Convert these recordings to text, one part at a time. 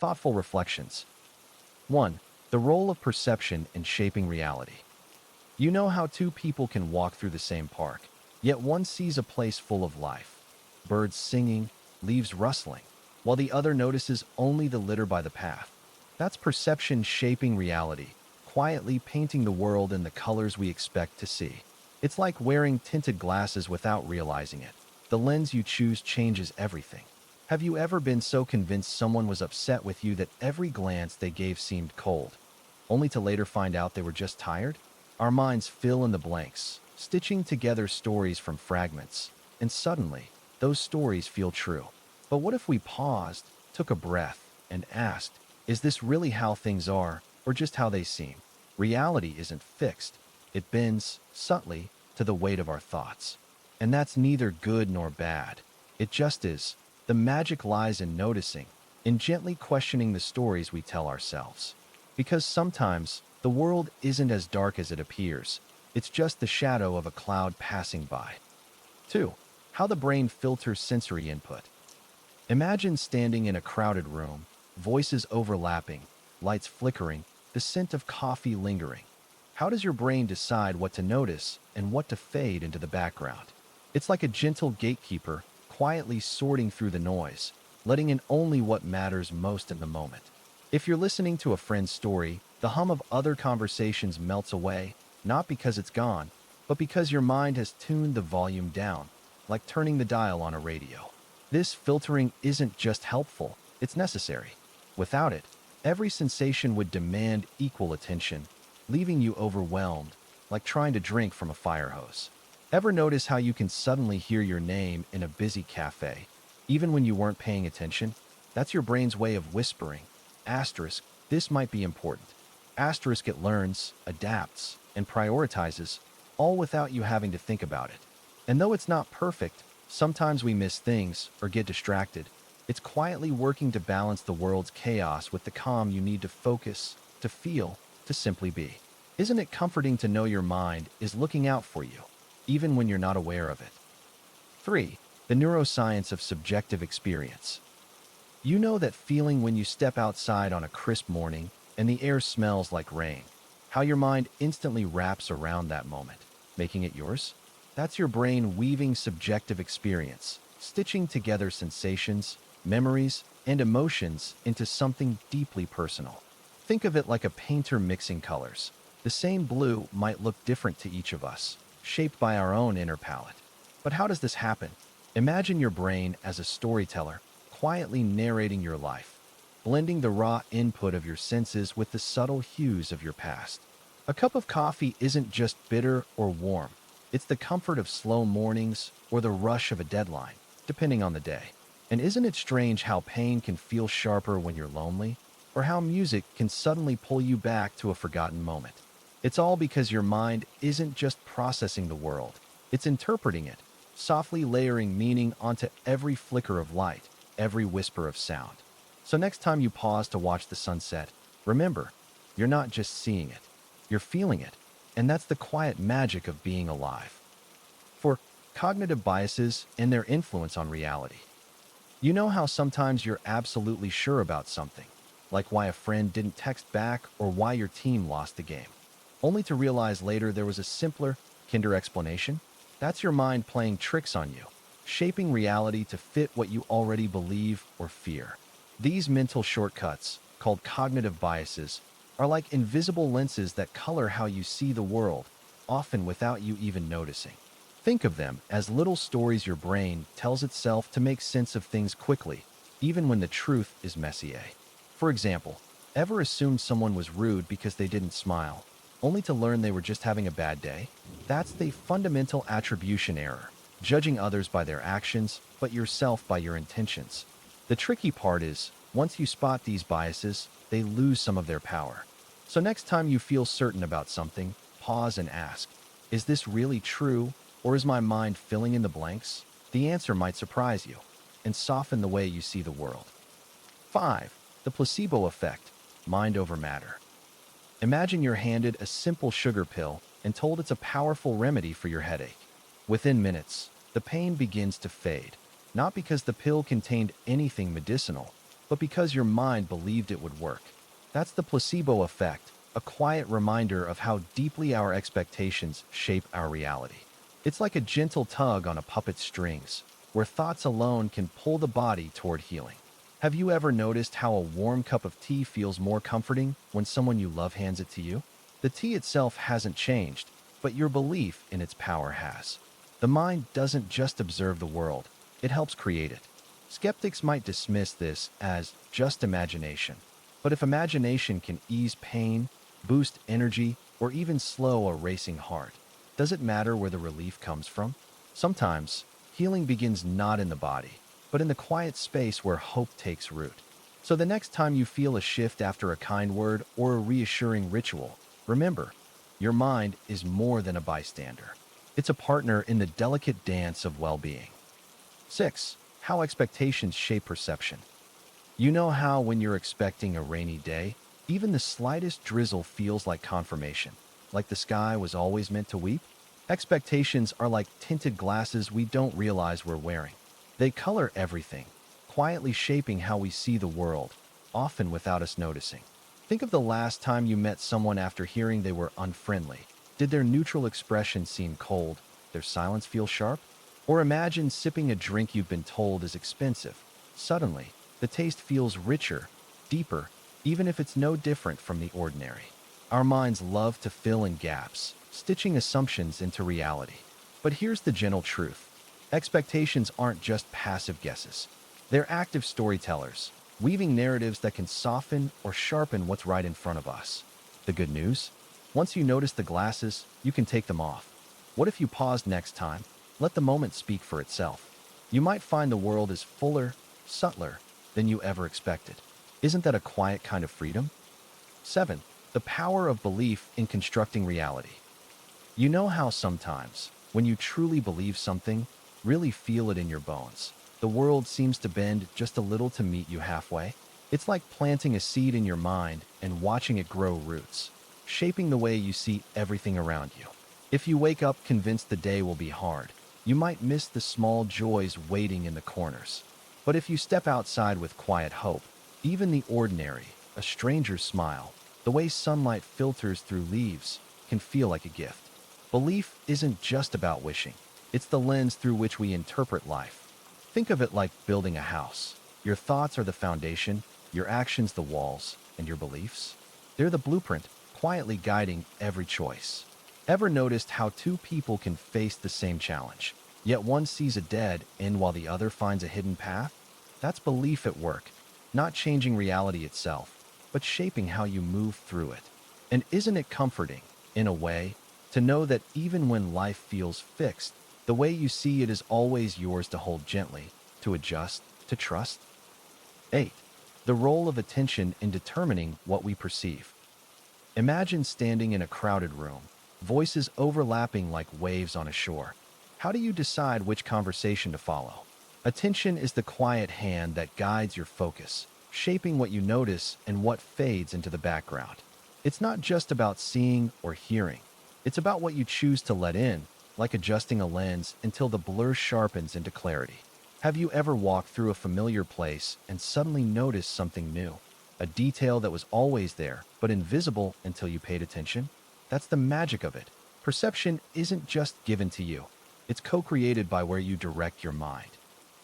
Thoughtful reflections. 1. The role of perception in shaping reality. You know how two people can walk through the same park, yet one sees a place full of life, birds singing, leaves rustling, while the other notices only the litter by the path. That's perception shaping reality, quietly painting the world in the colors we expect to see. It's like wearing tinted glasses without realizing it. The lens you choose changes everything. Have you ever been so convinced someone was upset with you that every glance they gave seemed cold, only to later find out they were just tired? Our minds fill in the blanks, stitching together stories from fragments, and suddenly, those stories feel true. But what if we paused, took a breath, and asked, is this really how things are, or just how they seem? Reality isn't fixed. It bends, subtly, to the weight of our thoughts. And that's neither good nor bad. It just is. The magic lies in noticing, in gently questioning the stories we tell ourselves. Because sometimes, the world isn't as dark as it appears. It's just the shadow of a cloud passing by. 2. How the brain filters sensory input. Imagine standing in a crowded room, voices overlapping, lights flickering, the scent of coffee lingering. How does your brain decide what to notice and what to fade into the background? It's like a gentle gatekeeper, quietly sorting through the noise, letting in only what matters most in the moment. If you're listening to a friend's story, the hum of other conversations melts away, not because it's gone, but because your mind has tuned the volume down, like turning the dial on a radio. This filtering isn't just helpful, it's necessary. Without it, every sensation would demand equal attention, leaving you overwhelmed, like trying to drink from a fire hose. Ever notice how you can suddenly hear your name in a busy cafe, even when you weren't paying attention? That's your brain's way of whispering. Asterisk, this might be important. Asterisk, it learns, adapts, and prioritizes, all without you having to think about it. And though it's not perfect, sometimes we miss things or get distracted. It's quietly working to balance the world's chaos with the calm you need to focus, to feel, to simply be. Isn't it comforting to know your mind is looking out for you, even when you're not aware of it? 3. The neuroscience of subjective experience. You know that feeling when you step outside on a crisp morning and the air smells like rain, how your mind instantly wraps around that moment, making it yours? That's your brain weaving subjective experience, stitching together sensations, memories, and emotions into something deeply personal. Think of it like a painter mixing colors. The same blue might look different to each of us, shaped by our own inner palette. But how does this happen? Imagine your brain as a storyteller, quietly narrating your life, blending the raw input of your senses with the subtle hues of your past. A cup of coffee isn't just bitter or warm. It's the comfort of slow mornings or the rush of a deadline, depending on the day. And isn't it strange how pain can feel sharper when you're lonely, or how music can suddenly pull you back to a forgotten moment? It's all because your mind isn't just processing the world, it's interpreting it, softly layering meaning onto every flicker of light, every whisper of sound. So next time you pause to watch the sunset, remember, you're not just seeing it, you're feeling it, and that's the quiet magic of being alive. For cognitive biases and their influence on reality. You know how sometimes you're absolutely sure about something, like why a friend didn't text back or why your team lost the game, only to realize later there was a simpler, kinder explanation? That's your mind playing tricks on you, shaping reality to fit what you already believe or fear. These mental shortcuts, called cognitive biases, are like invisible lenses that color how you see the world, often without you even noticing. Think of them as little stories your brain tells itself to make sense of things quickly, even when the truth is messy. For example, ever assumed someone was rude because they didn't smile, only to learn they were just having a bad day? That's the fundamental attribution error, judging others by their actions, but yourself by your intentions. The tricky part is, once you spot these biases, they lose some of their power. So next time you feel certain about something, pause and ask, is this really true, or is my mind filling in the blanks? The answer might surprise you and soften the way you see the world. 5. The placebo effect, mind over matter. Imagine you're handed a simple sugar pill and told it's a powerful remedy for your headache. Within minutes, the pain begins to fade, not because the pill contained anything medicinal, but because your mind believed it would work. That's the placebo effect, a quiet reminder of how deeply our expectations shape our reality. It's like a gentle tug on a puppet's strings, where thoughts alone can pull the body toward healing. Have you ever noticed how a warm cup of tea feels more comforting when someone you love hands it to you? The tea itself hasn't changed, but your belief in its power has. The mind doesn't just observe the world, it helps create it. Skeptics might dismiss this as just imagination. But if imagination can ease pain, boost energy, or even slow a racing heart, does it matter where the relief comes from? Sometimes, healing begins not in the body, but in the quiet space where hope takes root. So the next time you feel a shift after a kind word or a reassuring ritual, remember, your mind is more than a bystander. It's a partner in the delicate dance of well-being. 6. How expectations shape perception. You know how when you're expecting a rainy day, even the slightest drizzle feels like confirmation, like the sky was always meant to weep? Expectations are like tinted glasses we don't realize we're wearing. They color everything, quietly shaping how we see the world, often without us noticing. Think of the last time you met someone after hearing they were unfriendly. Did their neutral expression seem cold, their silence feel sharp? Or imagine sipping a drink you've been told is expensive. Suddenly, the taste feels richer, deeper, even if it's no different from the ordinary. Our minds love to fill in gaps, stitching assumptions into reality. But here's the gentle truth. Expectations aren't just passive guesses. They're active storytellers, weaving narratives that can soften or sharpen what's right in front of us. The good news? Once you notice the glasses, you can take them off. What if you paused next time? Let the moment speak for itself. You might find the world is fuller, subtler than you ever expected. Isn't that a quiet kind of freedom? 7. The power of belief in constructing reality. You know how sometimes, when you truly believe something, really feel it in your bones, the world seems to bend just a little to meet you halfway? It's like planting a seed in your mind and watching it grow roots, shaping the way you see everything around you. If you wake up convinced the day will be hard, you might miss the small joys waiting in the corners. But if you step outside with quiet hope, even the ordinary, a stranger's smile, the way sunlight filters through leaves, can feel like a gift. Belief isn't just about wishing. It's the lens through which we interpret life. Think of it like building a house. Your thoughts are the foundation, your actions the walls, and your beliefs? They're the blueprint, quietly guiding every choice. Ever noticed how two people can face the same challenge, yet one sees a dead end while the other finds a hidden path? That's belief at work, not changing reality itself, but shaping how you move through it. And isn't it comforting, in a way, to know that even when life feels fixed, the way you see it is always yours to hold gently, to adjust, to trust? 8. The role of attention in determining what we perceive. Imagine standing in a crowded room, voices overlapping like waves on a shore. How do you decide which conversation to follow? Attention is the quiet hand that guides your focus, shaping what you notice and what fades into the background. It's not just about seeing or hearing. It's about what you choose to let in, like adjusting a lens until the blur sharpens into clarity. Have you ever walked through a familiar place and suddenly noticed something new? A detail that was always there, but invisible until you paid attention? That's the magic of it. Perception isn't just given to you. It's co-created by where you direct your mind.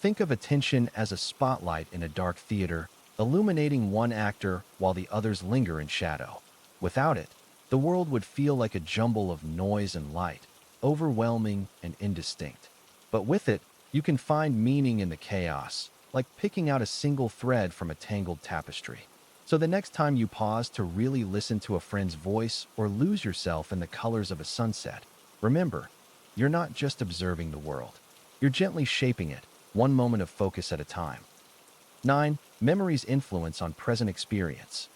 Think of attention as a spotlight in a dark theater, illuminating one actor while the others linger in shadow. Without it, the world would feel like a jumble of noise and light, overwhelming and indistinct. But with it, you can find meaning in the chaos, like picking out a single thread from a tangled tapestry. So the next time you pause to really listen to a friend's voice or lose yourself in the colors of a sunset, remember, you're not just observing the world. You're gently shaping it, one moment of focus at a time. 9. Memory's influence on present experience.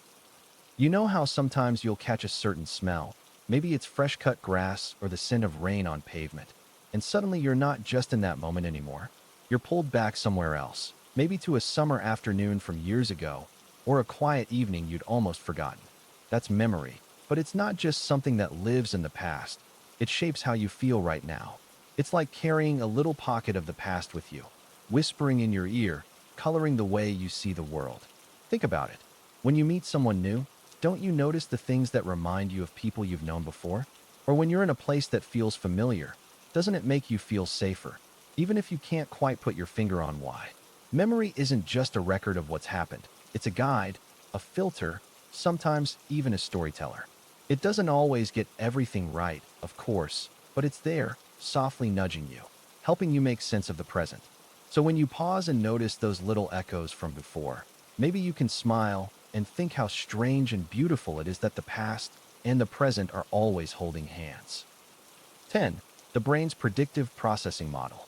You know how sometimes you'll catch a certain smell, maybe it's fresh-cut grass or the scent of rain on pavement, and suddenly you're not just in that moment anymore. You're pulled back somewhere else, maybe to a summer afternoon from years ago, or a quiet evening you'd almost forgotten. That's memory, but it's not just something that lives in the past. It shapes how you feel right now. It's like carrying a little pocket of the past with you, whispering in your ear, coloring the way you see the world. Think about it. When you meet someone new, don't you notice the things that remind you of people you've known before? Or when you're in a place that feels familiar, doesn't it make you feel safer, even if you can't quite put your finger on why? Memory isn't just a record of what's happened. It's a guide, a filter, sometimes even a storyteller. It doesn't always get everything right, of course, but it's there, softly nudging you, helping you make sense of the present. So when you pause and notice those little echoes from before, maybe you can smile and think how strange and beautiful it is that the past and the present are always holding hands. 10. The brain's predictive processing model.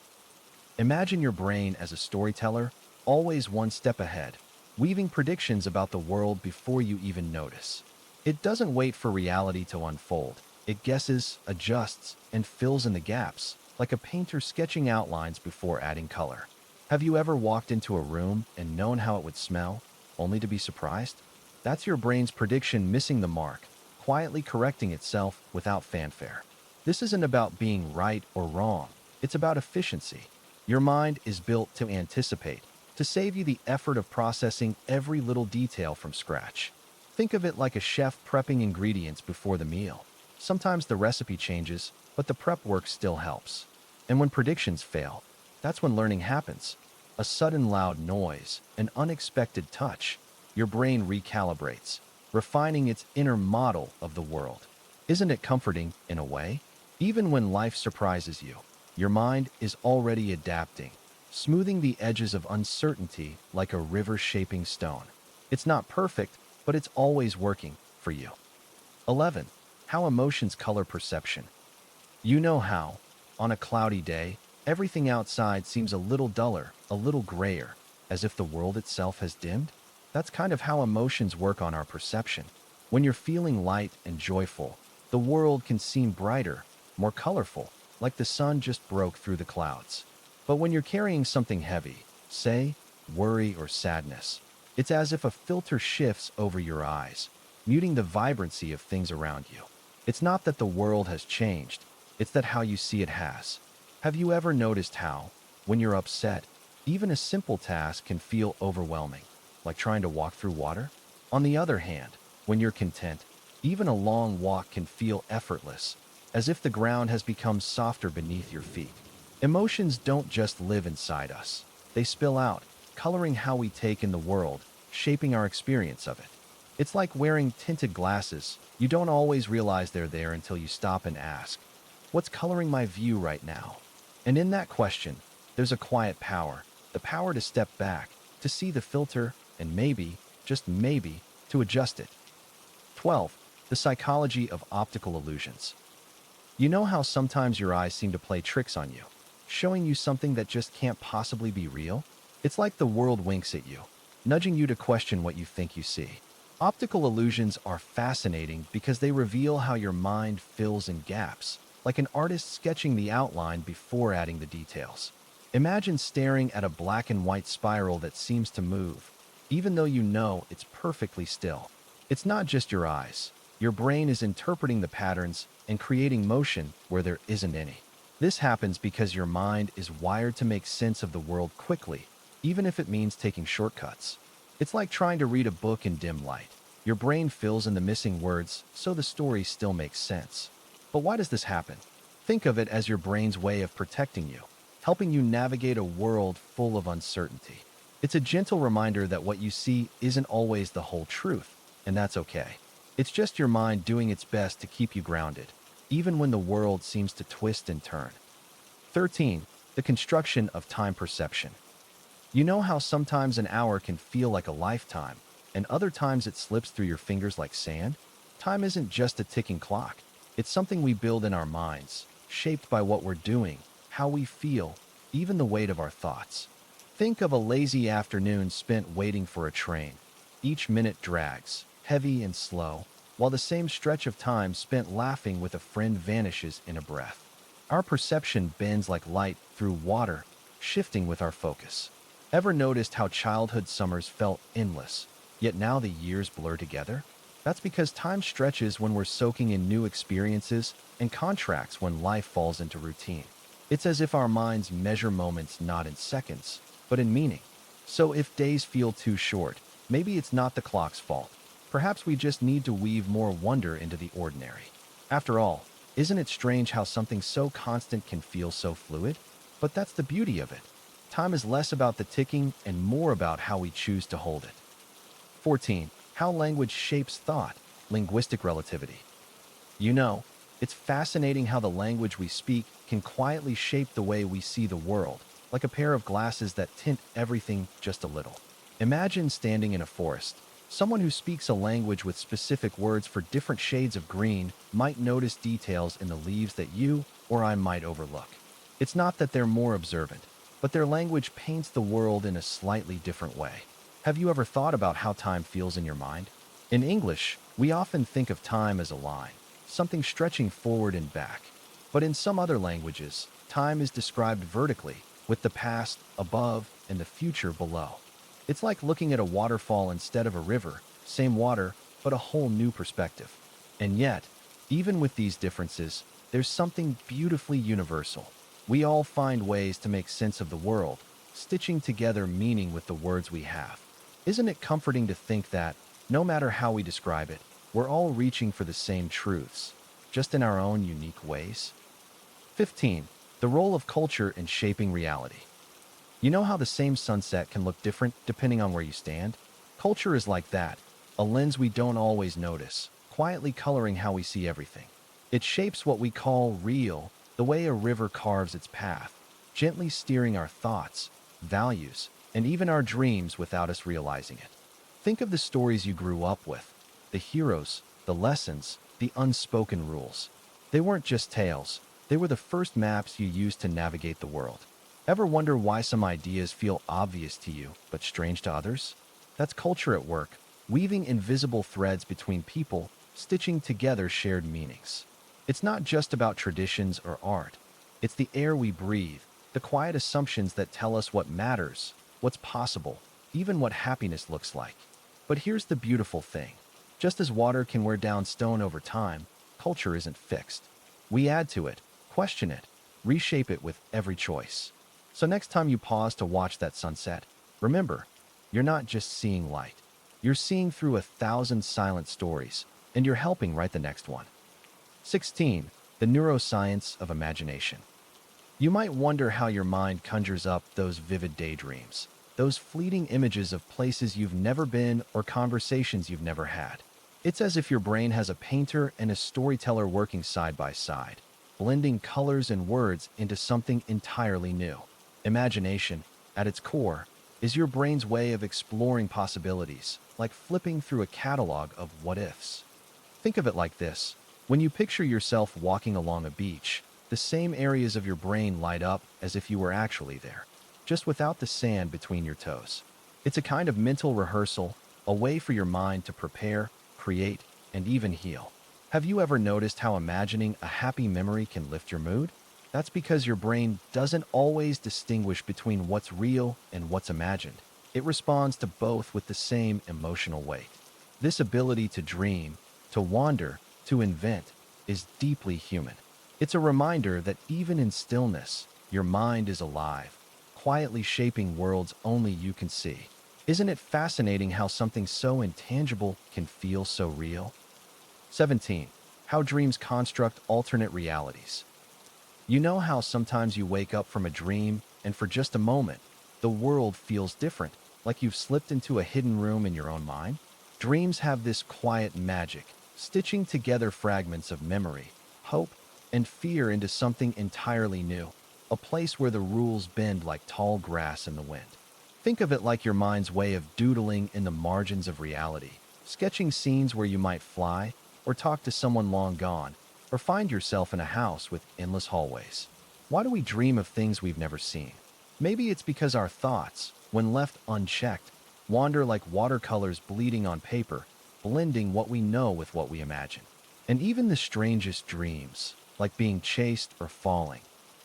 Imagine your brain as a storyteller, always one step ahead, weaving predictions about the world before you even notice. It doesn't wait for reality to unfold. It guesses, adjusts, and fills in the gaps, like a painter sketching outlines before adding color. Have you ever walked into a room and known how it would smell, only to be surprised? That's your brain's prediction missing the mark, quietly correcting itself without fanfare. This isn't about being right or wrong. It's about efficiency. Your mind is built to anticipate, to save you the effort of processing every little detail from scratch. Think of it like a chef prepping ingredients before the meal. Sometimes the recipe changes, but the prep work still helps. And when predictions fail, that's when learning happens. A sudden loud noise, an unexpected touch. Your brain recalibrates, refining its inner model of the world. Isn't it comforting in a way? Even when life surprises you, your mind is already adapting, smoothing the edges of uncertainty like a river shaping stone. It's not perfect, but it's always working for you. 11. How emotions color perception. You know how, on a cloudy day, everything outside seems a little duller, a little grayer, as if the world itself has dimmed? That's kind of how emotions work on our perception. When you're feeling light and joyful, the world can seem brighter, more colorful, like the sun just broke through the clouds. But when you're carrying something heavy, say, worry or sadness, it's as if a filter shifts over your eyes, muting the vibrancy of things around you. It's not that the world has changed, it's that how you see it has. Have you ever noticed how, when you're upset, even a simple task can feel overwhelming, like trying to walk through water? On the other hand, when you're content, even a long walk can feel effortless, as if the ground has become softer beneath your feet. Emotions don't just live inside us. They spill out, coloring how we take in the world, shaping our experience of it. It's like wearing tinted glasses. You don't always realize they're there until you stop and ask, what's coloring my view right now? And in that question, there's a quiet power, the power to step back, to see the filter, and maybe, just maybe, to adjust it. 12. The psychology of optical illusions. You know how sometimes your eyes seem to play tricks on you, showing you something that just can't possibly be real? It's like the world winks at you, nudging you to question what you think you see. Optical illusions are fascinating because they reveal how your mind fills in gaps, like an artist sketching the outline before adding the details. Imagine staring at a black and white spiral that seems to move, even though you know it's perfectly still. It's not just your eyes. Your brain is interpreting the patterns and creating motion where there isn't any. This happens because your mind is wired to make sense of the world quickly, even if it means taking shortcuts. It's like trying to read a book in dim light. Your brain fills in the missing words so the story still makes sense. But why does this happen? Think of it as your brain's way of protecting you, helping you navigate a world full of uncertainty. It's a gentle reminder that what you see isn't always the whole truth, and that's okay. It's just your mind doing its best to keep you grounded, even when the world seems to twist and turn. 13. The construction of time perception. You know how sometimes an hour can feel like a lifetime, and other times it slips through your fingers like sand? Time isn't just a ticking clock. It's something we build in our minds, shaped by what we're doing, how we feel, even the weight of our thoughts. Think of a lazy afternoon spent waiting for a train. Each minute drags, heavy and slow, while the same stretch of time spent laughing with a friend vanishes in a breath. Our perception bends like light through water, shifting with our focus. Ever noticed how childhood summers felt endless, yet now the years blur together? That's because time stretches when we're soaking in new experiences and contracts when life falls into routine. It's as if our minds measure moments not in seconds, but in meaning. So if days feel too short, Maybe it's not the clock's fault. Perhaps we just need to weave more wonder into the ordinary. After all, isn't it strange how something so constant can feel so fluid? But that's the beauty of it. Time is less about the ticking and more about how we choose to hold it. 14. How language shapes thought. Linguistic relativity. You know, it's fascinating how the language we speak can quietly shape the way we see the world, like a pair of glasses that tint everything just a little. Imagine standing in a forest. Someone who speaks a language with specific words for different shades of green might notice details in the leaves that you or I might overlook. It's not that they're more observant, but their language paints the world in a slightly different way. Have you ever thought about how time feels in your mind? In English, we often think of time as a line, something stretching forward and back. But in some other languages, time is described vertically, with the past above and the future below. It's like looking at a waterfall instead of a river, same water, but a whole new perspective. And yet, even with these differences, there's something beautifully universal. We all find ways to make sense of the world, stitching together meaning with the words we have. Isn't it comforting to think that, no matter how we describe it, we're all reaching for the same truths, just in our own unique ways? 15. The role of culture in shaping reality. You know how the same sunset can look different depending on where you stand? Culture is like that, a lens we don't always notice, quietly coloring how we see everything. It shapes what we call real, the way a river carves its path, gently steering our thoughts, values, and even our dreams without us realizing it. Think of the stories you grew up with, the heroes, the lessons, the unspoken rules. They weren't just tales, they were the first maps you used to navigate the world. Ever wonder why some ideas feel obvious to you, but strange to others? That's culture at work, weaving invisible threads between people, stitching together shared meanings. It's not just about traditions or art. It's the air we breathe, the quiet assumptions that tell us what matters, what's possible, even what happiness looks like. But here's the beautiful thing. Just as water can wear down stone over time, culture isn't fixed. We add to it, question it, reshape it with every choice. So next time you pause to watch that sunset, remember, you're not just seeing light. You're seeing through 1,000 silent stories, and you're helping write the next one. 16. The neuroscience of imagination. You might wonder how your mind conjures up those vivid daydreams, those fleeting images of places you've never been or conversations you've never had. It's as if your brain has a painter and a storyteller working side by side, blending colors and words into something entirely new. Imagination, at its core, is your brain's way of exploring possibilities, like flipping through a catalog of what-ifs. Think of it like this. When you picture yourself walking along a beach, the same areas of your brain light up as if you were actually there, just without the sand between your toes. It's a kind of mental rehearsal, a way for your mind to prepare, create, and even heal. Have you ever noticed how imagining a happy memory can lift your mood? That's because your brain doesn't always distinguish between what's real and what's imagined. It responds to both with the same emotional weight. This ability to dream, to wander, to invent, is deeply human. It's a reminder that even in stillness, your mind is alive, quietly shaping worlds only you can see. Isn't it fascinating how something so intangible can feel so real? 17. How dreams construct alternate realities. You know how sometimes you wake up from a dream, and for just a moment, the world feels different, like you've slipped into a hidden room in your own mind? Dreams have this quiet magic, stitching together fragments of memory, hope, and fear into something entirely new, a place where the rules bend like tall grass in the wind. Think of it like your mind's way of doodling in the margins of reality, sketching scenes where you might fly, or talk to someone long gone, or find yourself in a house with endless hallways. Why do we dream of things we've never seen? Maybe it's because our thoughts, when left unchecked, wander like watercolors bleeding on paper, blending what we know with what we imagine. And even the strangest dreams, like being chased or falling,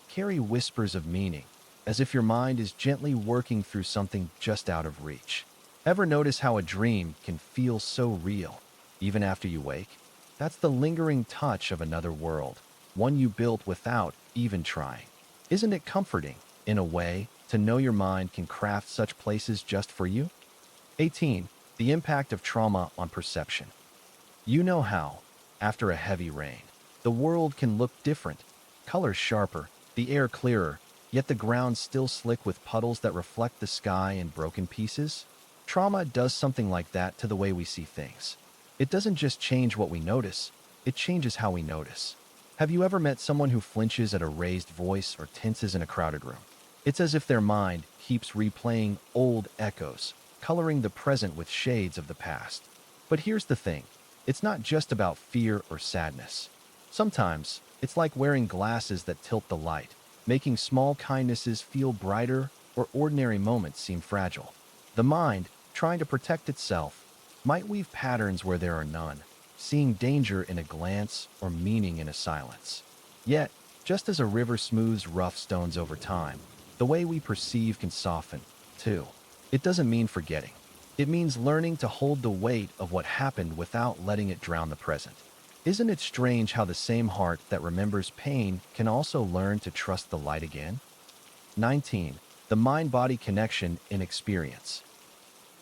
carry whispers of meaning, as if your mind is gently working through something just out of reach. Ever notice how a dream can feel so real, even after you wake? That's the lingering touch of another world, one you built without even trying. Isn't it comforting, in a way, to know your mind can craft such places just for you? 18. The impact of trauma on perception. You know how, after a heavy rain, the world can look different, colors sharper, the air clearer, yet the ground still slick with puddles that reflect the sky in broken pieces? Trauma does something like that to the way we see things. It doesn't just change what we notice, it changes how we notice. Have you ever met someone who flinches at a raised voice or tenses in a crowded room? It's as if their mind keeps replaying old echoes, coloring the present with shades of the past. But here's the thing, it's not just about fear or sadness. Sometimes, it's like wearing glasses that tilt the light, making small kindnesses feel brighter or ordinary moments seem fragile. The mind, trying to protect itself, might weave patterns where there are none, seeing danger in a glance or meaning in a silence. Yet, just as a river smooths rough stones over time, the way we perceive can soften, too. It doesn't mean forgetting. It means learning to hold the weight of what happened without letting it drown the present. Isn't it strange how the same heart that remembers pain can also learn to trust the light again? 19. The mind-body connection in experience.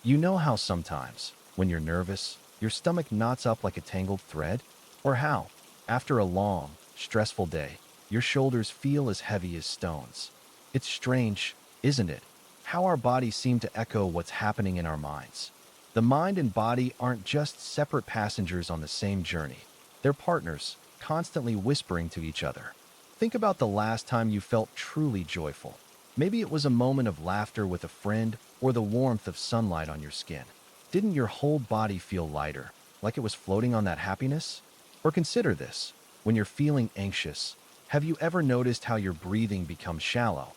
You know how sometimes, when you're nervous, your stomach knots up like a tangled thread? Or how, after a long, stressful day, your shoulders feel as heavy as stones? It's strange, isn't it? How our bodies seem to echo what's happening in our minds. The mind and body aren't just separate passengers on the same journey. They're partners, constantly whispering to each other. Think about the last time you felt truly joyful. Maybe it was a moment of laughter with a friend or the warmth of sunlight on your skin. Didn't your whole body feel lighter, like it was floating on that happiness? Or consider this, when you're feeling anxious, have you ever noticed how your breathing becomes shallow,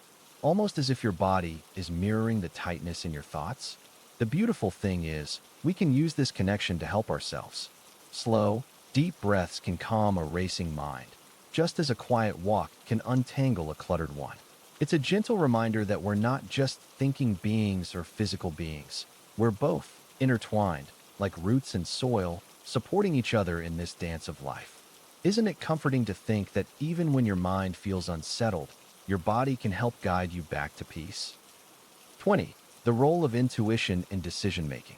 almost as if your body is mirroring the tightness in your thoughts? The beautiful thing is, we can use this connection to help ourselves. Slow, deep breaths can calm a racing mind, just as a quiet walk can untangle a cluttered one. It's a gentle reminder that we're not just thinking beings or physical beings. We're both intertwined, like roots and soil, supporting each other in this dance of life. Isn't it comforting to think that even when your mind feels unsettled, your body can help guide you back to peace? 20. The role of intuition in decision-making.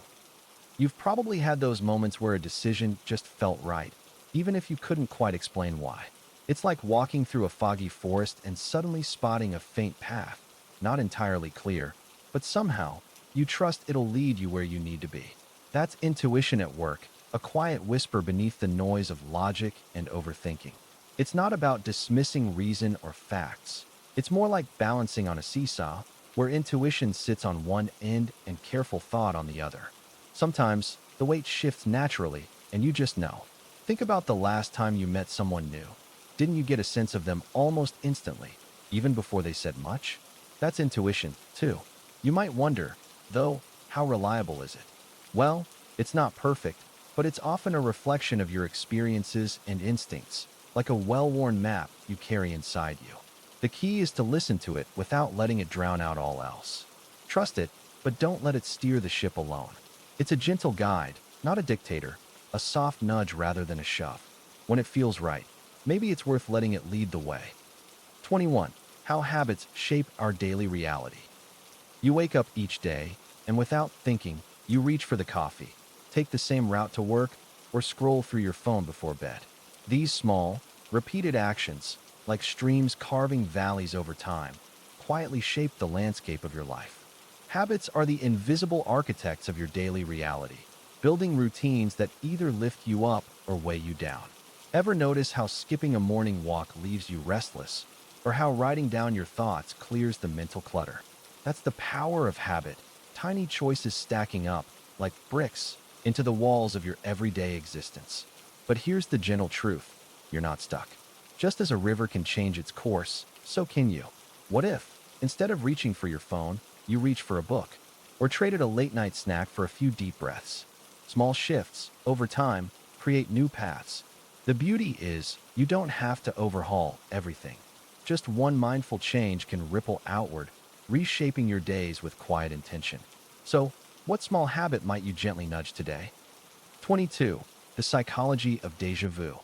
You've probably had those moments where a decision just felt right, even if you couldn't quite explain why. It's like walking through a foggy forest and suddenly spotting a faint path, not entirely clear, but somehow, you trust it'll lead you where you need to be. That's intuition at work, a quiet whisper beneath the noise of logic and overthinking. It's not about dismissing reason or facts. It's more like balancing on a seesaw, where intuition sits on one end and careful thought on the other. Sometimes, the weight shifts naturally, and you just know. Think about the last time you met someone new. Didn't you get a sense of them almost instantly, even before they said much? That's intuition, too. You might wonder, though, how reliable is it? Well, it's not perfect, but it's often a reflection of your experiences and instincts, like a well-worn map you carry inside you. The key is to listen to it without letting it drown out all else. Trust it, but don't let it steer the ship alone. It's a gentle guide, not a dictator, a soft nudge rather than a shove. When it feels right, maybe it's worth letting it lead the way. 21. How habits shape our daily reality. You wake up each day, and without thinking, you reach for the coffee, take the same route to work, or scroll through your phone before bed. These small, repeated actions, like streams carving valleys over time, quietly shape the landscape of your life. Habits are the invisible architects of your daily reality, building routines that either lift you up or weigh you down. Ever notice how skipping a morning walk leaves you restless, or how writing down your thoughts clears the mental clutter? That's the power of habit, tiny choices stacking up, like bricks, into the walls of your everyday existence. But here's the gentle truth, you're not stuck. Just as a river can change its course, so can you. What if, instead of reaching for your phone, you reach for a book, or traded a late-night snack for a few deep breaths? Small shifts, over time, create new paths. The beauty is, you don't have to overhaul everything. Just one mindful change can ripple outward, reshaping your days with quiet intention. So, what small habit might you gently nudge today? 22. The psychology of déjà vu.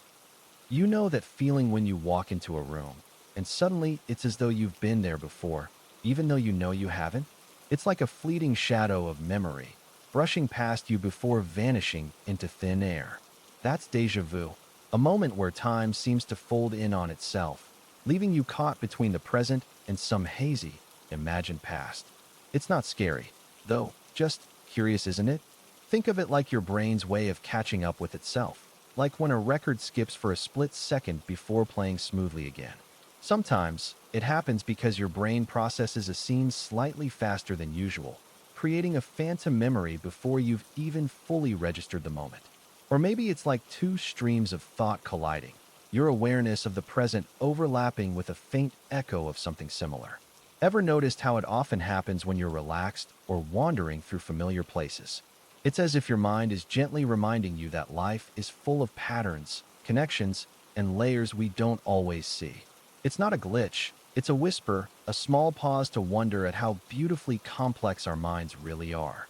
You know that feeling when you walk into a room, and suddenly it's as though you've been there before, even though you know you haven't? It's like a fleeting shadow of memory, brushing past you before vanishing into thin air. That's déjà vu, a moment where time seems to fold in on itself, leaving you caught between the present and some hazy, imagined past. It's not scary, though, just curious, isn't it? Think of it like your brain's way of catching up with itself, like when a record skips for a split second before playing smoothly again. Sometimes, it happens because your brain processes a scene slightly faster than usual, creating a phantom memory before you've even fully registered the moment. Or maybe it's like two streams of thought colliding, your awareness of the present overlapping with a faint echo of something similar. Ever noticed how it often happens when you're relaxed or wandering through familiar places? It's as if your mind is gently reminding you that life is full of patterns, connections, and layers we don't always see. It's not a glitch, it's a whisper, a small pause to wonder at how beautifully complex our minds really are.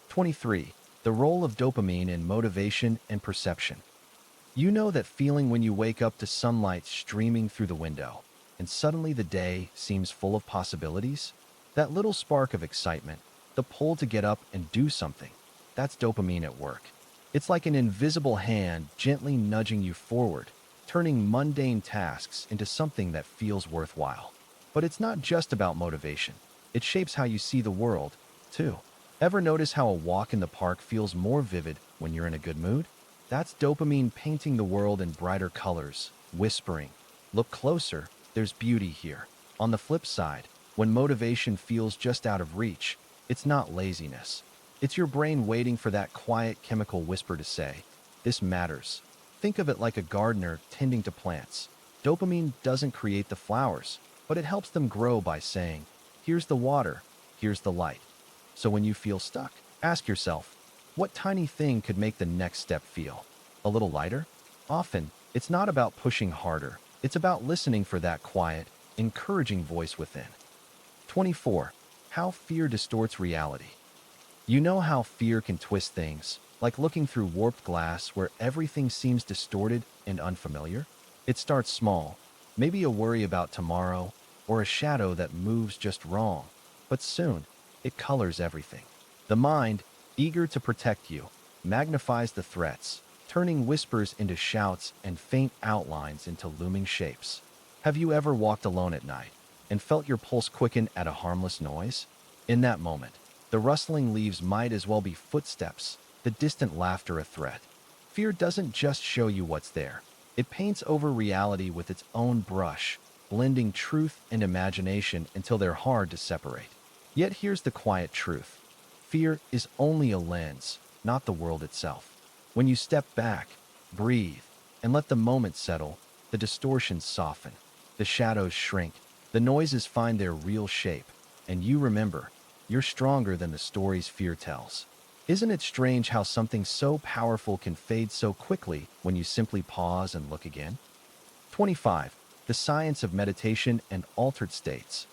23. The role of dopamine in motivation and perception. You know that feeling when you wake up to sunlight streaming through the window, and suddenly the day seems full of possibilities? That little spark of excitement, the pull to get up and do something, that's dopamine at work. It's like an invisible hand gently nudging you forward, turning mundane tasks into something that feels worthwhile. But it's not just about motivation. It shapes how you see the world, too. Ever notice how a walk in the park feels more vivid when you're in a good mood? That's dopamine painting the world in brighter colors, whispering, "Look closer, there's beauty here." On the flip side, when motivation feels just out of reach, it's not laziness. It's your brain waiting for that quiet chemical whisper to say, "This matters." Think of it like a gardener tending to plants. Dopamine doesn't create the flowers, but it helps them grow by saying, "Here's the water, here's the light." So when you feel stuck, ask yourself, what tiny thing could make the next step feel a little lighter? Often, it's not about pushing harder. It's about listening for that quiet, encouraging voice within. 24. How fear distorts reality. You know how fear can twist things, like looking through warped glass where everything seems distorted and unfamiliar? It starts small, maybe a worry about tomorrow or a shadow that moves just wrong, but soon, it colors everything. The mind, eager to protect you, magnifies the threats, turning whispers into shouts and faint outlines into looming shapes. Have you ever walked alone at night and felt your pulse quicken at a harmless noise? In that moment, the rustling leaves might as well be footsteps, the distant laughter a threat. Fear doesn't just show you what's there. It paints over reality with its own brush, blending truth and imagination until they're hard to separate. Yet here's the quiet truth. Fear is only a lens, not the world itself. When you step back, breathe, and let the moment settle, the distortions soften, the shadows shrink, the noises find their real shape, and you remember, you're stronger than the stories fear tells. Isn't it strange how something so powerful can fade so quickly when you simply pause and look again? 25. The science of meditation and altered states.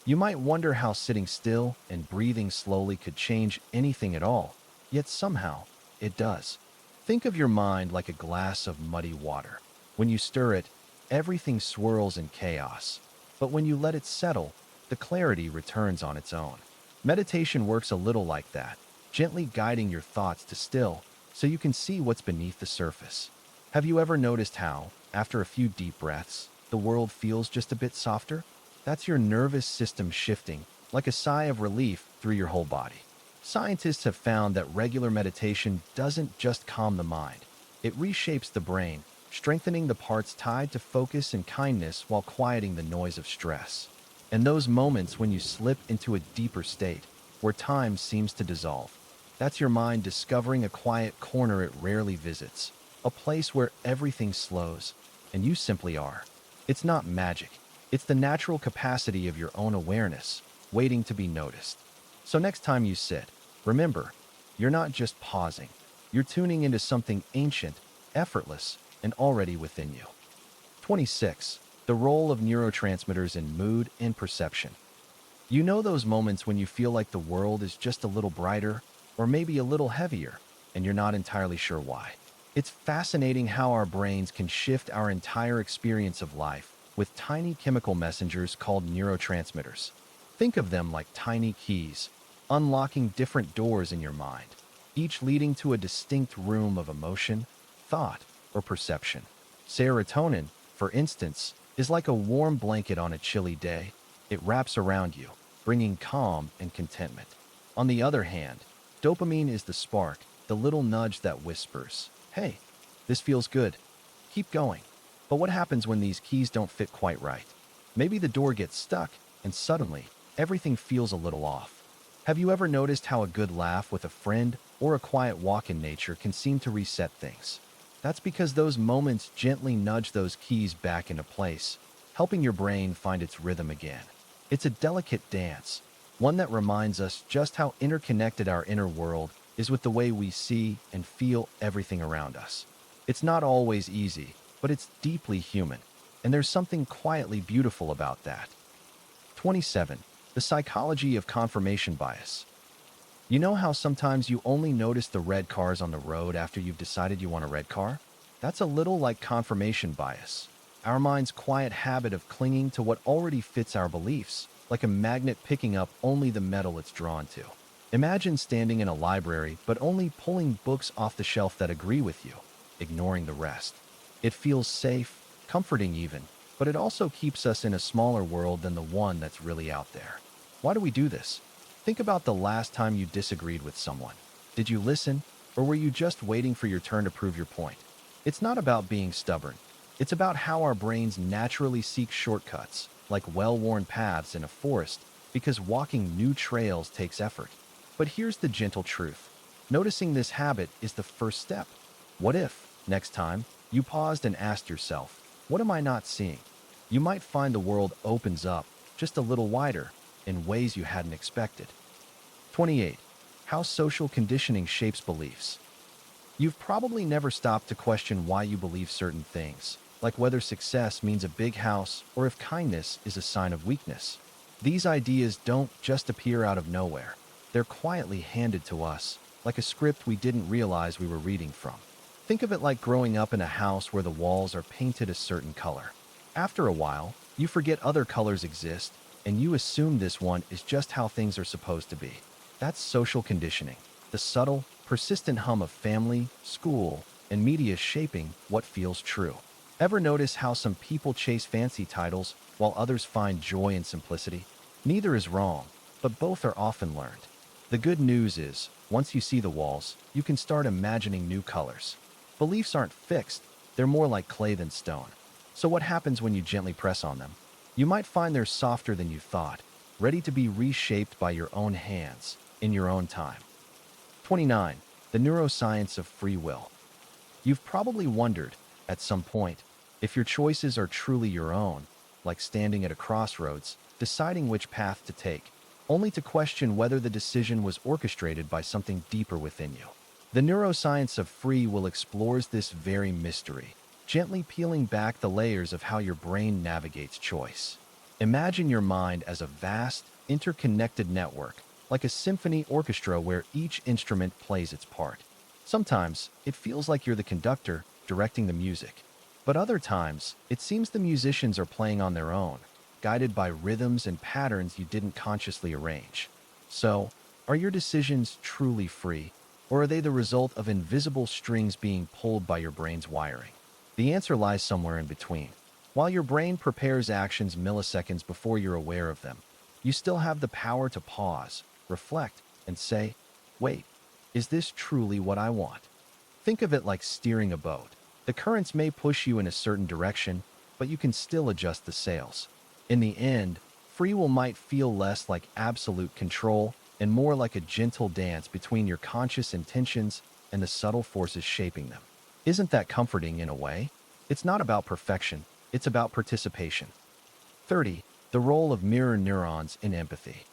You might wonder how sitting still and breathing slowly could change anything at all, yet somehow, it does. Think of your mind like a glass of muddy water. When you stir it, everything swirls in chaos. But when you let it settle, the clarity returns on its own. Meditation works a little like that, gently guiding your thoughts to still so you can see what's beneath the surface. Have you ever noticed how, after a few deep breaths, the world feels just a bit softer? That's your nervous system shifting, like a sigh of relief through your whole body. Scientists have found that regular meditation doesn't just calm the mind. It reshapes the brain, strengthening the parts tied to focus and kindness while quieting the noise of stress. And those moments when you slip into a deeper state, where time seems to dissolve, that's your mind discovering a quiet corner it rarely visits, a place where everything slows, and you simply are. It's not magic. It's the natural capacity of your own awareness, waiting to be noticed. So next time you sit, remember, you're not just pausing. You're tuning into something ancient, effortless, and already within you. 26. The role of neurotransmitters in mood and perception. You know those moments when you feel like the world is just a little brighter, or maybe a little heavier, and you're not entirely sure why. It's fascinating how our brains can shift our entire experience of life with tiny chemical messengers called neurotransmitters. Think of them like tiny keys, unlocking different doors in your mind, each leading to a distinct room of emotion, thought, or perception. Serotonin, for instance, is like a warm blanket on a chilly day. It wraps around you, bringing calm and contentment. On the other hand, dopamine is the spark, the little nudge that whispers, "Hey, this feels good. Keep going." But what happens when these keys don't fit quite right? Maybe the door gets stuck, and suddenly, everything feels a little off. Have you ever noticed how a good laugh with a friend or a quiet walk in nature can seem to reset things? That's because those moments gently nudge those keys back into place, helping your brain find its rhythm again. It's a delicate dance, one that reminds us just how interconnected our inner world is with the way we see and feel everything around us. It's not always easy, but it's deeply human, and there's something quietly beautiful about that. 27. The psychology of confirmation bias. You know how sometimes you only notice the red cars on the road after you've decided you want a red car? That's a little like confirmation bias. Our mind's quiet habit of clinging to what already fits our beliefs, like a magnet picking up only the metal it's drawn to. Imagine standing in a library but only pulling books off the shelf that agree with you, ignoring the rest. It feels safe, comforting even, but it also keeps us in a smaller world than the one that's really out there. Why do we do this? Think about the last time you disagreed with someone. Did you listen, or were you just waiting for your turn to prove your point? It's not about being stubborn. It's about how our brains naturally seek shortcuts, like well-worn paths in a forest, because walking new trails takes effort. But here's the gentle truth. Noticing this habit is the first step. What if, next time, you paused and asked yourself, what am I not seeing? You might find the world opens up just a little wider in ways you hadn't expected. 28. How social conditioning shapes beliefs. You've probably never stopped to question why you believe certain things, like whether success means a big house or if kindness is a sign of weakness. These ideas don't just appear out of nowhere. They're quietly handed to us, like a script we didn't realize we were reading from. Think of it like growing up in a house where the walls are painted a certain color. After a while, you forget other colors exist, and you assume this one is just how things are supposed to be. That's social conditioning, the subtle, persistent hum of family, school, and media shaping what feels true. Ever notice how some people chase fancy titles while others find joy in simplicity? Neither is wrong, but both are often learned. The good news is, once you see the walls, you can start imagining new colors. Beliefs aren't fixed, they're more like clay than stone. So what happens when you gently press on them? You might find they're softer than you thought, ready to be reshaped by your own hands, in your own time. 29. The neuroscience of free will. You've probably wondered, at some point, if your choices are truly your own, like standing at a crossroads, deciding which path to take, only to question whether the decision was orchestrated by something deeper within you. The neuroscience of free will explores this very mystery, gently peeling back the layers of how your brain navigates choice. Imagine your mind as a vast, interconnected network, like a symphony orchestra where each instrument plays its part. Sometimes, it feels like you're the conductor, directing the music. But other times, it seems the musicians are playing on their own, guided by rhythms and patterns you didn't consciously arrange. So, are your decisions truly free, or are they the result of invisible strings being pulled by your brain's wiring? The answer lies somewhere in between. While your brain prepares actions milliseconds before you're aware of them, you still have the power to pause, reflect, and say, wait, is this truly what I want? Think of it like steering a boat. The currents may push you in a certain direction, but you can still adjust the sails. In the end, free will might feel less like absolute control and more like a gentle dance between your conscious intentions and the subtle forces shaping them. Isn't that comforting in a way? It's not about perfection, it's about participation. 30. The role of mirror neurons in empathy.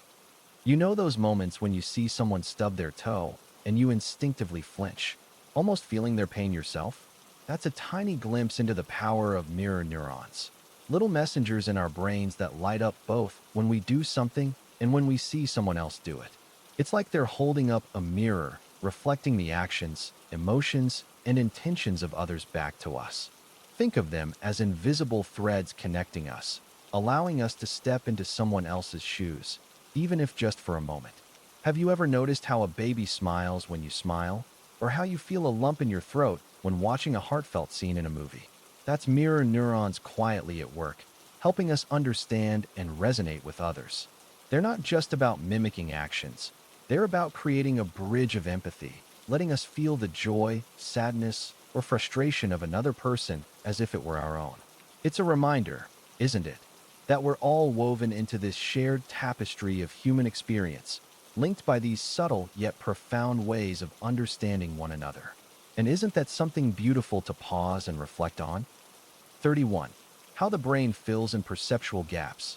You know those moments when you see someone stub their toe and you instinctively flinch, almost feeling their pain yourself? That's a tiny glimpse into the power of mirror neurons. Little messengers in our brains that light up both when we do something and when we see someone else do it. It's like they're holding up a mirror, reflecting the actions, emotions, and intentions of others back to us. Think of them as invisible threads connecting us, allowing us to step into someone else's shoes, even if just for a moment. Have you ever noticed how a baby smiles when you smile? Or how you feel a lump in your throat when watching a heartfelt scene in a movie? That's mirror neurons quietly at work, helping us understand and resonate with others. They're not just about mimicking actions, they're about creating a bridge of empathy, letting us feel the joy, sadness, or frustration of another person as if it were our own. It's a reminder, isn't it, that we're all woven into this shared tapestry of human experience, linked by these subtle yet profound ways of understanding one another. And isn't that something beautiful to pause and reflect on? 31. How the brain fills in perceptual gaps.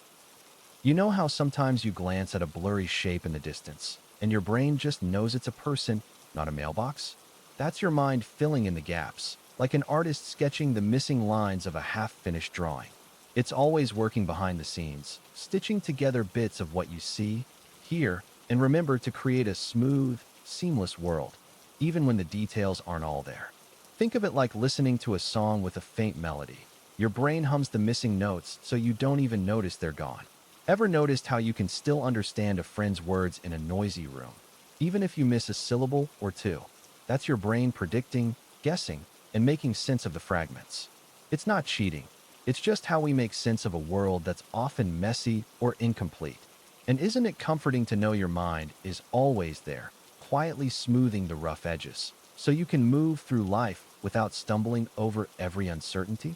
You know how sometimes you glance at a blurry shape in the distance, and your brain just knows it's a person, not a mailbox? That's your mind filling in the gaps, like an artist sketching the missing lines of a half-finished drawing. It's always working behind the scenes, stitching together bits of what you see, hear, and remember to create a smooth, seamless world, even when the details aren't all there. Think of it like listening to a song with a faint melody. Your brain hums the missing notes so you don't even notice they're gone. Ever noticed how you can still understand a friend's words in a noisy room, even if you miss a syllable or two? That's your brain predicting, guessing, and making sense of the fragments. It's not cheating. It's just how we make sense of a world that's often messy or incomplete. And isn't it comforting to know your mind is always there, quietly smoothing the rough edges, so you can move through life without stumbling over every uncertainty?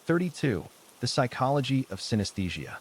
32. The psychology of synesthesia.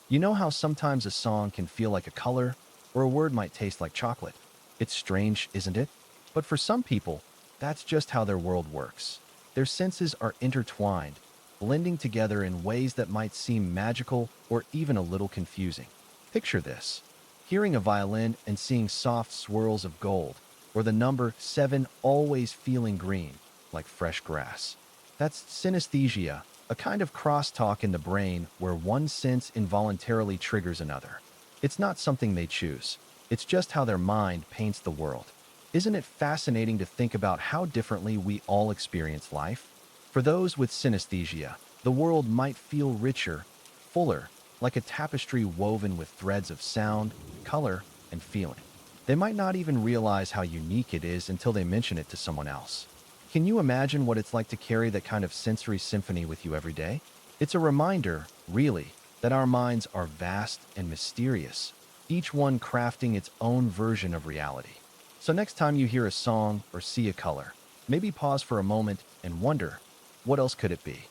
You know how sometimes a song can feel like a color, or a word might taste like chocolate? It's strange, isn't it? But for some people, that's just how their world works. Their senses are intertwined, blending together in ways that might seem magical or even a little confusing. Picture this: hearing a violin and seeing soft swirls of gold, or the number 7 always feeling green, like fresh grass. That's synesthesia, a kind of crosstalk in the brain where one sense involuntarily triggers another. It's not something they choose. It's just how their mind paints the world. Isn't it fascinating to think about how differently we all experience life? For those with synesthesia, the world might feel richer, fuller, like a tapestry woven with threads of sound, color, and feeling. They might not even realize how unique it is until they mention it to someone else. Can you imagine what it's like to carry that kind of sensory symphony with you every day? It's a reminder, really, that our minds are vast and mysterious, each one crafting its own version of reality. So next time you hear a song or see a color, maybe pause for a moment and wonder, what else could it be?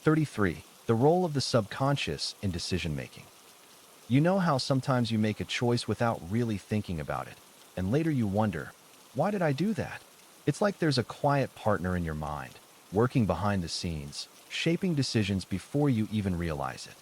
33. The role of the subconscious in decision-making. You know how sometimes you make a choice without really thinking about it, and later you wonder, why did I do that? It's like there's a quiet partner in your mind, working behind the scenes, shaping decisions before you even realize it.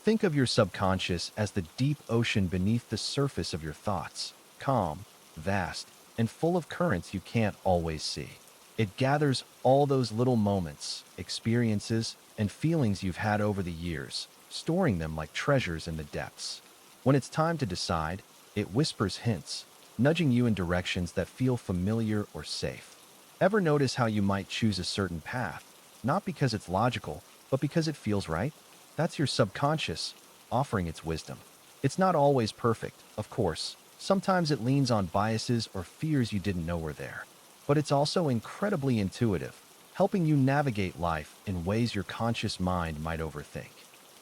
Think of your subconscious as the deep ocean beneath the surface of your thoughts, calm, vast, and full of currents you can't always see. It gathers all those little moments, experiences, and feelings you've had over the years, storing them like treasures in the depths. When it's time to decide, it whispers hints, nudging you in directions that feel familiar or safe. Ever notice how you might choose a certain path, not because it's logical, but because it feels right? That's your subconscious, offering its wisdom. It's not always perfect, of course. Sometimes it leans on biases or fears you didn't know were there. But it's also incredibly intuitive, helping you navigate life in ways your conscious mind might overthink.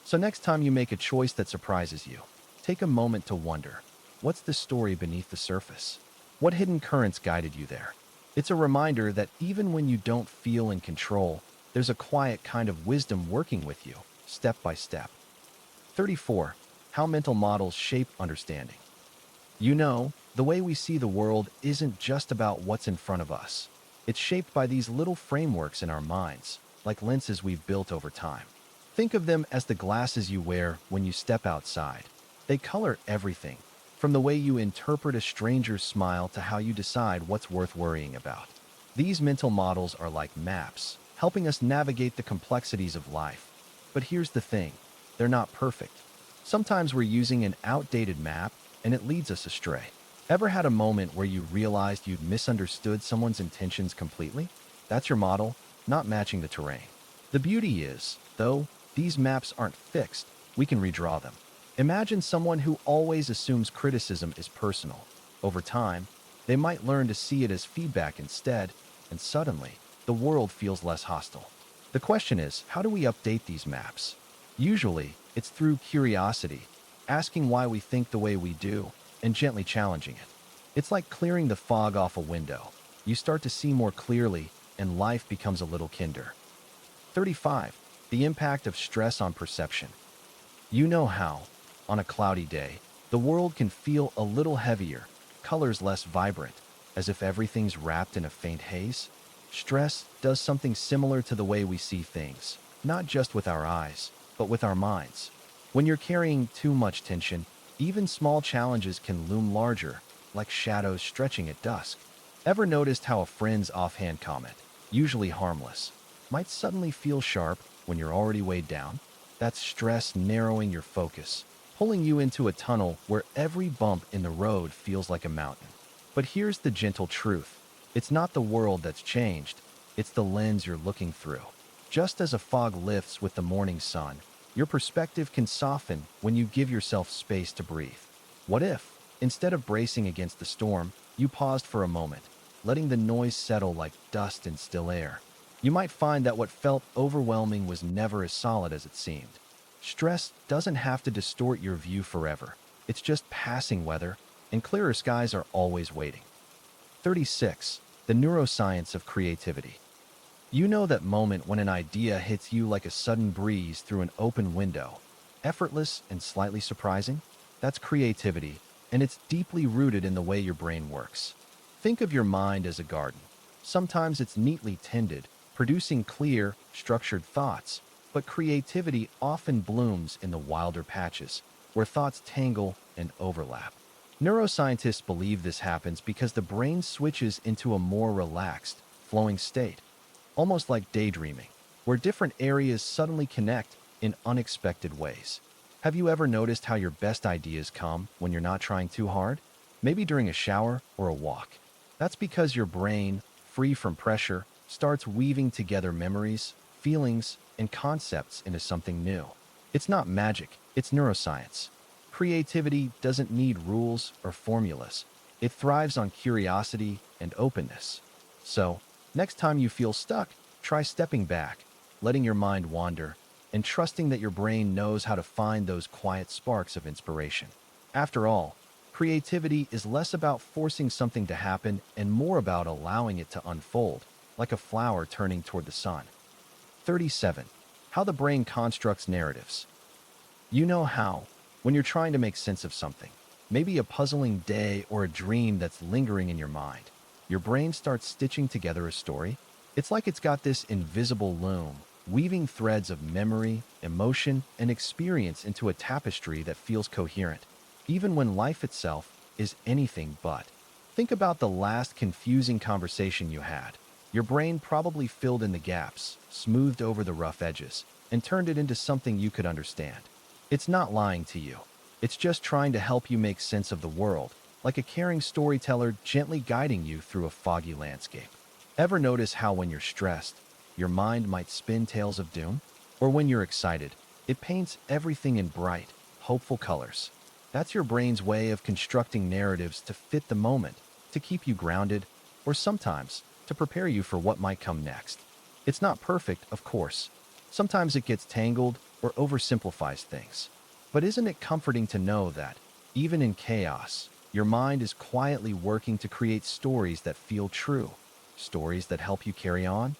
So next time you make a choice that surprises you, take a moment to wonder, what's the story beneath the surface? What hidden currents guided you there? It's a reminder that even when you don't feel in control, there's a quiet kind of wisdom working with you, step by step. 34. How mental models shape understanding. You know, the way we see the world isn't just about what's in front of us. It's shaped by these little frameworks in our minds, like lenses we've built over time. Think of them as the glasses you wear when you step outside. They color everything, from the way you interpret a stranger's smile to how you decide what's worth worrying about. These mental models are like maps, helping us navigate the complexities of life. But here's the thing, they're not perfect. Sometimes we're using an outdated map, and it leads us astray. Ever had a moment where you realized you'd misunderstood someone's intentions completely? That's your model, not matching the terrain. The beauty is, though, these maps aren't fixed. We can redraw them. Imagine someone who always assumes criticism is personal. Over time, they might learn to see it as feedback instead, and suddenly, the world feels less hostile. The question is, how do we update these maps? Usually, it's through curiosity, asking why we think the way we do, and gently challenging it. It's like clearing the fog off a window. You start to see more clearly, and life becomes a little kinder. 35. The impact of stress on perception. You know how, on a cloudy day, the world can feel a little heavier, colors less vibrant, as if everything's wrapped in a faint haze? Stress does something similar to the way we see things, not just with our eyes, but with our minds. When you're carrying too much tension, even small challenges can loom larger, like shadows stretching at dusk. Ever noticed how a friend's offhand comment, usually harmless, might suddenly feel sharp when you're already weighed down? That's stress narrowing your focus, pulling you into a tunnel where every bump in the road feels like a mountain. But here's the gentle truth. It's not the world that's changed, it's the lens you're looking through. Just as a fog lifts with the morning sun, your perspective can soften when you give yourself space to breathe. What if, instead of bracing against the storm, you paused for a moment, letting the noise settle like dust in still air? You might find that what felt overwhelming was never as solid as it seemed. Stress doesn't have to distort your view forever. It's just passing weather, and clearer skies are always waiting. 36. The neuroscience of creativity. You know that moment when an idea hits you like a sudden breeze through an open window, effortless and slightly surprising? That's creativity, and it's deeply rooted in the way your brain works. Think of your mind as a garden. Sometimes it's neatly tended, producing clear, structured thoughts, but creativity often blooms in the wilder patches, where thoughts tangle and overlap. Neuroscientists believe this happens because the brain switches into a more relaxed, flowing state, almost like daydreaming, where different areas suddenly connect in unexpected ways. Have you ever noticed how your best ideas come when you're not trying too hard? Maybe during a shower or a walk. That's because your brain, free from pressure, starts weaving together memories, feelings, and concepts into something new. It's not magic, it's neuroscience. Creativity doesn't need rules or formulas. It thrives on curiosity and openness. So, next time you feel stuck, try stepping back, letting your mind wander, and trusting that your brain knows how to find those quiet sparks of inspiration. After all, creativity is less about forcing something to happen and more about allowing it to unfold, like a flower turning toward the sun. 37. How the brain constructs narratives. You know how, when you're trying to make sense of something, maybe a puzzling day or a dream that's lingering in your mind, your brain starts stitching together a story. It's like it's got this invisible loom, weaving threads of memory, emotion, and experience into a tapestry that feels coherent, even when life itself is anything but. Think about the last confusing conversation you had. Your brain probably filled in the gaps, smoothed over the rough edges, and turned it into something you could understand. It's not lying to you. It's just trying to help you make sense of the world, like a caring storyteller gently guiding you through a foggy landscape. Ever notice how when you're stressed, your mind might spin tales of doom? Or when you're excited, it paints everything in bright, hopeful colors. That's your brain's way of constructing narratives to fit the moment, to keep you grounded, or sometimes to prepare you for what might come next. It's not perfect, of course. Sometimes it gets tangled or oversimplifies things. But isn't it comforting to know that, even in chaos, your mind is quietly working to create stories that feel true, stories that help you carry on?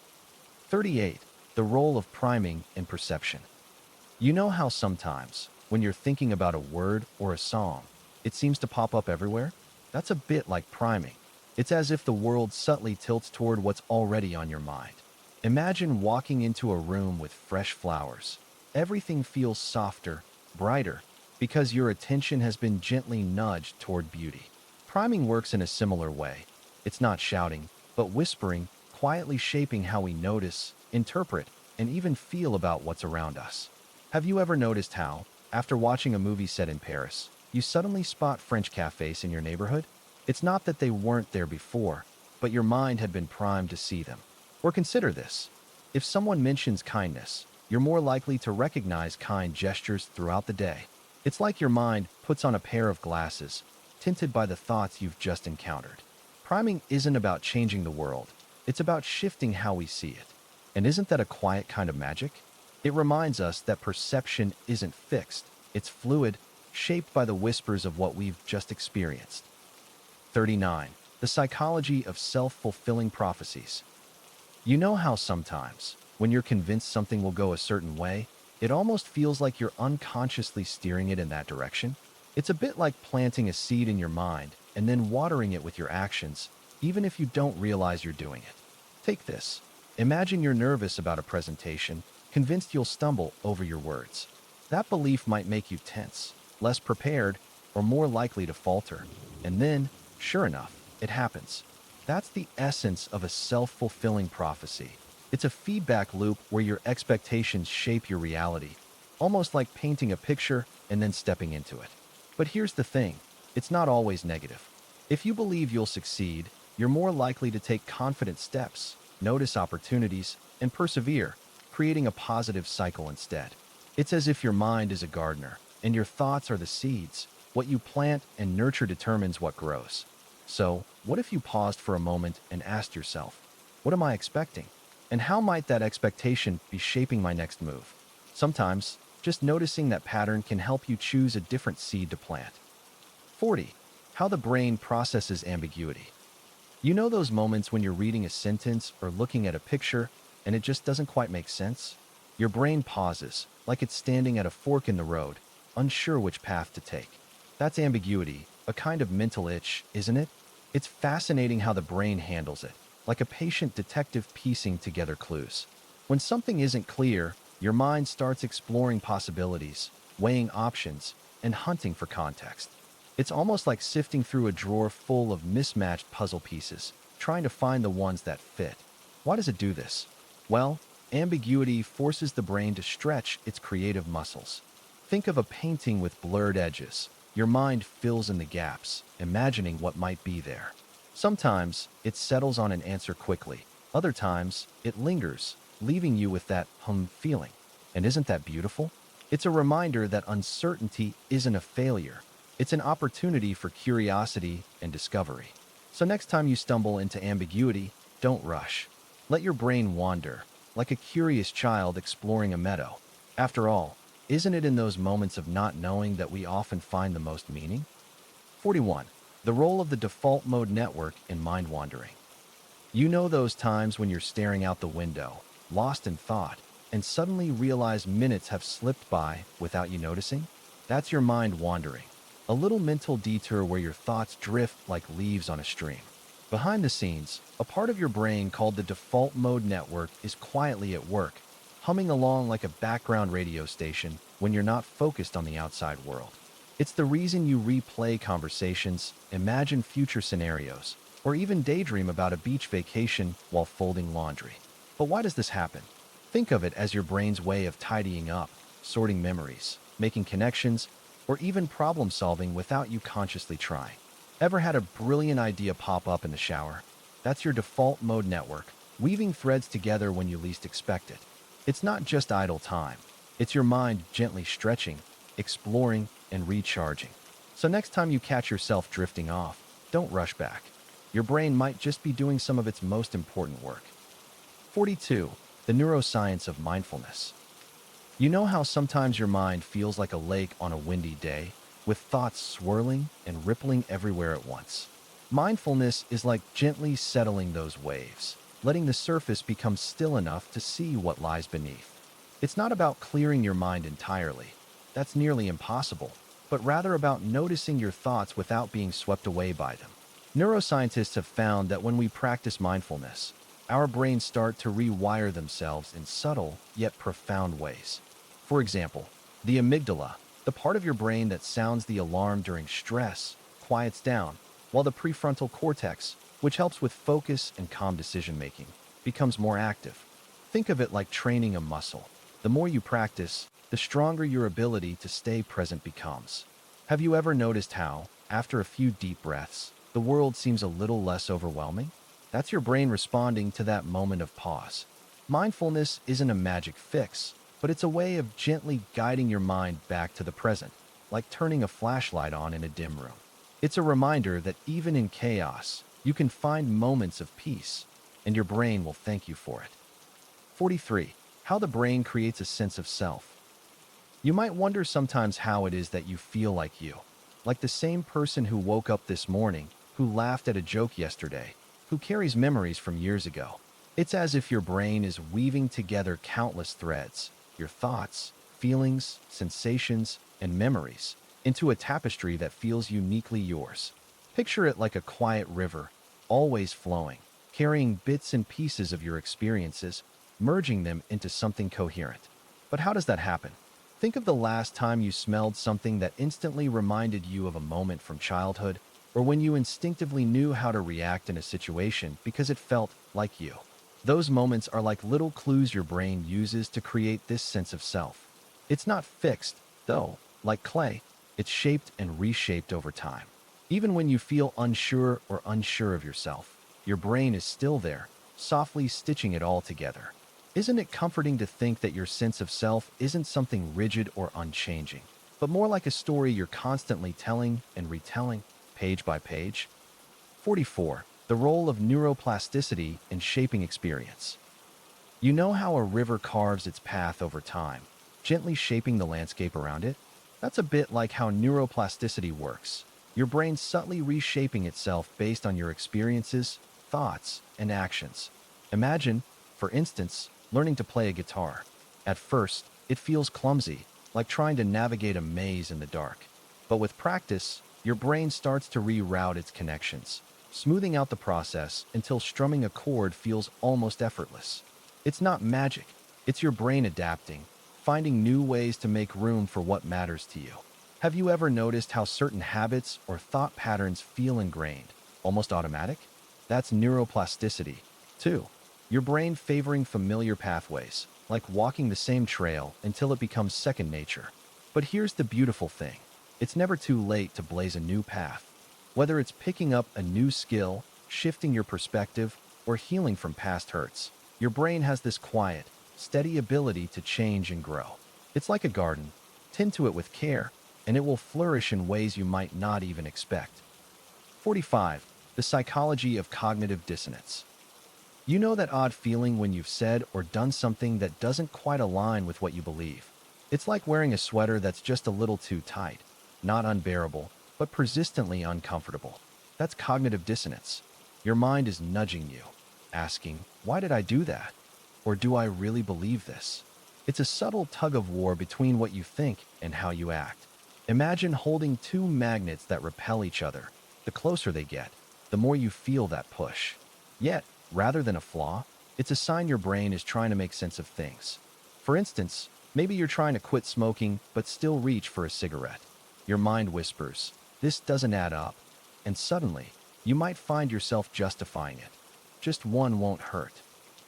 38. The role of priming in perception. You know how sometimes, when you're thinking about a word or a song, it seems to pop up everywhere? That's a bit like priming. It's as if the world subtly tilts toward what's already on your mind. Imagine walking into a room with fresh flowers. Everything feels softer, brighter, because your attention has been gently nudged toward beauty. Priming works in a similar way. It's not shouting, but whispering, quietly shaping how we notice, interpret, and even feel about what's around us. Have you ever noticed how, after watching a movie set in Paris, you suddenly spot French cafes in your neighborhood? It's not that they weren't there before, but your mind had been primed to see them. Or consider this. If someone mentions kindness, you're more likely to recognize kind gestures throughout the day. It's like your mind puts on a pair of glasses, tinted by the thoughts you've just encountered. Priming isn't about changing the world, it's about shifting how we see it. And isn't that a quiet kind of magic? It reminds us that perception isn't fixed, it's fluid, shaped by the whispers of what we've just experienced. 39. The psychology of self-fulfilling prophecies. You know how sometimes, when you're convinced something will go a certain way, it almost feels like you're unconsciously steering it in that direction? It's a bit like planting a seed in your mind and then watering it with your actions, even if you don't realize you're doing it. Take this. Imagine you're nervous about a presentation, convinced you'll stumble over your words. That belief might make you tense, less prepared, or more likely to falter. And then, sure enough, it happens. That's the essence of a self-fulfilling prophecy. It's a feedback loop where your expectations shape your reality, almost like painting a picture and then stepping into it. But here's the thing, it's not always negative. If you believe you'll succeed, you're more likely to take confident steps, notice opportunities, and persevere, creating a positive cycle instead. It's as if your mind is a gardener, and your thoughts are the seeds. What you plant and nurture determines what grows. So, what if you paused for a moment and asked yourself, what am I expecting? And how might that expectation be shaping my next move? Sometimes, just noticing that pattern can help you choose a different seed to plant. 40. How the brain processes ambiguity. You know those moments when you're reading a sentence or looking at a picture and it just doesn't quite make sense? Your brain pauses, like it's standing at a fork in the road, unsure which path to take. That's ambiguity, a kind of mental itch, isn't it? It's fascinating how the brain handles it, like a patient detective piecing together clues. When something isn't clear, your mind starts exploring possibilities, weighing options, and hunting for context. It's almost like sifting through a drawer full of mismatched puzzle pieces, trying to find the ones that fit. Why does it do this? Well, ambiguity forces the brain to stretch its creative muscles. Think of a painting with blurred edges. Your mind fills in the gaps, imagining what might be there. Sometimes, it settles on an answer quickly. Other times, it lingers, leaving you with that feeling. And isn't that beautiful? It's a reminder that uncertainty isn't a failure. It's an opportunity for curiosity and discovery. So next time you stumble into ambiguity, don't rush. Let your brain wander, like a curious child exploring a meadow. After all, isn't it in those moments of not knowing that we often find the most meaning? 41. The role of the default mode network in mind wandering. You know those times when you're staring out the window, lost in thought, and suddenly realize minutes have slipped by without you noticing? That's your mind wandering. A little mental detour where your thoughts drift like leaves on a stream. Behind the scenes, a part of your brain called the default mode network is quietly at work, humming along like a background radio station when you're not focused on the outside world. It's the reason you replay conversations, imagine future scenarios, or even daydream about a beach vacation while folding laundry. But why does this happen? Think of it as your brain's way of tidying up, sorting memories, making connections, or even problem solving without you consciously trying. Ever had a brilliant idea pop up in the shower? That's your default mode network, weaving threads together when you least expect it. It's not just idle time. It's your mind gently stretching, exploring, and recharging. So next time you catch yourself drifting off, don't rush back. Your brain might just be doing some of its most important work. 42. The neuroscience of mindfulness. You know how sometimes your mind feels like a lake on a windy day, with thoughts swirling and rippling everywhere at once? Mindfulness is like gently settling those waves, letting the surface become still enough to see what lies beneath. It's not about clearing your mind entirely. That's nearly impossible, but rather about noticing your thoughts without being swept away by them. Neuroscientists have found that when we practice mindfulness, our brains start to rewire themselves in subtle yet profound ways. For example, the amygdala, the part of your brain that sounds the alarm during stress, quiets down, while the prefrontal cortex, which helps with focus and calm decision-making, becomes more active. Think of it like training a muscle. The more you practice, the stronger your ability to stay present becomes. Have you ever noticed how, after a few deep breaths, the world seems a little less overwhelming? That's your brain responding to that moment of pause. Mindfulness isn't a magic fix, but it's a way of gently guiding your mind back to the present. like turning a flashlight on in a dim room. It's a reminder that even in chaos, you can find moments of peace, and your brain will thank you for it. 43. How the brain creates a sense of self. You might wonder sometimes how it is that you feel like the same person who woke up this morning, who laughed at a joke yesterday, who carries memories from years ago. It's as if your brain is weaving together countless threads, your thoughts, feelings, sensations, and memories, into a tapestry that feels uniquely yours. Picture it like a quiet river, always flowing, carrying bits and pieces of your experiences, merging them into something coherent. But how does that happen? Think of the last time you smelled something that instantly reminded you of a moment from childhood, or when you instinctively knew how to react in a situation because it felt like you. Those moments are like little clues your brain uses to create this sense of self. It's not fixed, though, like clay. It's shaped and reshaped over time. Even when you feel unsure of yourself, your brain is still there, softly stitching it all together. Isn't it comforting to think that your sense of self isn't something rigid or unchanging, but more like a story you're constantly telling and retelling, page by page? 44. The role of neuroplasticity in shaping experience. You know how a river carves its path over time, gently shaping the landscape around it? That's a bit like how neuroplasticity works. Your brain subtly reshaping itself based on your experiences, thoughts, and actions. Imagine, for instance, learning to play a guitar. At first, it feels clumsy, like trying to navigate a maze in the dark. But with practice, your brain starts to reroute its connections, smoothing out the process until strumming a chord feels almost effortless. It's not magic, it's your brain adapting, finding new ways to make room for what matters to you. Have you ever noticed how certain habits or thought patterns feel ingrained, almost automatic? That's neuroplasticity, too. Your brain favoring familiar pathways, like walking the same trail until it becomes second nature. But here's the beautiful thing. It's never too late to blaze a new path. Whether it's picking up a new skill, shifting your perspective, or healing from past hurts, your brain has this quiet, steady ability to change and grow. It's like a garden. Tend to it with care, and it will flourish in ways you might not even expect. 45. The psychology of cognitive dissonance. You know that odd feeling when you've said or done something that doesn't quite align with what you believe. It's like wearing a sweater that's just a little too tight, not unbearable, but persistently uncomfortable. That's cognitive dissonance. Your mind is nudging you, asking, why did I do that? Or do I really believe this? It's a subtle tug of war between what you think and how you act. Imagine holding two magnets that repel each other. The closer they get, the more you feel that push. Yet, rather than a flaw, it's a sign your brain is trying to make sense of things. For instance, maybe you're trying to quit smoking but still reach for a cigarette. Your mind whispers, this doesn't add up, and suddenly, you might find yourself justifying it. Just one won't hurt.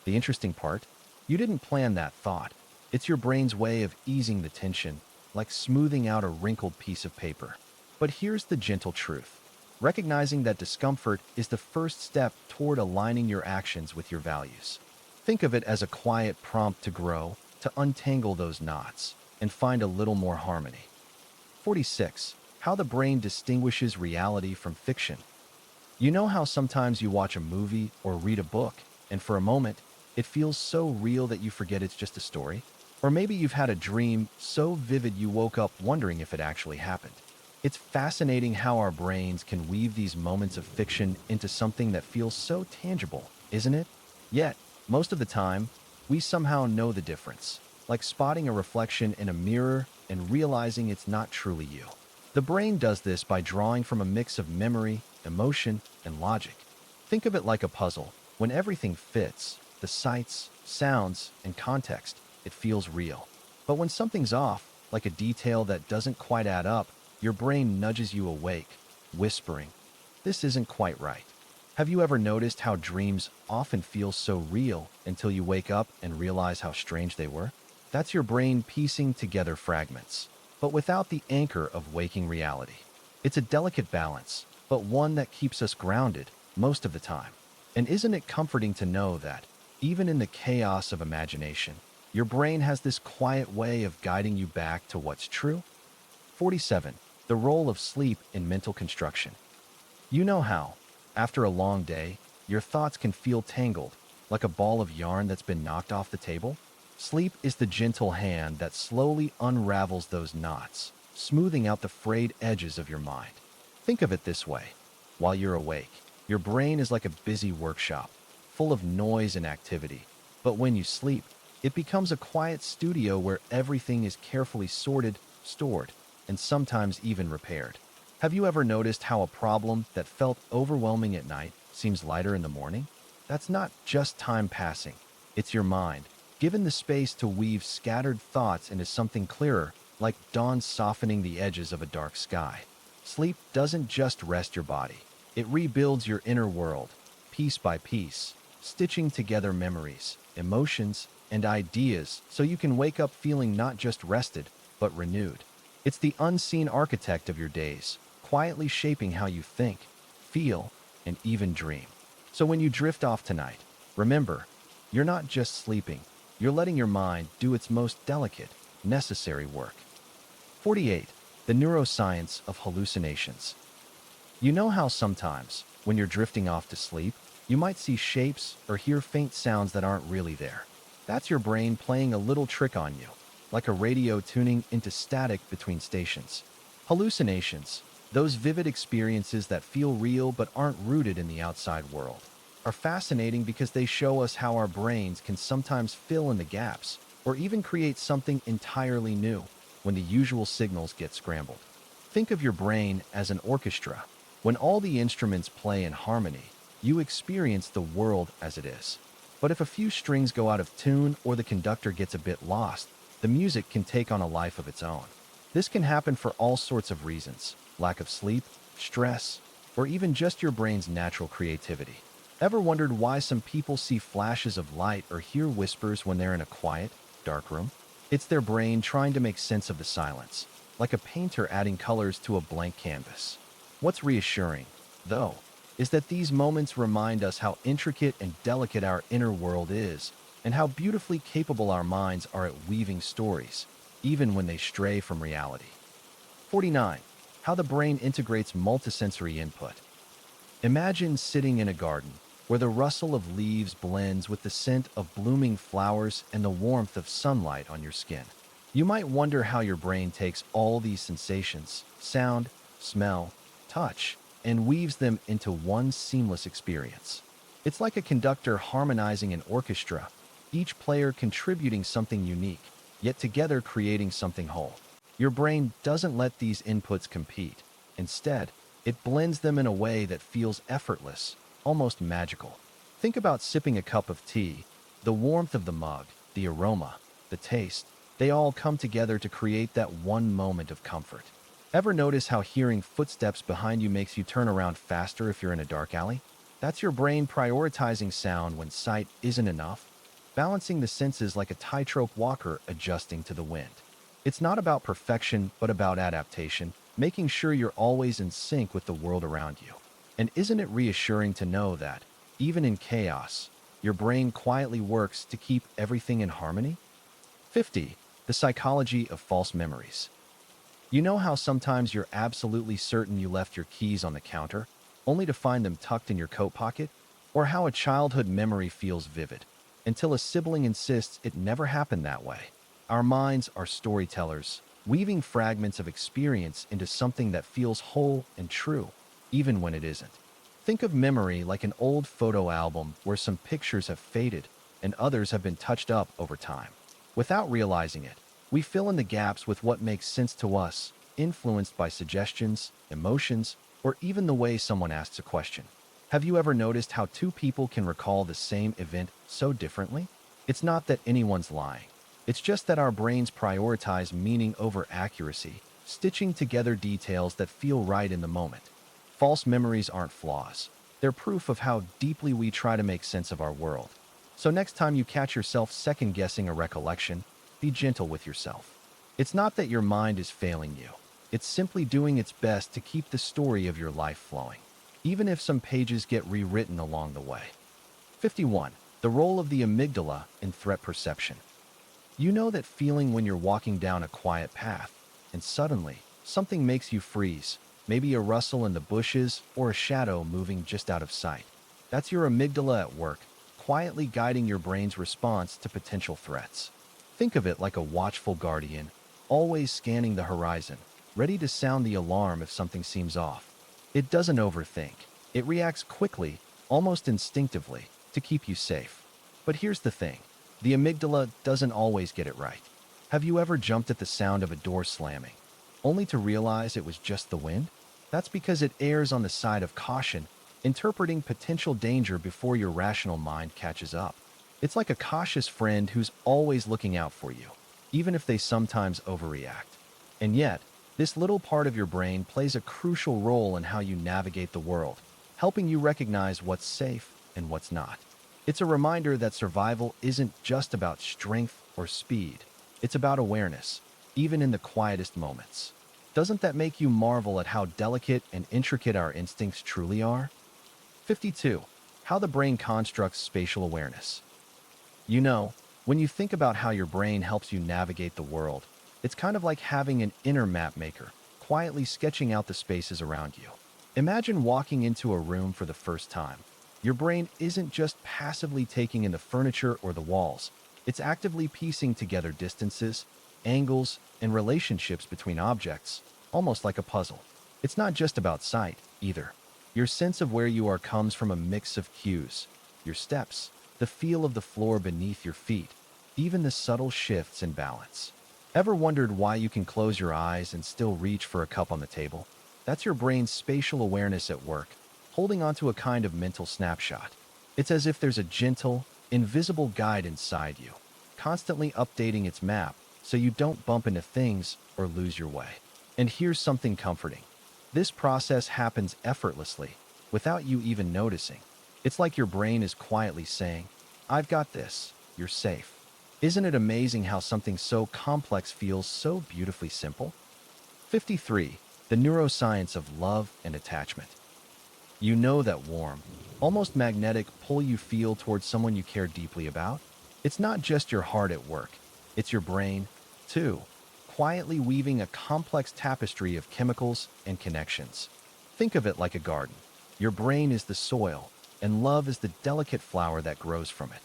The interesting part? You didn't plan that thought. It's your brain's way of easing the tension, like smoothing out a wrinkled piece of paper. But here's the gentle truth. Recognizing that discomfort is the first step toward aligning your actions with your values. Think of it as a quiet prompt to grow, to untangle those knots, and find a little more harmony. 46. How the brain distinguishes reality from fiction. You know how sometimes you watch a movie or read a book, and for a moment, it feels so real that you forget it's just a story? Or maybe you've had a dream so vivid you woke up wondering if it actually happened. It's fascinating how our brains can weave these moments of fiction into something that feels so tangible, isn't it? Yet, most of the time, we somehow know the difference, like spotting a reflection in a mirror and realizing it's not truly you. The brain does this by drawing from a mix of memory, emotion, and logic. Think of it like a puzzle. When everything fits, the sights, sounds, and context, it feels real. But when something's off, like a detail that doesn't quite add up, your brain nudges you awake, whispering, this isn't quite right. Have you ever noticed how dreams often feel so real until you wake up and realize how strange they were? That's your brain piecing together fragments, but without the anchor of waking reality. It's a delicate balance, but one that keeps us grounded most of the time. And isn't it comforting to know that, even in the chaos of imagination, your brain has this quiet way of guiding you back to what's true? 47. The role of sleep in mental construction. You know how, after a long day, your thoughts can feel tangled, like a ball of yarn that's been knocked off the table? Sleep is the gentle hand that slowly unravels those knots, smoothing out the frayed edges of your mind. Think of it this way. While you're awake, your brain is like a busy workshop, full of noise and activity. But when you sleep, it becomes a quiet studio where everything is carefully sorted, stored, and sometimes even repaired. Have you ever noticed how a problem that felt overwhelming at night seems lighter in the morning? That's not just time passing. It's your mind, given the space to weave scattered thoughts into something clearer, like dawn softening the edges of a dark sky. Sleep doesn't just rest your body. It rebuilds your inner world, piece by piece, stitching together memories, emotions, and ideas so you can wake up feeling not just rested, but renewed. It's the unseen architect of your days, quietly shaping how you think, feel, and even dream. So when you drift off tonight, remember, you're not just sleeping, you're letting your mind do its most delicate, necessary work. 48. The neuroscience of hallucinations. You know how sometimes, when you're drifting off to sleep, you might see shapes or hear faint sounds that aren't really there. That's your brain playing a little trick on you, like a radio tuning into static between stations. Hallucinations, those vivid experiences that feel real but aren't rooted in the outside world, are fascinating because they show us how our brains can sometimes fill in the gaps or even create something entirely new when the usual signals get scrambled. Think of your brain as an orchestra. When all the instruments play in harmony, you experience the world as it is. But if a few strings go out of tune or the conductor gets a bit lost, the music can take on a life of its own. This can happen for all sorts of reasons: lack of sleep, stress, or even just your brain's natural creativity. Ever wondered why some people see flashes of light or hear whispers when they're in a quiet, dark room? It's their brain trying to make sense of the silence, like a painter adding colors to a blank canvas. What's reassuring, though, is that these moments remind us how intricate and delicate our inner world is, and how beautifully capable our minds are at weaving stories, even when they stray from reality. 49. How the brain integrates multisensory input. Imagine sitting in a garden, where the rustle of leaves blends with the scent of blooming flowers and the warmth of sunlight on your skin. You might wonder how your brain takes all these sensations, sound, smell, touch, and weaves them into one seamless experience. It's like a conductor harmonizing an orchestra, each player contributing something unique, yet together creating something whole. Your brain doesn't let these inputs compete. Instead, it blends them in a way that feels effortless, almost magical. Think about sipping a cup of tea. The warmth of the mug, the aroma, the taste, they all come together to create that one moment of comfort. Ever notice how hearing footsteps behind you makes you turn around faster if you're in a dark alley? That's your brain prioritizing sound when sight isn't enough, balancing the senses like a tightrope walker adjusting to the wind. It's not about perfection, but about adaptation, making sure you're always in sync with the world around you. And isn't it reassuring to know that, even in chaos, your brain quietly works to keep everything in harmony? 50. The psychology of false memories. You know how sometimes you're absolutely certain you left your keys on the counter, only to find them tucked in your coat pocket? Or how a childhood memory feels vivid, until a sibling insists it never happened that way. Our minds are storytellers, weaving fragments of experience into something that feels whole and true, even when it isn't. Think of memory like an old photo album where some pictures have faded and others have been touched up over time. Without realizing it, we fill in the gaps with what makes sense to us, influenced by suggestions, emotions, or even the way someone asks a question. Have you ever noticed how two people can recall the same event so differently? It's not that anyone's lying. It's just that our brains prioritize meaning over accuracy, stitching together details that feel right in the moment. False memories aren't flaws. They're proof of how deeply we try to make sense of our world. So next time you catch yourself second-guessing a recollection, be gentle with yourself. It's not that your mind is failing you. It's simply doing its best to keep the story of your life flowing, even if some pages get rewritten along the way. 51. The role of the amygdala in threat perception. You know that feeling when you're walking down a quiet path, and suddenly, Something makes you freeze, maybe a rustle in the bushes or a shadow moving just out of sight. That's your amygdala at work, quietly guiding your brain's response to potential threats. Think of it like a watchful guardian, always scanning the horizon, ready to sound the alarm if something seems off. It doesn't overthink. It reacts quickly, almost instinctively, to keep you safe. But here's the thing. The amygdala doesn't always get it right. Have you ever jumped at the sound of a door slamming, only to realize it was just the wind? That's because it errs on the side of caution, interpreting potential danger before your rational mind catches up. It's like a cautious friend who's always looking out for you, even if they sometimes overreact. And yet, this little part of your brain plays a crucial role in how you navigate the world, helping you recognize what's safe and what's not. It's a reminder that survival isn't just about strength or speed. It's about awareness, even in the quietest moments. Doesn't that make you marvel at how delicate and intricate our instincts truly are? 52. How the brain constructs spatial awareness. You know, when you think about how your brain helps you navigate the world, it's kind of like having an inner map maker, quietly sketching out the spaces around you. Imagine walking into a room for the first time. Your brain isn't just passively taking in the furniture or the walls, it's actively piecing together distances, angles, and relationships between objects, almost like a puzzle. It's not just about sight, either. Your sense of where you are comes from a mix of cues: your steps, the feel of the floor beneath your feet, even the subtle shifts in balance. Ever wondered why you can close your eyes and still reach for a cup on the table? That's your brain's spatial awareness at work, holding onto a kind of mental snapshot. It's as if there's a gentle, invisible guide inside you, constantly updating its map so you don't bump into things or lose your way. And here's something comforting. This process happens effortlessly, without you even noticing. It's like your brain is quietly saying, "I've got this, you're safe." Isn't it amazing how something so complex feels so beautifully simple? 53. The neuroscience of love and attachment. You know that warm, almost magnetic pull you feel towards someone you care deeply about? It's not just your heart at work, it's your brain, too, quietly weaving a complex tapestry of chemicals and connections. Think of it like a garden. Your brain is the soil, and love is the delicate flower that grows from it.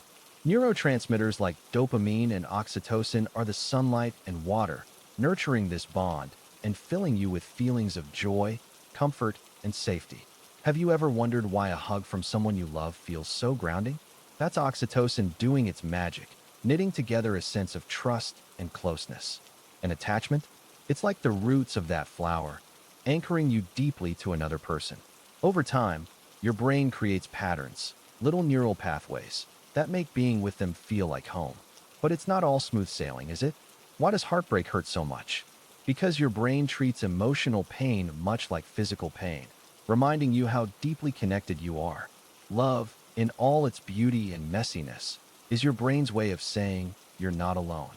Neurotransmitters like dopamine and oxytocin are the sunlight and water, nurturing this bond and filling you with feelings of joy, comfort, and safety. Have you ever wondered why a hug from someone you love feels so grounding? That's oxytocin doing its magic, knitting together a sense of trust and closeness. And attachment? It's like the roots of that flower, anchoring you deeply to another person. Over time, your brain creates patterns, little neural pathways, that make being with them feel like home. But it's not all smooth sailing, is it? Why does heartbreak hurt so much? Because your brain treats emotional pain much like physical pain, reminding you how deeply connected you are. Love, in all its beauty and messiness, is your brain's way of saying you're not alone.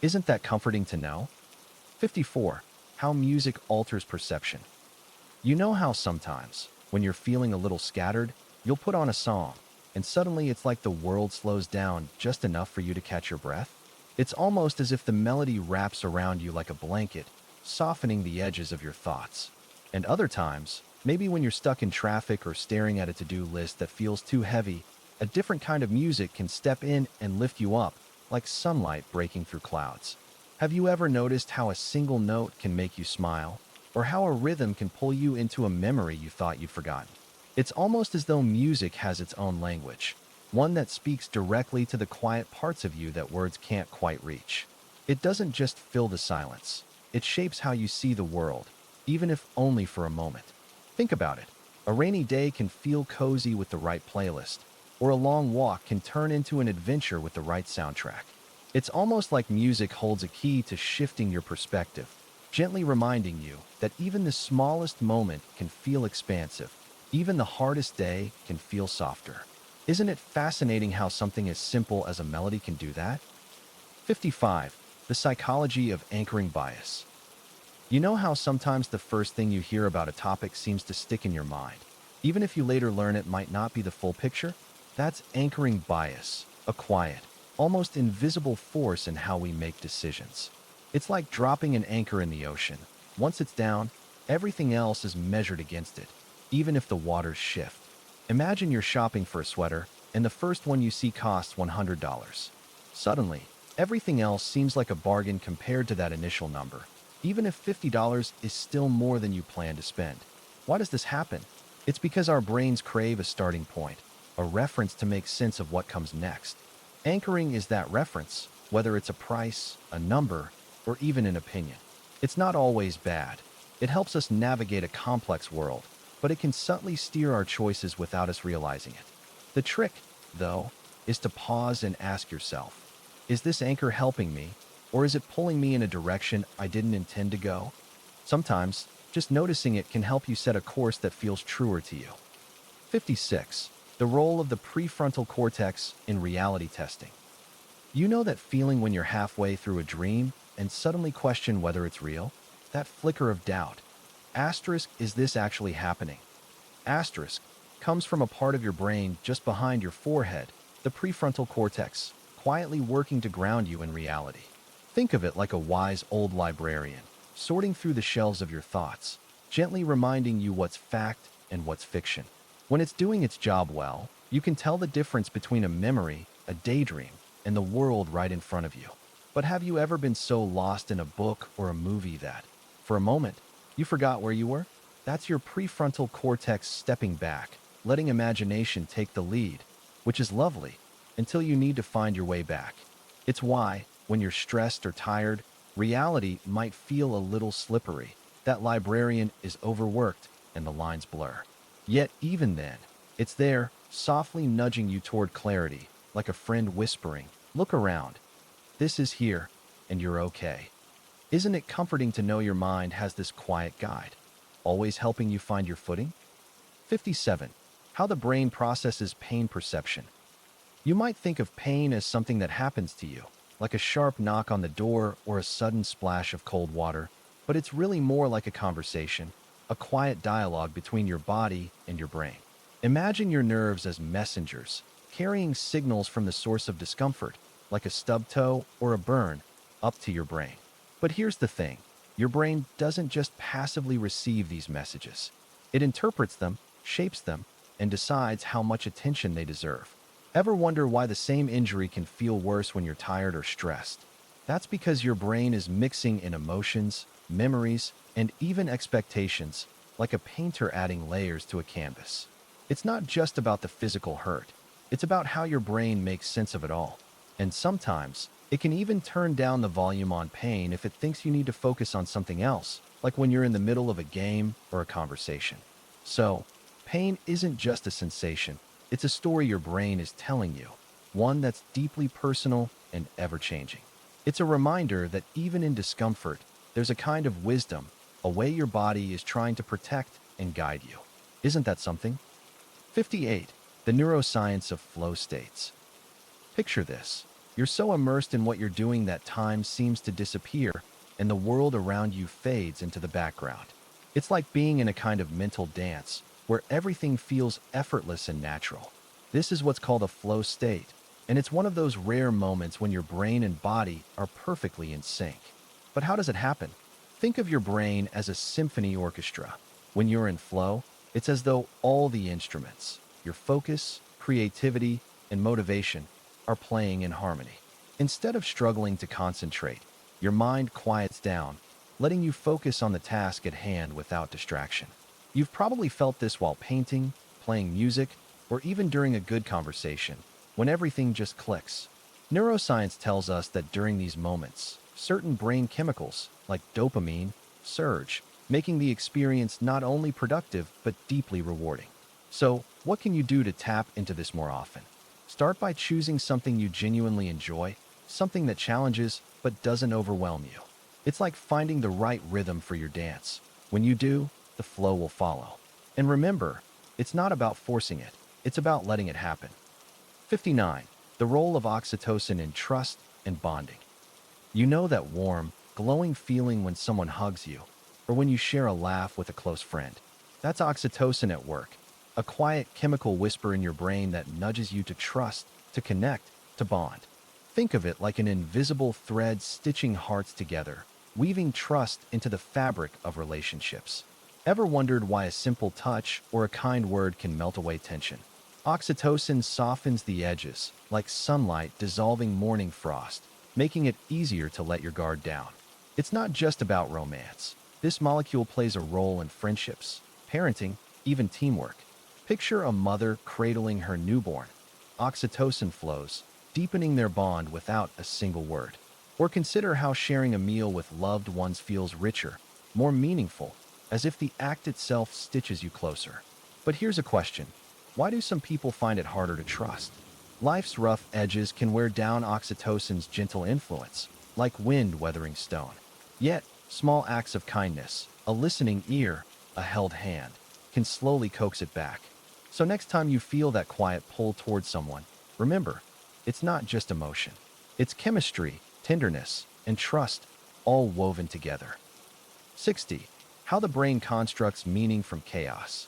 Isn't that comforting to know? 54. How music alters perception. You know how sometimes, when you're feeling a little scattered, you'll put on a song, and suddenly it's like the world slows down just enough for you to catch your breath? It's almost as if the melody wraps around you like a blanket, softening the edges of your thoughts. And other times, maybe when you're stuck in traffic or staring at a to-do list that feels too heavy, a different kind of music can step in and lift you up, like sunlight breaking through clouds. Have you ever noticed how a single note can make you smile, or how a rhythm can pull you into a memory you thought you'd forgotten? It's almost as though music has its own language, one that speaks directly to the quiet parts of you that words can't quite reach. It doesn't just fill the silence, it shapes how you see the world, even if only for a moment. Think about it. A rainy day can feel cozy with the right playlist, or a long walk can turn into an adventure with the right soundtrack. It's almost like music holds a key to shifting your perspective, gently reminding you that even the smallest moment can feel expansive, even the hardest day can feel softer. Isn't it fascinating how something as simple as a melody can do that? 55. The psychology of anchoring bias. You know how sometimes the first thing you hear about a topic seems to stick in your mind, even if you later learn it might not be the full picture? That's anchoring bias, a quiet, almost invisible force in how we make decisions. It's like dropping an anchor in the ocean, Once it's down, everything else is measured against it, even if the waters shift. Imagine you're shopping for a sweater, and the first one you see costs $100. Suddenly, everything else seems like a bargain compared to that initial number, even if $50 is still more than you plan to spend. Why does this happen? It's because our brains crave a starting point, a reference to make sense of what comes next. Anchoring is that reference, whether it's a price, a number, or even an opinion. It's not always bad. It helps us navigate a complex world, but it can subtly steer our choices without us realizing it. The trick, though, is to pause and ask yourself, is this anchor helping me, or is it pulling me in a direction I didn't intend to go? Sometimes, just noticing it can help you set a course that feels truer to you. 56. The role of the prefrontal cortex in reality testing. You know that feeling when you're halfway through a dream and suddenly question whether it's real? That flicker of doubt. Asterisk, is this actually happening? Asterisk comes from a part of your brain just behind your forehead, the prefrontal cortex, quietly working to ground you in reality. Think of it like a wise old librarian, sorting through the shelves of your thoughts, gently reminding you what's fact and what's fiction. When it's doing its job well, you can tell the difference between a memory, a daydream, and the world right in front of you. But have you ever been so lost in a book or a movie that, for a moment, you forgot where you were? That's your prefrontal cortex stepping back, letting imagination take the lead, which is lovely, until you need to find your way back. It's why, when you're stressed or tired, reality might feel a little slippery. That librarian is overworked and the lines blur. Yet even then, it's there, softly nudging you toward clarity, like a friend whispering, "Look around. This is here, and you're okay." Isn't it comforting to know your mind has this quiet guide, always helping you find your footing? 57. How the brain processes pain perception. You might think of pain as something that happens to you, like a sharp knock on the door or a sudden splash of cold water, but it's really more like a conversation, a quiet dialogue between your body and your brain. Imagine your nerves as messengers, carrying signals from the source of discomfort, like a stubbed toe or a burn, up to your brain. But here's the thing, your brain doesn't just passively receive these messages. It interprets them, shapes them, and decides how much attention they deserve. Ever wonder why the same injury can feel worse when you're tired or stressed? That's because your brain is mixing in emotions, memories, and even expectations, like a painter adding layers to a canvas. It's not just about the physical hurt. It's about how your brain makes sense of it all. And sometimes, it can even turn down the volume on pain if it thinks you need to focus on something else, like when you're in the middle of a game or a conversation. So, pain isn't just a sensation. It's a story your brain is telling you, one that's deeply personal and ever-changing. It's a reminder that even in discomfort, there's a kind of wisdom, a way your body is trying to protect and guide you. Isn't that something? 58. The neuroscience of flow states. Picture this. You're so immersed in what you're doing that time seems to disappear, and the world around you fades into the background. It's like being in a kind of mental dance, where everything feels effortless and natural. This is what's called a flow state, and it's one of those rare moments when your brain and body are perfectly in sync. But how does it happen? Think of your brain as a symphony orchestra. When you're in flow, it's as though all the instruments, your focus, creativity, and motivation, are playing in harmony. Instead of struggling to concentrate, your mind quiets down, letting you focus on the task at hand without distraction. You've probably felt this while painting, playing music, or even during a good conversation, when everything just clicks. Neuroscience tells us that during these moments, certain brain chemicals, like dopamine, surge, making the experience not only productive but deeply rewarding. So, what can you do to tap into this more often? Start by choosing something you genuinely enjoy, something that challenges but doesn't overwhelm you. It's like finding the right rhythm for your dance. When you do, the flow will follow. And remember, it's not about forcing it, it's about letting it happen. 59. The role of oxytocin in trust and bonding. You know that warm, glowing feeling when someone hugs you, or when you share a laugh with a close friend. That's oxytocin at work, a quiet chemical whisper in your brain that nudges you to trust, to connect, to bond. Think of it like an invisible thread stitching hearts together, weaving trust into the fabric of relationships. Ever wondered why a simple touch or a kind word can melt away tension? Oxytocin softens the edges, like sunlight dissolving morning frost, making it easier to let your guard down. It's not just about romance. This molecule plays a role in friendships, parenting, even teamwork. Picture a mother cradling her newborn. Oxytocin flows, deepening their bond without a single word. Or consider how sharing a meal with loved ones feels richer, more meaningful, as if the act itself stitches you closer. But here's a question. Why do some people find it harder to trust? Life's rough edges can wear down oxytocin's gentle influence, like wind weathering stone. Yet, small acts of kindness, a listening ear, a held hand, can slowly coax it back. So next time you feel that quiet pull towards someone, remember, it's not just emotion. It's chemistry, tenderness, and trust, all woven together. 60. How the brain constructs meaning from chaos.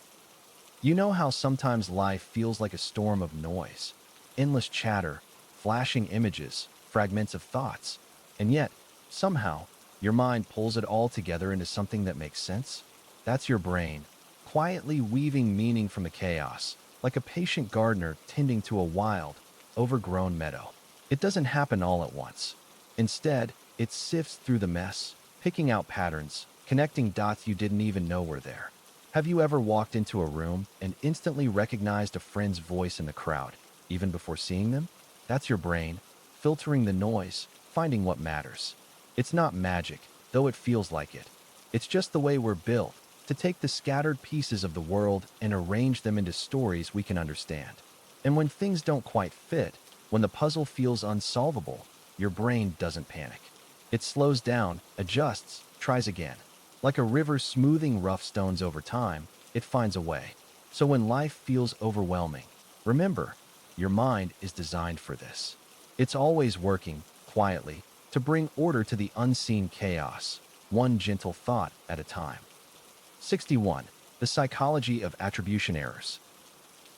You know how sometimes life feels like a storm of noise, endless chatter, flashing images, fragments of thoughts, and yet, somehow, your mind pulls it all together into something that makes sense? That's your brain, quietly weaving meaning from the chaos, like a patient gardener tending to a wild, overgrown meadow. It doesn't happen all at once. Instead, it sifts through the mess, picking out patterns, connecting dots you didn't even know were there. Have you ever walked into a room and instantly recognized a friend's voice in the crowd, even before seeing them? That's your brain, filtering the noise, finding what matters. It's not magic, though it feels like it. It's just the way we're built, to take the scattered pieces of the world and arrange them into stories we can understand. And when things don't quite fit, when the puzzle feels unsolvable, your brain doesn't panic. It slows down, adjusts, tries again. Like a river smoothing rough stones over time, it finds a way. So when life feels overwhelming, remember, your mind is designed for this. It's always working, quietly, to bring order to the unseen chaos, one gentle thought at a time. 61. The psychology of attribution errors.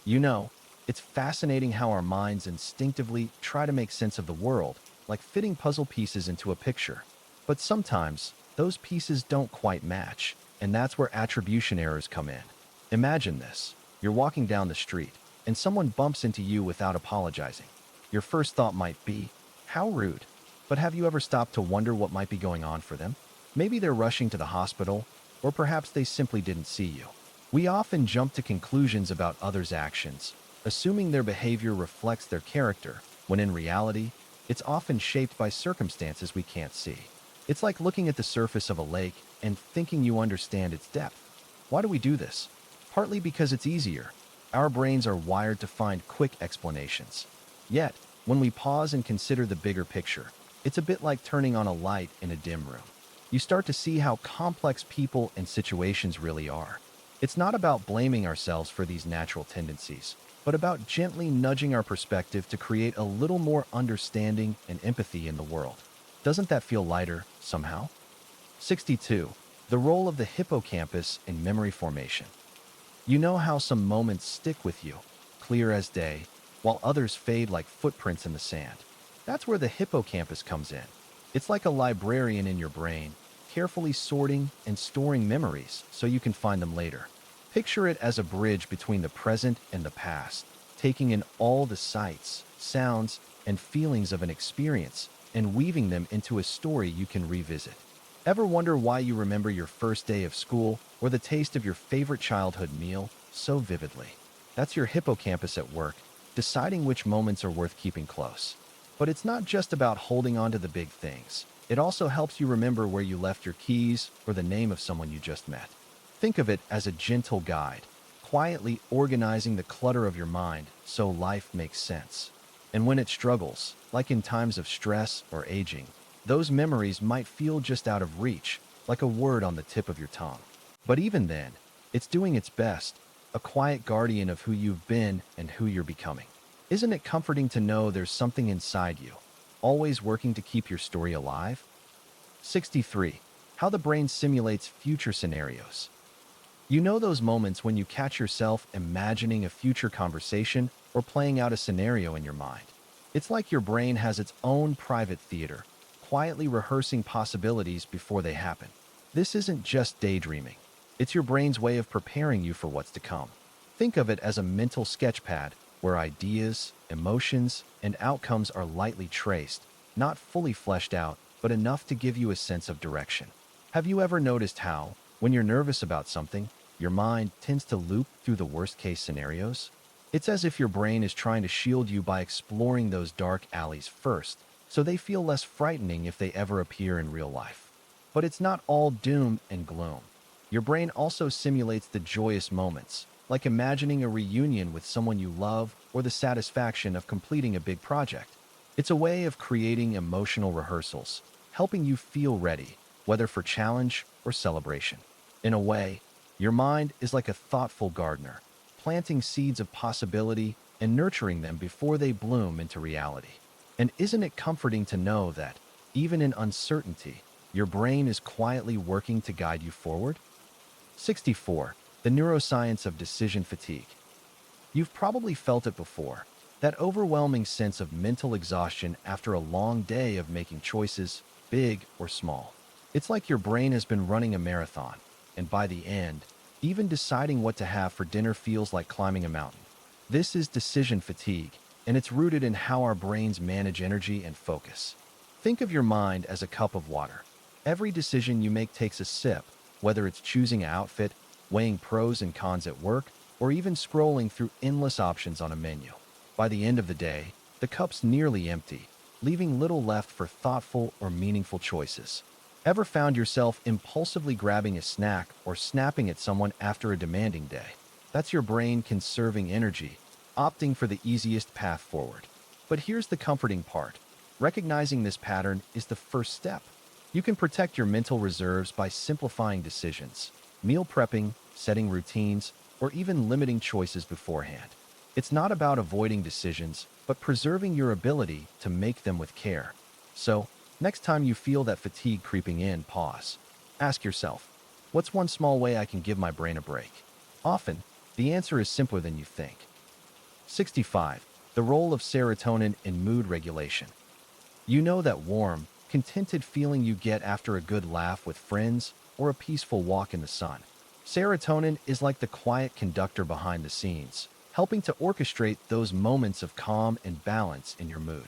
You know, it's fascinating how our minds instinctively try to make sense of the world, like fitting puzzle pieces into a picture. But sometimes, those pieces don't quite match, and that's where attribution errors come in. Imagine this. You're walking down the street, and someone bumps into you without apologizing. Your first thought might be, how rude. But have you ever stopped to wonder what might be going on for them? Maybe they're rushing to the hospital, or perhaps they simply didn't see you. We often jump to conclusions about others' actions, assuming their behavior reflects their character, when in reality, it's often shaped by circumstances we can't see. It's like looking at the surface of a lake and thinking you understand its depth. Why do we do this? Partly because it's easier. Our brains are wired to find quick explanations. Yet, when we pause and consider the bigger picture, it's a bit like turning on a light in a dim room. You start to see how complex people and situations really are. It's not about blaming ourselves for these natural tendencies, but about gently nudging our perspective to create a little more understanding and empathy in the world. Doesn't that feel lighter, somehow? 62. The role of the hippocampus in memory formation. You know how some moments stick with you, clear as day, while others fade like footprints in the sand. That's where the hippocampus comes in. It's like a librarian in your brain, carefully sorting and storing memories so you can find them later. Picture it as a bridge between the present and the past, taking in all the sights, sounds, and feelings of an experience and weaving them into a story you can revisit. Ever wonder why you remember your first day of school or the taste of your favorite childhood meal so vividly? That's your hippocampus at work, deciding which moments are worth keeping close. But it's not just about holding on to the big things. It also helps you remember where you left your keys or the name of someone you just met. Think of it as a gentle guide, quietly organizing the clutter of your mind so life makes sense. And when it struggles, like in times of stress or aging, those memories might feel just out of reach, like a word on the tip of your tongue. But even then, it's doing its best, a quiet guardian of who you've been and who you're becoming. Isn't it comforting to know there's something inside you, always working to keep your story alive? 63. How the brain simulates future scenarios. You know those moments when you catch yourself imagining a future conversation or playing out a scenario in your mind. It's like your brain has its own private theater, quietly rehearsing possibilities before they happen. This isn't just daydreaming. It's your brain's way of preparing you for what's to come. Think of it as a mental sketchpad where ideas, emotions, and outcomes are lightly traced, not fully fleshed out, but enough to give you a sense of direction. Have you ever noticed how, when you're nervous about something, your mind tends to loop through the worst-case scenarios? It's as if your brain is trying to shield you by exploring those dark alleys first, so they feel less frightening if they ever appear in real life. But it's not all doom and gloom. Your brain also simulates the joyous moments, like imagining a reunion with someone you love or the satisfaction of completing a big project. It's a way of creating emotional rehearsals, helping you feel ready, whether for challenge or celebration. In a way, your mind is like a thoughtful gardener, planting seeds of possibility and nurturing them before they bloom into reality. And isn't it comforting to know that, even in uncertainty, your brain is quietly working to guide you forward? 64. The neuroscience of decision fatigue. You've probably felt it before, that overwhelming sense of mental exhaustion after a long day of making choices, big or small. It's like your brain has been running a marathon, and by the end, even deciding what to have for dinner feels like climbing a mountain. This is decision fatigue, and it's rooted in how our brains manage energy and focus. Think of your mind as a cup of water. Every decision you make takes a sip, whether it's choosing an outfit, weighing pros and cons at work, or even scrolling through endless options on a menu. By the end of the day, the cup's nearly empty, leaving little left for thoughtful or meaningful choices. Ever found yourself impulsively grabbing a snack or snapping at someone after a demanding day? That's your brain conserving energy, opting for the easiest path forward. But here's the comforting part. Recognizing this pattern is the first step. You can protect your mental reserves by simplifying decisions, meal prepping, setting routines, or even limiting choices beforehand. It's not about avoiding decisions, but preserving your ability to make them with care. So, next time you feel that fatigue creeping in, pause. Ask yourself, what's one small way I can give my brain a break? Often, the answer is simpler than you think. 65. The role of serotonin in mood regulation. You know that warm, contented feeling you get after a good laugh with friends or a peaceful walk in the sun. Serotonin is like the quiet conductor behind the scenes, helping to orchestrate those moments of calm and balance in your mood.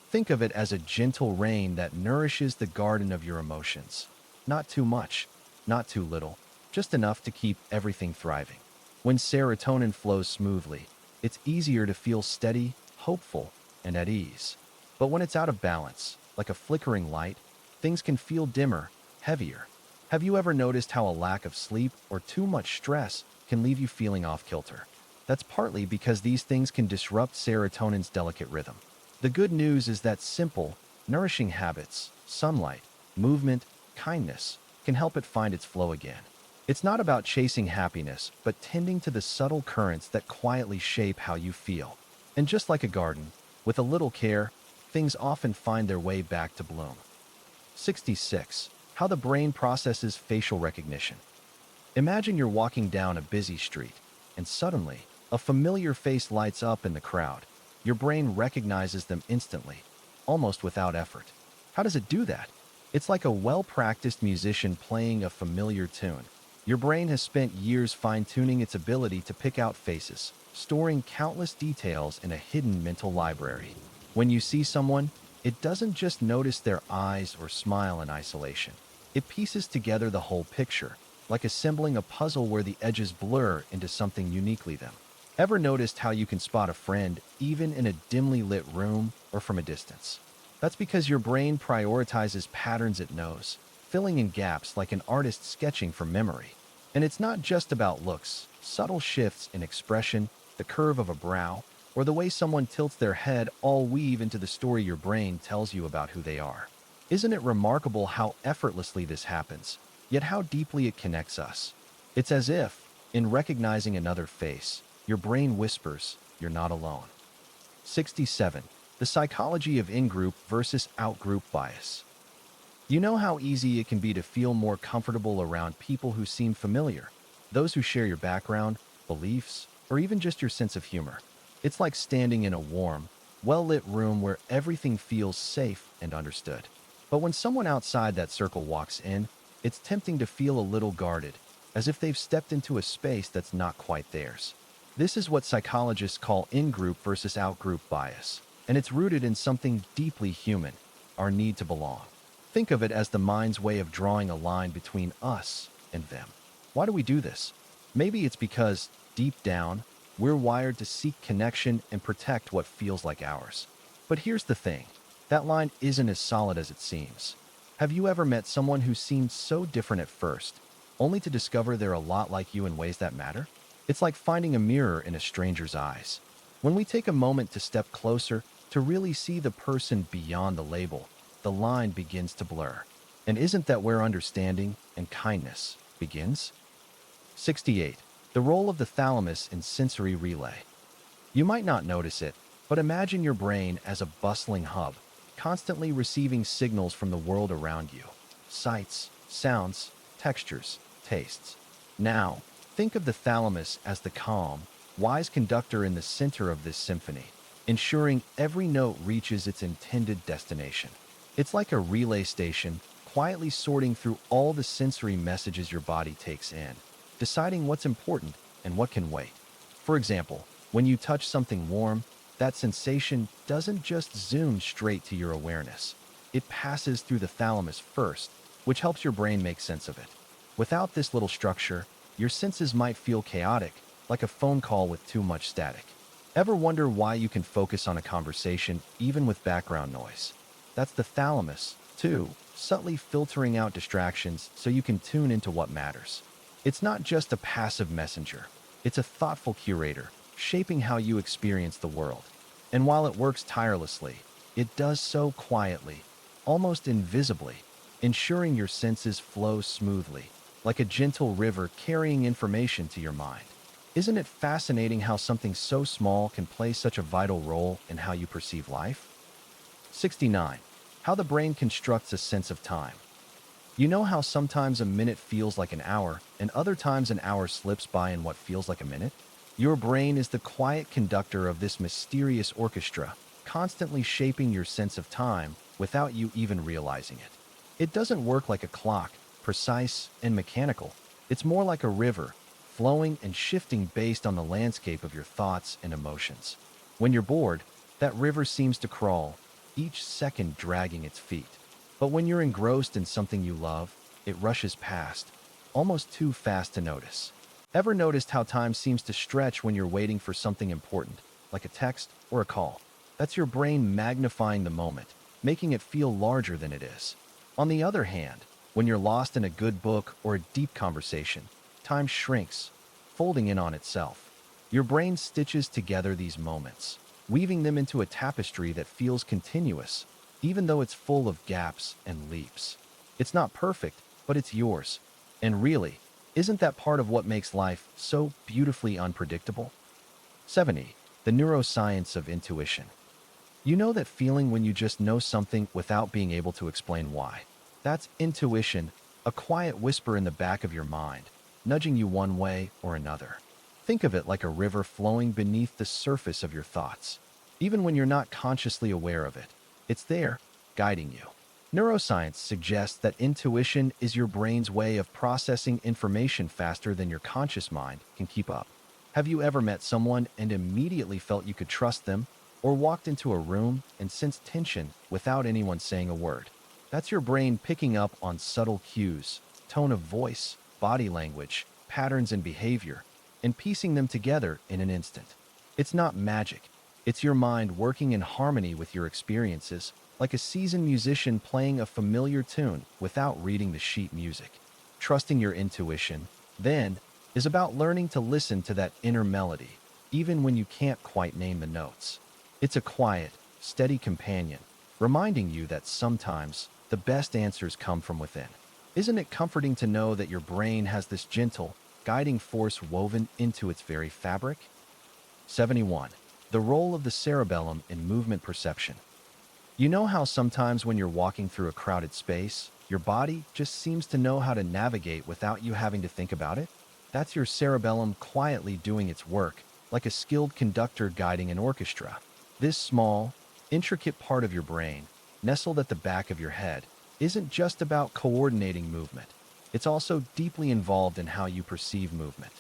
Think of it as a gentle rain that nourishes the garden of your emotions. Not too much, not too little, just enough to keep everything thriving. When serotonin flows smoothly, it's easier to feel steady, hopeful, and at ease. But when it's out of balance, like a flickering light, things can feel dimmer, heavier. Have you ever noticed how a lack of sleep or too much stress can leave you feeling off kilter? That's partly because these things can disrupt serotonin's delicate rhythm. The good news is that simple, nourishing habits, sunlight, movement, kindness, can help it find its flow again. It's not about chasing happiness, but tending to the subtle currents that quietly shape how you feel. And just like a garden, with a little care, things often find their way back to bloom. 66. How the brain processes facial recognition. Imagine you're walking down a busy street, and suddenly, a familiar face lights up in the crowd. Your brain recognizes them instantly, almost without effort. How does it do that? It's like a well-practiced musician playing a familiar tune. Your brain has spent years fine-tuning its ability to pick out faces, storing countless details in a hidden mental library. When you see someone, it doesn't just notice their eyes or smile in isolation. It pieces together the whole picture, like assembling a puzzle where the edges blur into something uniquely them. Ever noticed how you can spot a friend even in a dimly lit room or from a distance? That's because your brain prioritizes patterns it knows, filling in gaps like an artist sketching from memory. And it's not just about looks. Subtle shifts in expression, the curve of a brow, or the way someone tilts their head all weave into the story your brain tells you about who they are. Isn't it remarkable how effortlessly this happens, yet how deeply it connects us? It's as if, in recognizing another face, your brain whispers, "You're not alone." 67. The psychology of in-group versus out-group bias. You know how easy it can be to feel more comfortable around people who seem familiar, those who share your background, beliefs, or even just your sense of humor. It's like standing in a warm, well-lit room where everything feels safe and understood. But when someone outside that circle walks in, it's tempting to feel a little guarded, as if they've stepped into a space that's not quite theirs. This is what psychologists call in-group versus out-group bias, and it's rooted in something deeply human, our need to belong. Think of it as the mind's way of drawing a line between us and them. Why do we do this? Maybe it's because, deep down, we're wired to seek connection and protect what feels like ours. But here's the thing, that line isn't as solid as it seems. Have you ever met someone who seemed so different at first, only to discover they're a lot like you in ways that matter? It's like finding a mirror in a stranger's eyes. When we take a moment to step closer, to really see the person beyond the label, the line begins to blur. And isn't that where understanding and kindness begins? 68. The role of the thalamus in sensory relay. You might not notice it, but imagine your brain as a bustling hub, constantly receiving signals from the world around you. Sights, sounds, textures, tastes. Now, think of the thalamus as the calm, wise conductor in the center of this symphony, ensuring every note reaches its intended destination. It's like a relay station, quietly sorting through all the sensory messages your body takes in, deciding what's important and what can wait. For example, when you touch something warm, that sensation doesn't just zoom straight to your awareness. It passes through the thalamus first, which helps your brain make sense of it. Without this little structure, your senses might feel chaotic, like a phone call with too much static. Ever wonder why you can focus on a conversation even with background noise? That's the thalamus, too, subtly filtering out distractions so you can tune into what matters. It's not just a passive messenger. It's a thoughtful curator, shaping how you experience the world. And while it works tirelessly, it does so quietly, almost invisibly, ensuring your senses flow smoothly, like a gentle river carrying information to your mind. Isn't it fascinating how something so small can play such a vital role in how you perceive life? 69. How the brain constructs a sense of time. You know how sometimes a minute feels like an hour, and other times an hour slips by in what feels like a minute? Your brain is the quiet conductor of this mysterious orchestra, constantly shaping your sense of time without you even realizing it. It doesn't work like a clock, precise and mechanical. It's more like a river, flowing and shifting based on the landscape of your thoughts and emotions. When you're bored, that river seems to crawl, each second dragging its feet. But when you're engrossed in something you love, it rushes past, almost too fast to notice. Ever noticed how time seems to stretch when you're waiting for something important, like a text or a call? That's your brain magnifying the moment, making it feel larger than it is. On the other hand, when you're lost in a good book or a deep conversation, time shrinks, folding in on itself. Your brain stitches together these moments, weaving them into a tapestry that feels continuous, even though it's full of gaps and leaps. It's not perfect, but it's yours. And really, isn't that part of what makes life so beautifully unpredictable? 70. The neuroscience of intuition. You know that feeling when you just know something without being able to explain why? That's intuition, a quiet whisper in the back of your mind, nudging you one way or another. Think of it like a river flowing beneath the surface of your thoughts. Even when you're not consciously aware of it, it's there, guiding you. Neuroscience suggests that intuition is your brain's way of processing information faster than your conscious mind can keep up. Have you ever met someone and immediately felt you could trust them, or walked into a room and sensed tension without anyone saying a word? That's your brain picking up on subtle cues, tone of voice, body language, patterns in behavior, and piecing them together in an instant. It's not magic. It's your mind working in harmony with your experiences, like a seasoned musician playing a familiar tune without reading the sheet music. Trusting your intuition, then, is about learning to listen to that inner melody, even when you can't quite name the notes. It's a quiet, steady companion, reminding you that sometimes the best answers come from within. Isn't it comforting to know that your brain has this gentle, guiding force woven into its very fabric? 71. The role of the cerebellum in movement perception. You know how sometimes when you're walking through a crowded space, your body just seems to know how to navigate without you having to think about it? That's your cerebellum quietly doing its work, like a skilled conductor guiding an orchestra. This small, intricate part of your brain, nestled at the back of your head, isn't just about coordinating movement. It's also deeply involved in how you perceive movement.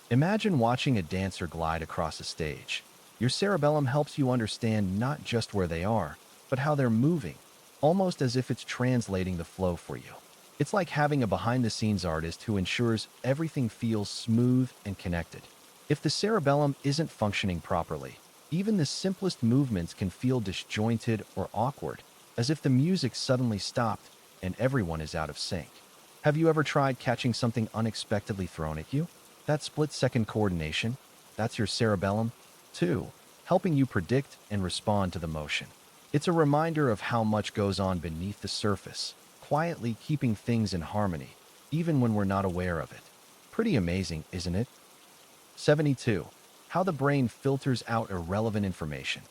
Imagine watching a dancer glide across a stage. Your cerebellum helps you understand not just where they are, but how they're moving, almost as if it's translating the flow for you. It's like having a behind-the-scenes artist who ensures everything feels smooth and connected. If the cerebellum isn't functioning properly, even the simplest movements can feel disjointed or awkward, as if the music suddenly stopped and everyone is out of sync. Have you ever tried catching something unexpectedly thrown at you? That split-second coordination, that's your cerebellum, too, helping you predict and respond to the motion. It's a reminder of how much goes on beneath the surface, quietly keeping things in harmony, even when we're not aware of it. Pretty amazing, isn't it? 72. How the brain filters out irrelevant information.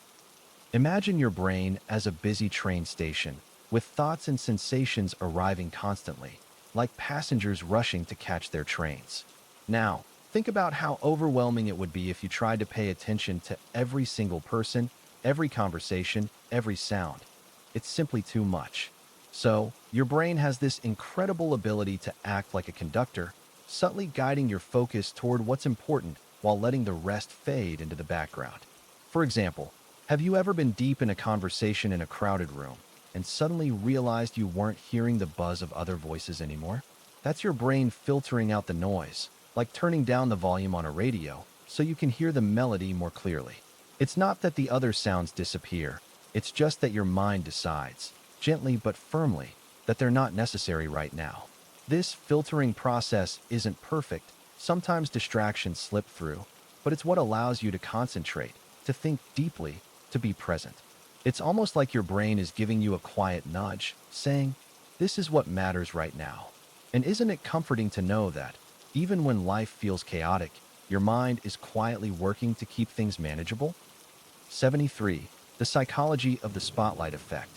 Imagine your brain as a busy train station, with thoughts and sensations arriving constantly, like passengers rushing to catch their trains. Now, think about how overwhelming it would be if you tried to pay attention to every single person, every conversation, every sound. It's simply too much. So, your brain has this incredible ability to act like a conductor, subtly guiding your focus toward what's important while letting the rest fade into the background. For example, have you ever been deep in a conversation in a crowded room and suddenly realized you weren't hearing the buzz of other voices anymore? That's your brain filtering out the noise, like turning down the volume on a radio so you can hear the melody more clearly. It's not that the other sounds disappear, it's just that your mind decides, gently but firmly, that they're not necessary right now. This filtering process isn't perfect. Sometimes distractions slip through, but it's what allows you to concentrate, to think deeply, to be present. It's almost like your brain is giving you a quiet nudge, saying, "This is what matters right now." And isn't it comforting to know that, even when life feels chaotic, your mind is quietly working to keep things manageable? 73. The psychology of the spotlight effect.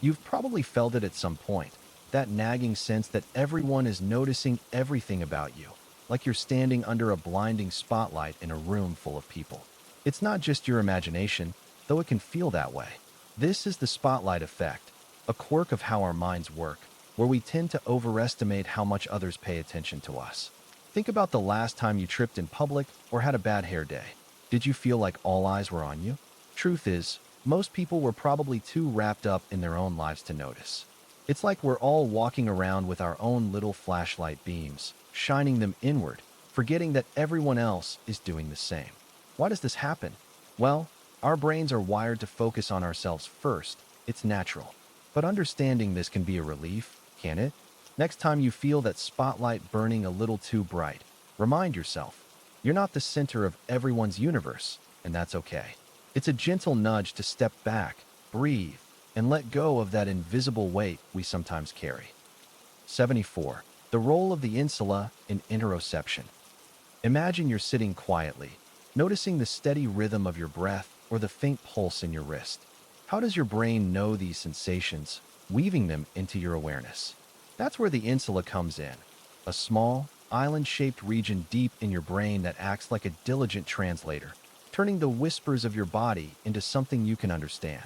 You've probably felt it at some point, that nagging sense that everyone is noticing everything about you, like you're standing under a blinding spotlight in a room full of people. It's not just your imagination, though it can feel that way. This is the spotlight effect, a quirk of how our minds work, where we tend to overestimate how much others pay attention to us. Think about the last time you tripped in public or had a bad hair day. Did you feel like all eyes were on you? Truth is, most people were probably too wrapped up in their own lives to notice. It's like we're all walking around with our own little flashlight beams, shining them inward, forgetting that everyone else is doing the same. Why does this happen? Well, our brains are wired to focus on ourselves first. It's natural. But understanding this can be a relief, can't it? Next time you feel that spotlight burning a little too bright, remind yourself, you're not the center of everyone's universe, and that's okay. It's a gentle nudge to step back, breathe, and let go of that invisible weight we sometimes carry. 74. The role of the insula in interoception. Imagine you're sitting quietly, noticing the steady rhythm of your breath or the faint pulse in your wrist. How does your brain know these sensations, weaving them into your awareness? That's where the insula comes in, a small, island-shaped region deep in your brain that acts like a diligent translator, turning the whispers of your body into something you can understand.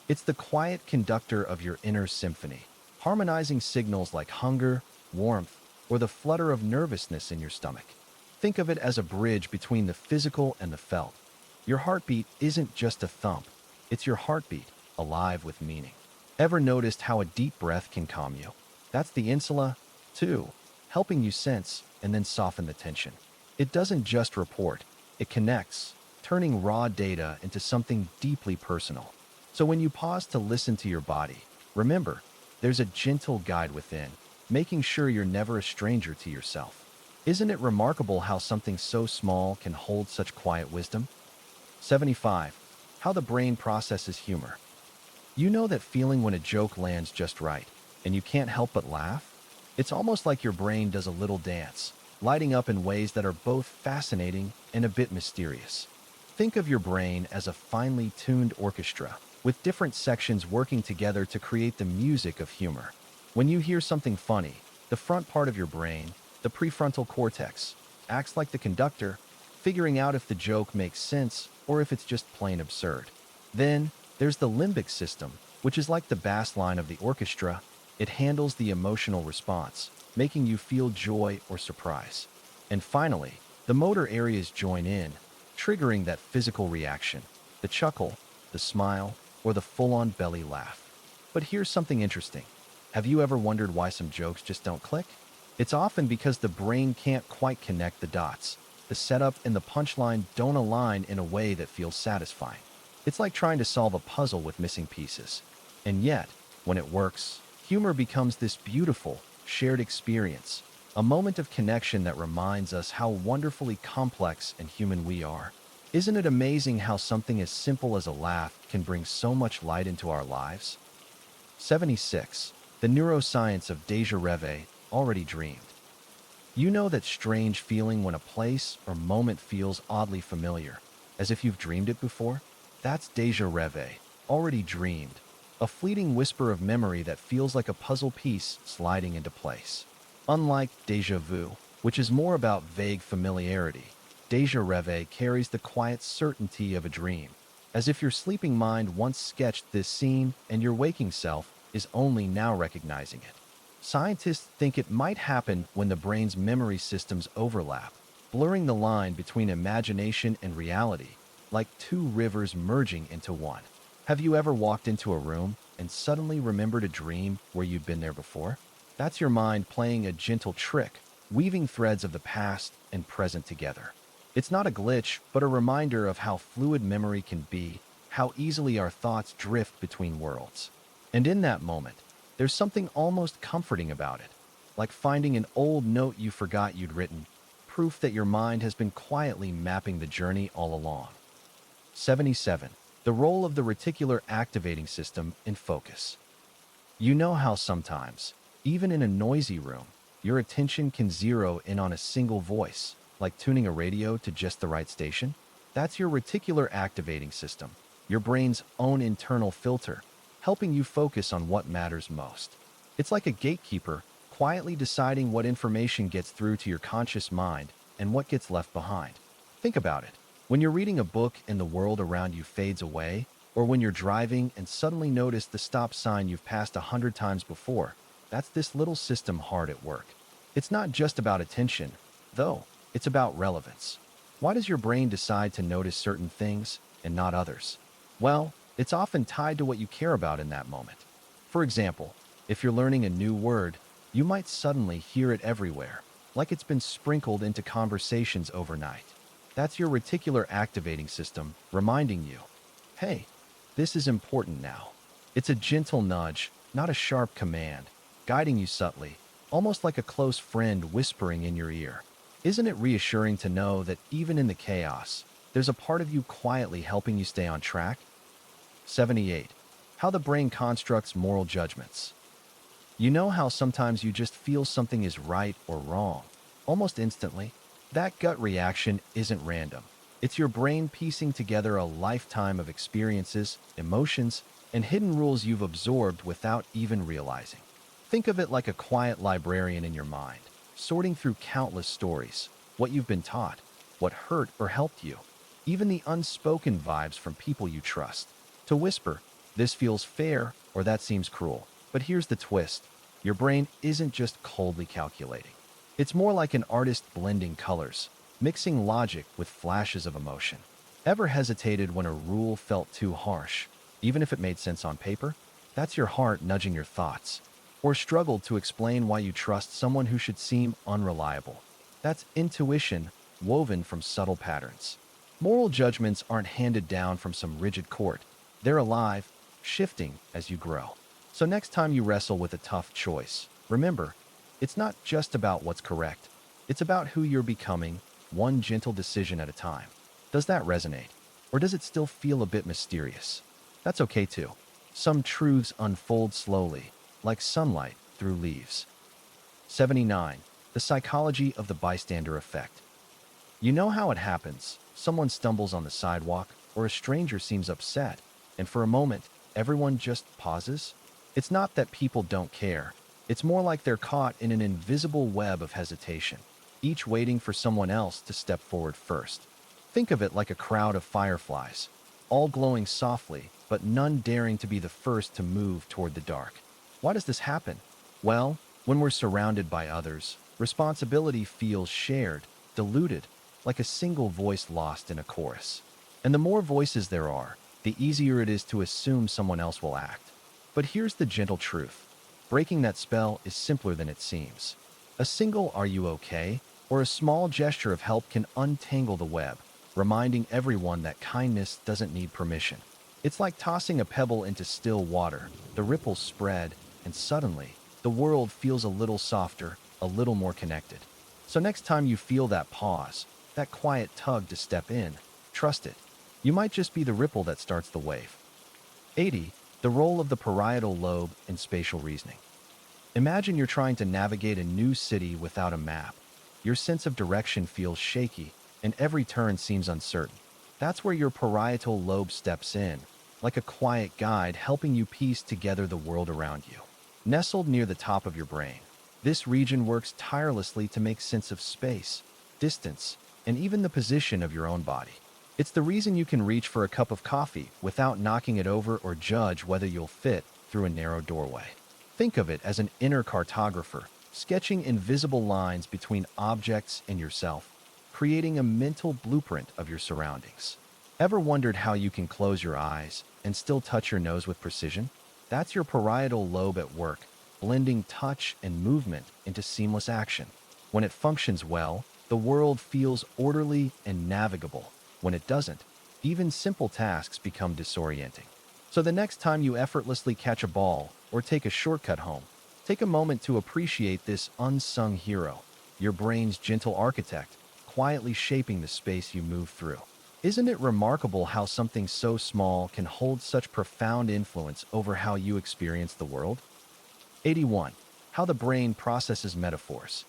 It's the quiet conductor of your inner symphony, harmonizing signals like hunger, warmth, or the flutter of nervousness in your stomach. Think of it as a bridge between the physical and the felt. Your heartbeat isn't just a thump, it's your heartbeat, alive with meaning. Ever noticed how a deep breath can calm you? That's the insula, too, helping you sense and then soften the tension. It doesn't just report, it connects, turning raw data into something deeply personal. So when you pause to listen to your body, remember, there's a gentle guide within, making sure you're never a stranger to yourself. Isn't it remarkable how something so small can hold such quiet wisdom? 75. How the brain processes humor. You know that feeling when a joke lands just right, and you can't help but laugh? It's almost like your brain does a little dance, lighting up in ways that are both fascinating and a bit mysterious. Think of your brain as a finely tuned orchestra, with different sections working together to create the music of humor. When you hear something funny, the front part of your brain, the prefrontal cortex, acts like the conductor, figuring out if the joke makes sense or if it's just plain absurd. Then, there's the limbic system, which is like the bass line of the orchestra. It handles the emotional response, making you feel joy or surprise. And finally, the motor areas join in, triggering that physical reaction, the chuckle, the smile, or the full-on belly laugh. But here's something interesting. Have you ever wondered why some jokes just don't click? It's often because the brain can't quite connect the dots. The setup and the punchline don't align in a way that feels satisfying. It's like trying to solve a puzzle with missing pieces. And yet, when it works, humor becomes this beautiful, shared experience, a moment of connection that reminds us how wonderfully complex and human we are. Isn't it amazing how something as simple as a laugh can bring so much light into our lives? 76. The neuroscience of déjà rêve, already dreamed. You know that strange feeling when a place or moment feels oddly familiar, as if you've dreamed it before? That's déjà rêve, already dreamed, a fleeting whisper of memory that feels like a puzzle piece sliding into place. Unlike déjà vu, which is more about vague familiarity, déjà rêve carries the quiet certainty of a dream, as if your sleeping mind once sketched this scene and your waking self is only now recognizing it. Scientists think it might happen when the brain's memory systems overlap, blurring the line between imagination and reality, like two rivers merging into one. Have you ever walked into a room and suddenly remembered a dream where you'd been there before? That's your mind playing a gentle trick, weaving threads of the past and present together. It's not a glitch, but a reminder of how fluid memory can be, how easily our thoughts drift between worlds. And in that moment, there's something almost comforting about it, like finding an old note you forgot you'd written, proof that your mind has been quietly mapping the journey all along. 77. The role of the reticular activating system in focus. You know how sometimes, even in a noisy room, your attention can zero in on a single voice, like tuning a radio to just the right station? That's your reticular activating system, your brain's own internal filter, helping you focus on what matters most. It's like a gatekeeper, quietly deciding what information gets through to your conscious mind and what gets left behind. Think about it. When you're reading a book and the world around you fades away, or when you're driving and suddenly notice the stop sign you've passed 100 times before, that's this little system hard at work. It's not just about attention, though, it's about relevance. Why does your brain decide to notice certain things and not others? Well, it's often tied to what you care about in that moment. For example, if you're learning a new word, you might suddenly hear it everywhere, like it's been sprinkled into conversations overnight. That's your reticular activating system reminding you, hey, this is important now. It's a gentle nudge, not a sharp command, guiding you subtly, almost like a close friend whispering in your ear. Isn't it reassuring to know that even in the chaos, there's a part of you quietly helping you stay on track? 78. How the brain constructs moral judgments. You know how sometimes you just feel something is right or wrong, almost instantly? That gut reaction isn't random. It's your brain piecing together a lifetime of experiences, emotions, and hidden rules you've absorbed without even realizing. Think of it like a quiet librarian in your mind, sorting through countless stories, what you've been taught, what hurt or helped you, even the unspoken vibes from people you trust. To whisper, this feels fair, or that seems cruel. But here's the twist. Your brain isn't just coldly calculating. It's more like an artist blending colors, mixing logic with flashes of emotion. Ever hesitated when a rule felt too harsh, even if it made sense on paper? That's your heart nudging your thoughts. Or struggled to explain why you trust someone who should seem unreliable. That's intuition woven from subtle patterns. Moral judgments aren't handed down from some rigid court. They're alive, shifting as you grow. So next time you wrestle with a tough choice, remember, it's not just about what's correct. It's about who you're becoming, one gentle decision at a time. Does that resonate? Or does it still feel a bit mysterious? That's okay too. Some truths unfold slowly, like sunlight through leaves. 79. The psychology of the bystander effect. You know how it happens. Someone stumbles on the sidewalk, or a stranger seems upset, and for a moment, everyone just pauses. It's not that people don't care. It's more like they're caught in an invisible web of hesitation, each waiting for someone else to step forward first. Think of it like a crowd of fireflies, all glowing softly, but none daring to be the first to move toward the dark. Why does this happen? Well, when we're surrounded by others, responsibility feels shared, diluted, like a single voice lost in a chorus. And the more voices there are, the easier it is to assume someone else will act. But here's the gentle truth. Breaking that spell is simpler than it seems. A single "are you okay?" or a small gesture of help can untangle the web, reminding everyone that kindness doesn't need permission. It's like tossing a pebble into still water. The ripples spread, and suddenly, the world feels a little softer, a little more connected. So next time you feel that pause, that quiet tug to step in, trust it. You might just be the ripple that starts the wave. 80. The role of the parietal lobe in spatial reasoning. Imagine you're trying to navigate a new city without a map. Your sense of direction feels shaky, and every turn seems uncertain. That's where your parietal lobe steps in, like a quiet guide helping you piece together the world around you. Nestled near the top of your brain, this region works tirelessly to make sense of space, distance, and even the position of your own body. It's the reason you can reach for a cup of coffee without knocking it over or judge whether you'll fit through a narrow doorway. Think of it as an inner cartographer, sketching invisible lines between objects and yourself, creating a mental blueprint of your surroundings. Ever wondered how you can close your eyes and still touch your nose with precision? That's your parietal lobe at work, blending touch and movement into seamless action. When it functions well, the world feels orderly and navigable. When it doesn't, even simple tasks become disorienting. So the next time you effortlessly catch a ball or take a shortcut home, take a moment to appreciate this unsung hero, your brain's gentle architect, quietly shaping the space you move through. Isn't it remarkable how something so small can hold such profound influence over how you experience the world? 81. How the brain processes metaphors.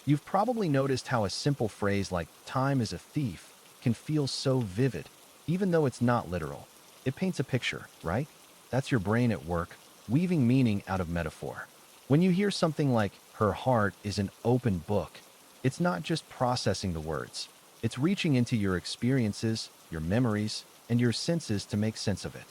You've probably noticed how a simple phrase like "time is a thief" can feel so vivid, even though it's not literal. It paints a picture, right? That's your brain at work, weaving meaning out of metaphor. When you hear something like "her heart is an open book," it's not just processing the words. It's reaching into your experiences, your memories, and your senses to make sense of it.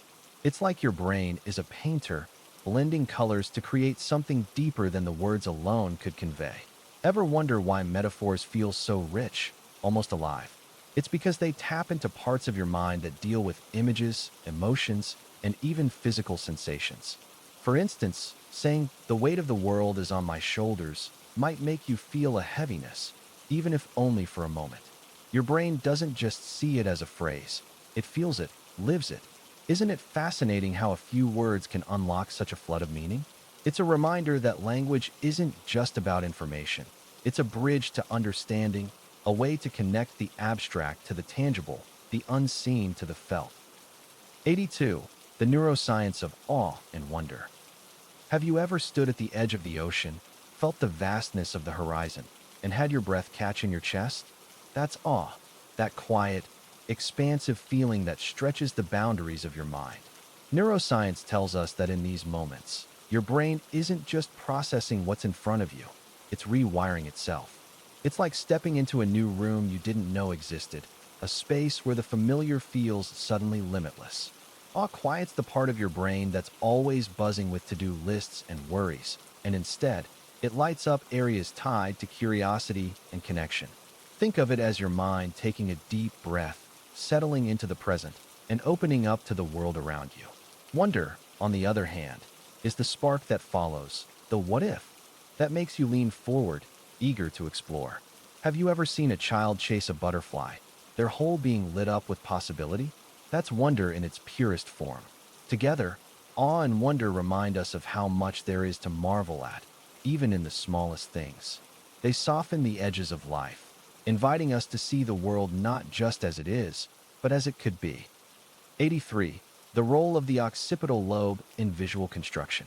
It's like your brain is a painter, blending colors to create something deeper than the words alone could convey. Ever wonder why metaphors feel so rich, almost alive? It's because they tap into parts of your mind that deal with images, emotions, and even physical sensations. For instance, saying "the weight of the world is on my shoulders" might make you feel a heaviness, even if only for a moment. Your brain doesn't just see it as a phrase, it feels it, lives it. Isn't it fascinating how a few words can unlock such a flood of meaning? It's a reminder that language isn't just about information. It's a bridge to understanding, a way to connect the abstract to the tangible, the unseen to the felt. 82. The neuroscience of awe and wonder. Have you ever stood at the edge of the ocean, felt the vastness of the horizon, and had your breath catch in your chest? That's awe, that quiet, expansive feeling that stretches the boundaries of your mind. Neuroscience tells us that in these moments, your brain isn't just processing what's in front of you, it's rewiring itself. It's like stepping into a new room you didn't know existed, a space where the familiar feels suddenly limitless. Awe quiets the part of your brain that's always buzzing with to-do lists and worries, and instead, it lights up areas tied to curiosity and connection. Think of it as your mind taking a deep breath, settling into the present, and opening up to the world around you. Wonder, on the other hand, is the spark that follows, the "what if?" that makes you lean forward, eager to explore. Have you ever seen a child chase a butterfly, their whole being lit up with possibility? That's wonder in its purest form. Together, awe and wonder remind us of how much there is to marvel at, even in the smallest things. They soften the edges of life, inviting us to see the world not just as it is, but as it could be. 83. The role of the occipital lobe in visual construction.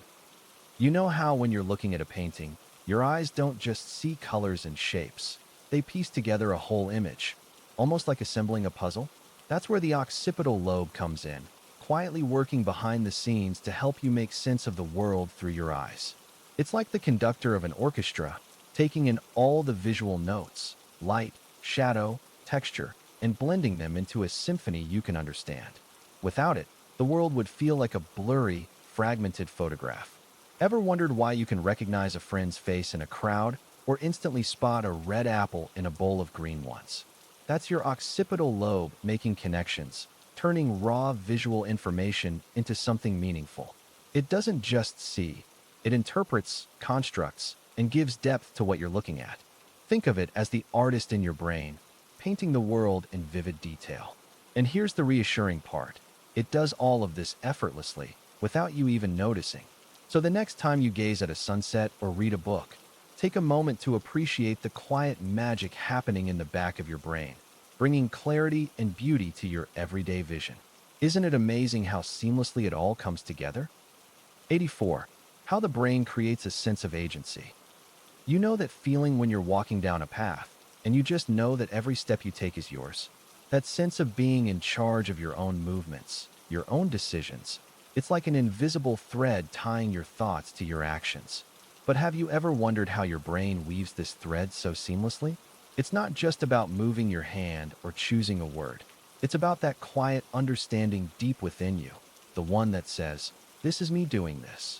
You know how when you're looking at a painting, your eyes don't just see colors and shapes. They piece together a whole image, almost like assembling a puzzle? That's where the occipital lobe comes in, quietly working behind the scenes to help you make sense of the world through your eyes. It's like the conductor of an orchestra, taking in all the visual notes, light, shadow, texture, and blending them into a symphony you can understand. Without it, the world would feel like a blurry, fragmented photograph. Ever wondered why you can recognize a friend's face in a crowd or instantly spot a red apple in a bowl of green ones? That's your occipital lobe making connections, turning raw visual information into something meaningful. It doesn't just see, it interprets, constructs, and gives depth to what you're looking at. Think of it as the artist in your brain, painting the world in vivid detail. And here's the reassuring part. It does all of this effortlessly, without you even noticing. So the next time you gaze at a sunset or read a book, take a moment to appreciate the quiet magic happening in the back of your brain, bringing clarity and beauty to your everyday vision. Isn't it amazing how seamlessly it all comes together? 84. How the brain creates a sense of agency. You know that feeling when you're walking down a path, and you just know that every step you take is yours? That sense of being in charge of your own movements, your own decisions. It's like an invisible thread tying your thoughts to your actions. But have you ever wondered how your brain weaves this thread so seamlessly? It's not just about moving your hand or choosing a word. It's about that quiet understanding deep within you, the one that says, "This is me doing this."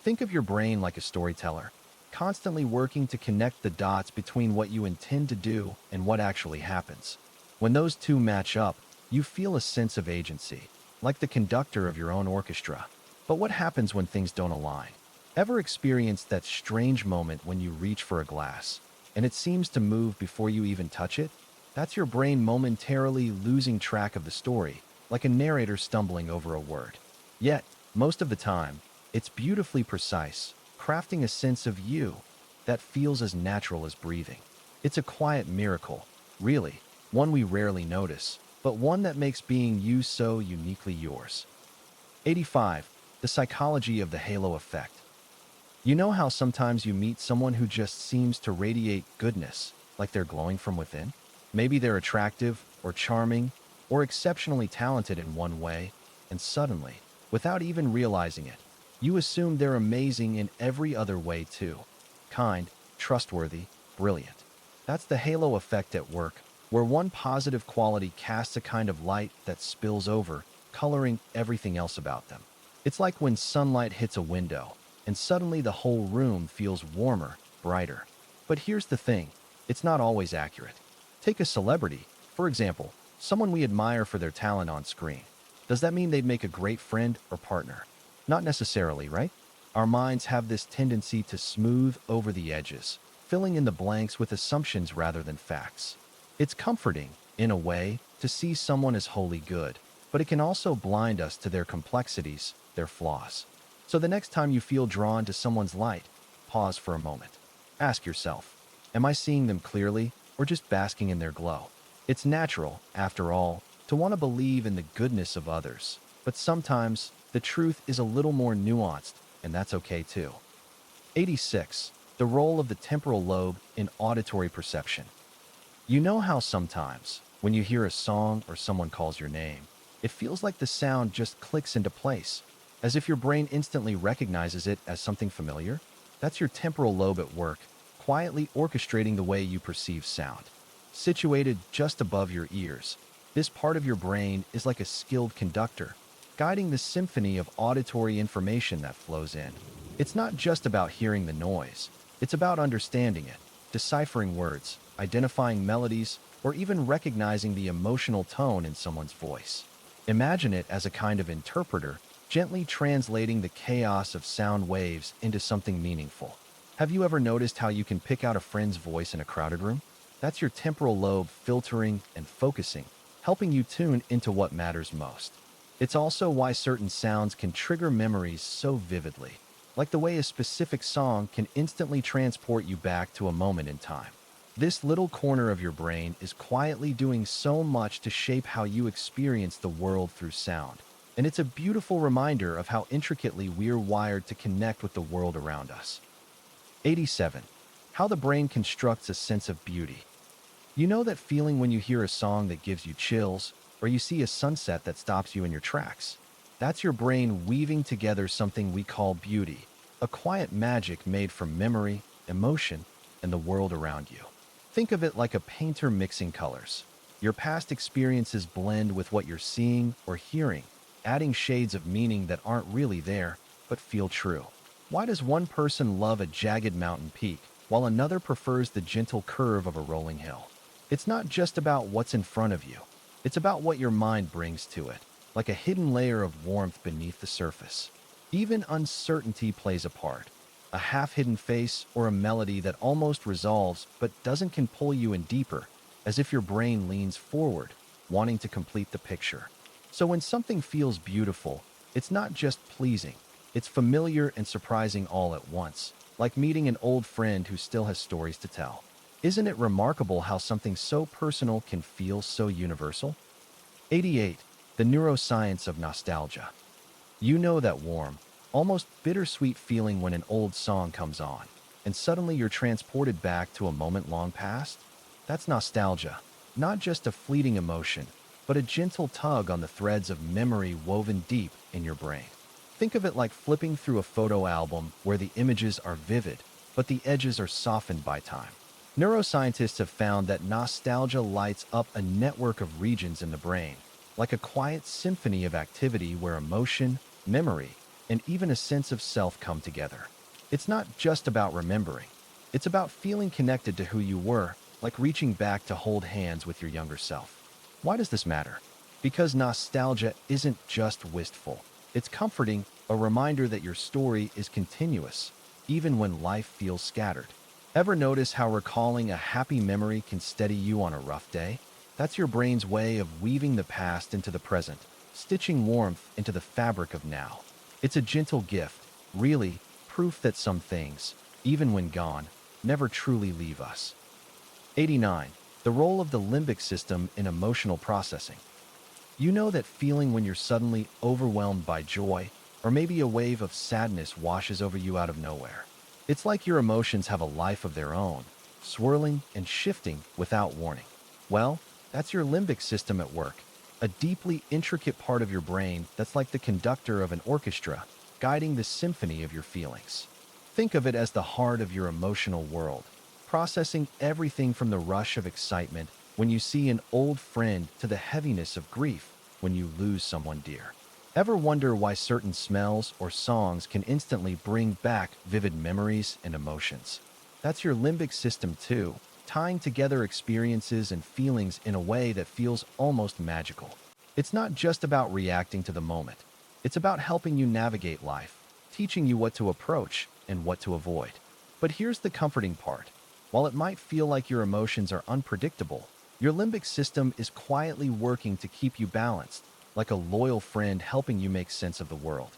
Think of your brain like a storyteller, constantly working to connect the dots between what you intend to do and what actually happens. When those two match up, you feel a sense of agency, like the conductor of your own orchestra. But what happens when things don't align? Ever experienced that strange moment when you reach for a glass, and it seems to move before you even touch it? That's your brain momentarily losing track of the story, like a narrator stumbling over a word. Yet, most of the time, it's beautifully precise, crafting a sense of you that feels as natural as breathing. It's a quiet miracle, really, one we rarely notice, but one that makes being you so uniquely yours. 85. The psychology of the halo effect. You know how sometimes you meet someone who just seems to radiate goodness, like they're glowing from within? Maybe they're attractive, or charming, or exceptionally talented in one way, and suddenly, without even realizing it, you assume they're amazing in every other way too. Kind, trustworthy, brilliant. That's the halo effect at work, where one positive quality casts a kind of light that spills over, coloring everything else about them. It's like when sunlight hits a window, and suddenly the whole room feels warmer, brighter. But here's the thing, it's not always accurate. Take a celebrity, for example, someone we admire for their talent on screen. Does that mean they'd make a great friend or partner? Not necessarily, right? Our minds have this tendency to smooth over the edges, filling in the blanks with assumptions rather than facts. It's comforting, in a way, to see someone as wholly good, but it can also blind us to their complexities, their flaws. So the next time you feel drawn to someone's light, pause for a moment. Ask yourself, am I seeing them clearly or just basking in their glow? It's natural, after all, to want to believe in the goodness of others, but sometimes the truth is a little more nuanced, and that's okay too. 86. The role of the temporal lobe in auditory perception. You know how sometimes, when you hear a song or someone calls your name, it feels like the sound just clicks into place, as if your brain instantly recognizes it as something familiar? That's your temporal lobe at work, quietly orchestrating the way you perceive sound. Situated just above your ears, this part of your brain is like a skilled conductor, guiding the symphony of auditory information that flows in. It's not just about hearing the noise, it's about understanding it, deciphering words, identifying melodies, or even recognizing the emotional tone in someone's voice. Imagine it as a kind of interpreter, gently translating the chaos of sound waves into something meaningful. Have you ever noticed how you can pick out a friend's voice in a crowded room? That's your temporal lobe filtering and focusing, helping you tune into what matters most. It's also why certain sounds can trigger memories so vividly, like the way a specific song can instantly transport you back to a moment in time. This little corner of your brain is quietly doing so much to shape how you experience the world through sound. And it's a beautiful reminder of how intricately we're wired to connect with the world around us. 87. How the brain constructs a sense of beauty. You know that feeling when you hear a song that gives you chills, or you see a sunset that stops you in your tracks? That's your brain weaving together something we call beauty, a quiet magic made from memory, emotion, and the world around you. Think of it like a painter mixing colors. Your past experiences blend with what you're seeing or hearing, adding shades of meaning that aren't really there, but feel true. Why does one person love a jagged mountain peak, while another prefers the gentle curve of a rolling hill? It's not just about what's in front of you. It's about what your mind brings to it, like a hidden layer of warmth beneath the surface. Even uncertainty plays a part. A half-hidden face or a melody that almost resolves but doesn't can pull you in deeper, as if your brain leans forward, wanting to complete the picture. So when something feels beautiful, it's not just pleasing. It's familiar and surprising all at once, like meeting an old friend who still has stories to tell. Isn't it remarkable how something so personal can feel so universal? 88. The neuroscience of nostalgia. You know that warm, almost bittersweet feeling when an old song comes on, and suddenly you're transported back to a moment long past? That's nostalgia, not just a fleeting emotion, but a gentle tug on the threads of memory woven deep in your brain. Think of it like flipping through a photo album where the images are vivid, but the edges are softened by time. Neuroscientists have found that nostalgia lights up a network of regions in the brain, like a quiet symphony of activity where emotion, memory, and even a sense of self come together. It's not just about remembering. It's about feeling connected to who you were, like reaching back to hold hands with your younger self. Why does this matter? Because nostalgia isn't just wistful. It's comforting, a reminder that your story is continuous, even when life feels scattered. Ever notice how recalling a happy memory can steady you on a rough day? That's your brain's way of weaving the past into the present, stitching warmth into the fabric of now. It's a gentle gift, really, proof that some things, even when gone, never truly leave us. 89. The role of the limbic system in emotional processing. You know that feeling when you're suddenly overwhelmed by joy, or maybe a wave of sadness washes over you out of nowhere. It's like your emotions have a life of their own, swirling and shifting without warning. Well, that's your limbic system at work, a deeply intricate part of your brain that's like the conductor of an orchestra, guiding the symphony of your feelings. Think of it as the heart of your emotional world, processing everything from the rush of excitement when you see an old friend to the heaviness of grief when you lose someone dear. Ever wonder why certain smells or songs can instantly bring back vivid memories and emotions? That's your limbic system too, tying together experiences and feelings in a way that feels almost magical. It's not just about reacting to the moment. It's about helping you navigate life, teaching you what to approach and what to avoid. But here's the comforting part. While it might feel like your emotions are unpredictable, your limbic system is quietly working to keep you balanced, like a loyal friend helping you make sense of the world.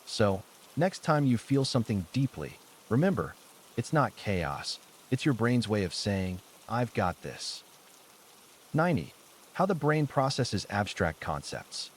So, next time you feel something deeply, remember, it's not chaos. It's your brain's way of saying, I've got this. 90. How the brain processes abstract concepts.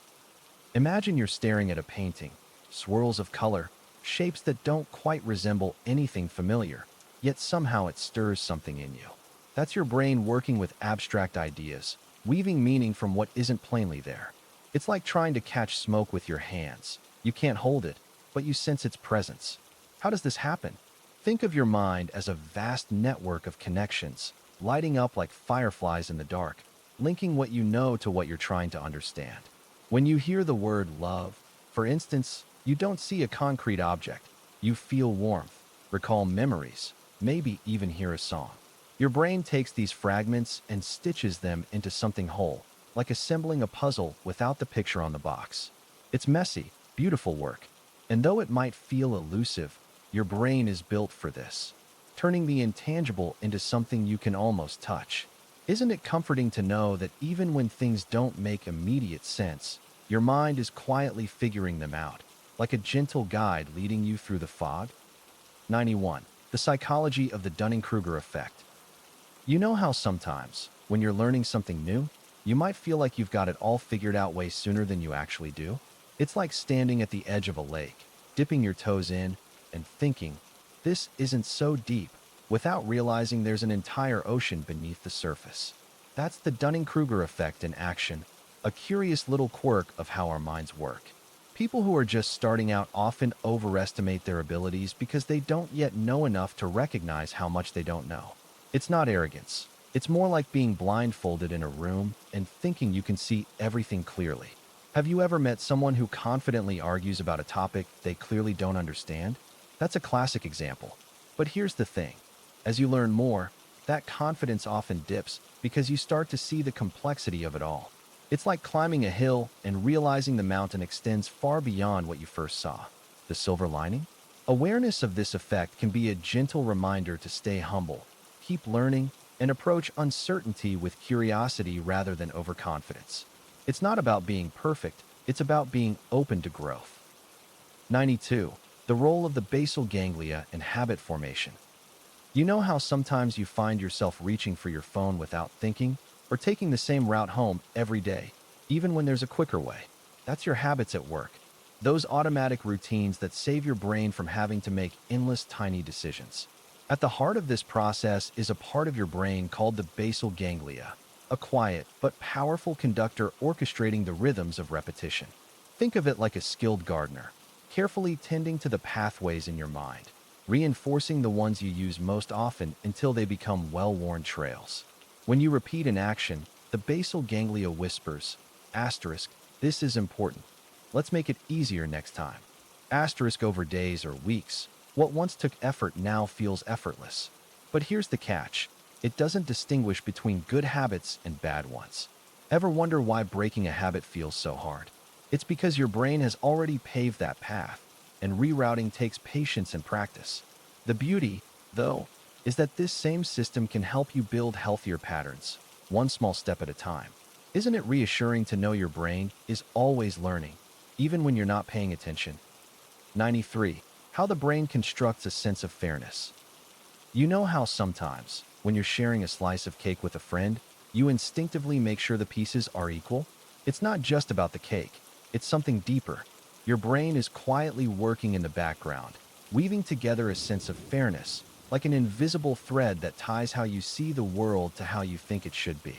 Imagine you're staring at a painting, swirls of color, shapes that don't quite resemble anything familiar, yet somehow it stirs something in you. That's your brain working with abstract ideas, weaving meaning from what isn't plainly there. It's like trying to catch smoke with your hands. You can't hold it, but you sense its presence. How does this happen? Think of your mind as a vast network of connections, lighting up like fireflies in the dark, linking what you know to what you're trying to understand. When you hear the word love, for instance, you don't see a concrete object. You feel warmth, recall memories, maybe even hear a song. Your brain takes these fragments and stitches them into something whole, like assembling a puzzle without the picture on the box. It's messy, beautiful work. And though it might feel elusive, your brain is built for this, turning the intangible into something you can almost touch. Isn't it comforting to know that even when things don't make immediate sense, your mind is quietly figuring them out, like a gentle guide leading you through the fog? 91. The psychology of the Dunning-Kruger effect. You know how sometimes, when you're learning something new, you might feel like you've got it all figured out way sooner than you actually do? It's like standing at the edge of a lake, dipping your toes in, and thinking, this isn't so deep, without realizing there's an entire ocean beneath the surface. That's the Dunning-Kruger effect in action, a curious little quirk of how our minds work. People who are just starting out often overestimate their abilities because they don't yet know enough to recognize how much they don't know. It's not arrogance. It's more like being blindfolded in a room and thinking you can see everything clearly. Have you ever met someone who confidently argues about a topic they clearly don't understand? That's a classic example. But here's the thing. As you learn more, that confidence often dips because you start to see the complexity of it all. It's like climbing a hill and realizing the mountain extends far beyond what you first saw. The silver lining? Awareness of this effect can be a gentle reminder to stay humble, keep learning, and approach uncertainty with curiosity rather than overconfidence. It's not about being perfect, it's about being open to growth. 92. The role of the basal ganglia in habit formation. You know how sometimes you find yourself reaching for your phone without thinking, or taking the same route home every day, even when there's a quicker way? That's your habits at work. Those automatic routines that save your brain from having to make endless tiny decisions. At the heart of this process is a part of your brain called the basal ganglia, a quiet but powerful conductor orchestrating the rhythms of repetition. Think of it like a skilled gardener, carefully tending to the pathways in your mind, reinforcing the ones you use most often until they become well-worn trails. When you repeat an action, the basal ganglia whispers, asterisk, this is important. Let's make it easier next time. Asterisk over days or weeks. What once took effort now feels effortless. But here's the catch. It doesn't distinguish between good habits and bad ones. Ever wonder why breaking a habit feels so hard? It's because your brain has already paved that path, and rerouting takes patience and practice. The beauty, though, is that this same system can help you build healthier patterns, one small step at a time. Isn't it reassuring to know your brain is always learning, even when you're not paying attention? 93. How the brain constructs a sense of fairness. You know how sometimes, when you're sharing a slice of cake with a friend, you instinctively make sure the pieces are equal? It's not just about the cake, it's something deeper. Your brain is quietly working in the background, weaving together a sense of fairness, like an invisible thread that ties how you see the world to how you think it should be.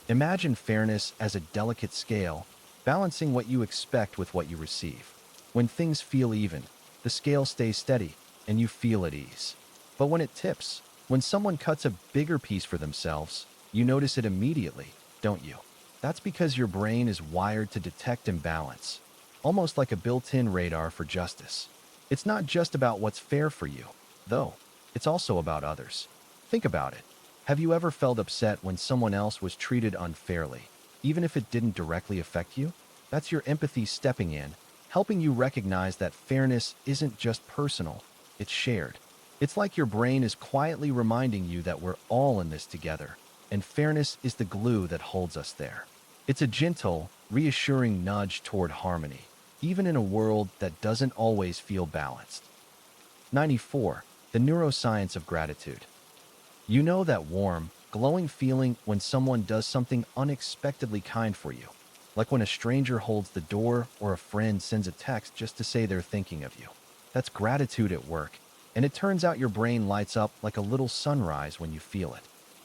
Imagine fairness as a delicate scale, balancing what you expect with what you receive. When things feel even, the scale stays steady, and you feel at ease. But when it tips, when someone cuts a bigger piece for themselves, you notice it immediately, don't you? That's because your brain is wired to detect imbalance, almost like a built-in radar for justice. It's not just about what's fair for you, though. It's also about others. Think about it. Have you ever felt upset when someone else was treated unfairly, even if it didn't directly affect you? That's your empathy stepping in, helping you recognize that fairness isn't just personal, it's shared. It's like your brain is quietly reminding you that we're all in this together, and fairness is the glue that holds us there. It's a gentle, reassuring nudge toward harmony, even in a world that doesn't always feel balanced. 94. The neuroscience of gratitude. You know that warm, glowing feeling when someone does something unexpectedly kind for you, like when a stranger holds the door or a friend sends a text just to say they're thinking of you. That's gratitude at work, and it turns out your brain lights up like a little sunrise when you feel it.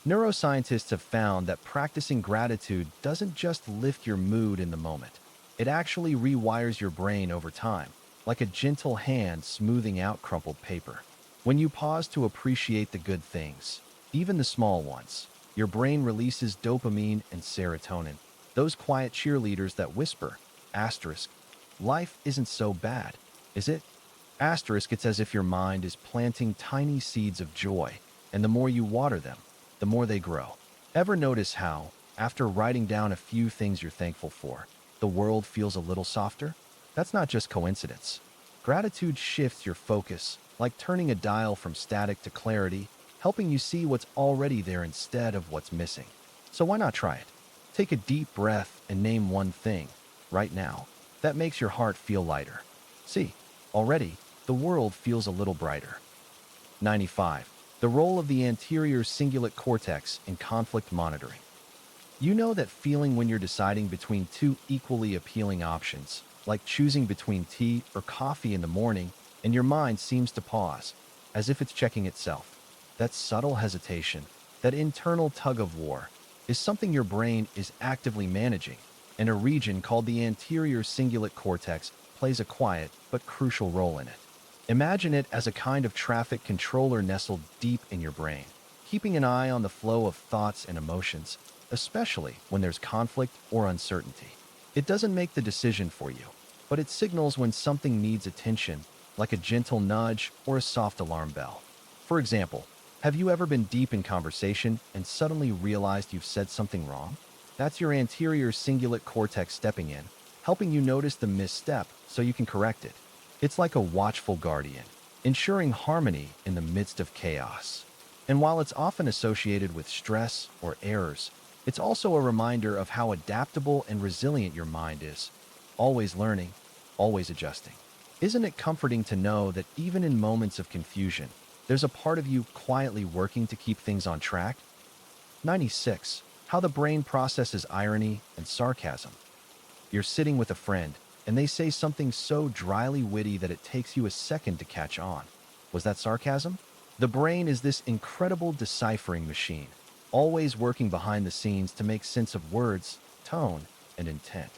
Neuroscientists have found that practicing gratitude doesn't just lift your mood in the moment. It actually rewires your brain over time, like a gentle hand smoothing out crumpled paper. When you pause to appreciate the good things, even the small ones, your brain releases dopamine and serotonin, those quiet cheerleaders that whisper, asterisk, life isn't so bad, is it? Asterisk, it's as if your mind is planting tiny seeds of joy, and the more you water them, the more they grow. Ever notice how, after writing down a few things you're thankful for, the world feels a little softer? That's not just coincidence. Gratitude shifts your focus, like turning a dial from static to clarity, helping you see what's already there instead of what's missing. So why not try it? Take a deep breath and name one thing, right now, that makes your heart feel lighter. See, already, the world feels a little brighter. 95. The role of the anterior cingulate cortex in conflict monitoring. You know that feeling when you're deciding between two equally appealing options, like choosing between tea or coffee in the morning, and your mind seems to pause, as if it's checking itself. That subtle hesitation, that internal tug-of-war, is something your brain is actively managing, and a region called the anterior cingulate cortex plays a quiet but crucial role in it. Imagine it as a kind of traffic controller nestled deep in your brain, keeping an eye on the flow of thoughts and emotions, especially when there's conflict or uncertainty. It doesn't make the decision for you, but it signals when something needs attention, like a gentle nudge or a soft alarm bell. For example, have you ever been deep in conversation and suddenly realized you've said something wrong? That's your anterior cingulate cortex stepping in, helping you notice the misstep so you can correct it. It's like a watchful guardian, ensuring harmony in the midst of chaos. And while it's often associated with stress or errors, it's also a reminder of how adaptable and resilient your mind is, always learning, always adjusting. Isn't it comforting to know that even in moments of confusion, there's a part of you quietly working to keep things on track? 96. How the brain processes irony and sarcasm. You're sitting with a friend, and they say something so dryly witty that it takes you a second to catch on. Was that sarcasm? The brain is this incredible deciphering machine, always working behind the scenes to make sense of words, tone, and intent.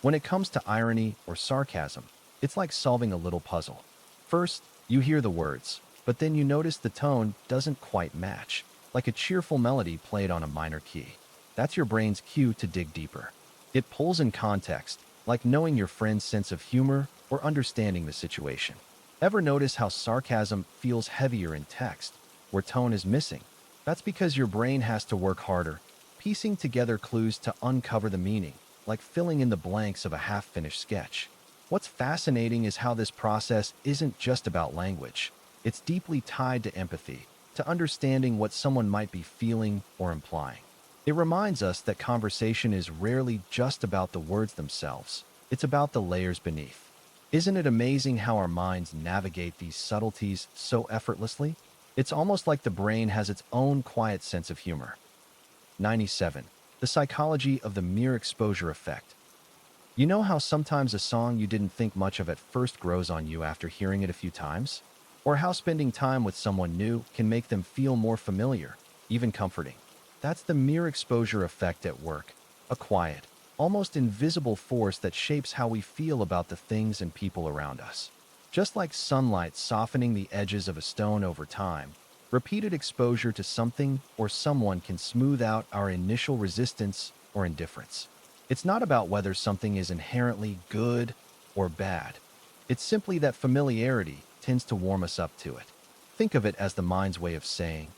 When it comes to irony or sarcasm, it's like solving a little puzzle. First, you hear the words, but then you notice the tone doesn't quite match, like a cheerful melody played on a minor key. That's your brain's cue to dig deeper. It pulls in context, like knowing your friend's sense of humor or understanding the situation. Ever notice how sarcasm feels heavier in text, where tone is missing? That's because your brain has to work harder, piecing together clues to uncover the meaning, like filling in the blanks of a half-finished sketch. What's fascinating is how this process isn't just about language. It's deeply tied to empathy, to understanding what someone might be feeling or implying. It reminds us that conversation is rarely just about the words themselves. It's about the layers beneath. Isn't it amazing how our minds navigate these subtleties so effortlessly? It's almost like the brain has its own quiet sense of humor. 97. The psychology of the mere exposure effect. You know how sometimes a song you didn't think much of at first grows on you after hearing it a few times? Or how spending time with someone new can make them feel more familiar, even comforting. That's the mere exposure effect at work, a quiet, almost invisible force that shapes how we feel about the things and people around us. Just like sunlight softening the edges of a stone over time, repeated exposure to something or someone can smooth out our initial resistance or indifference. It's not about whether something is inherently good or bad. It's simply that familiarity tends to warm us up to it. Think of it as the mind's way of saying,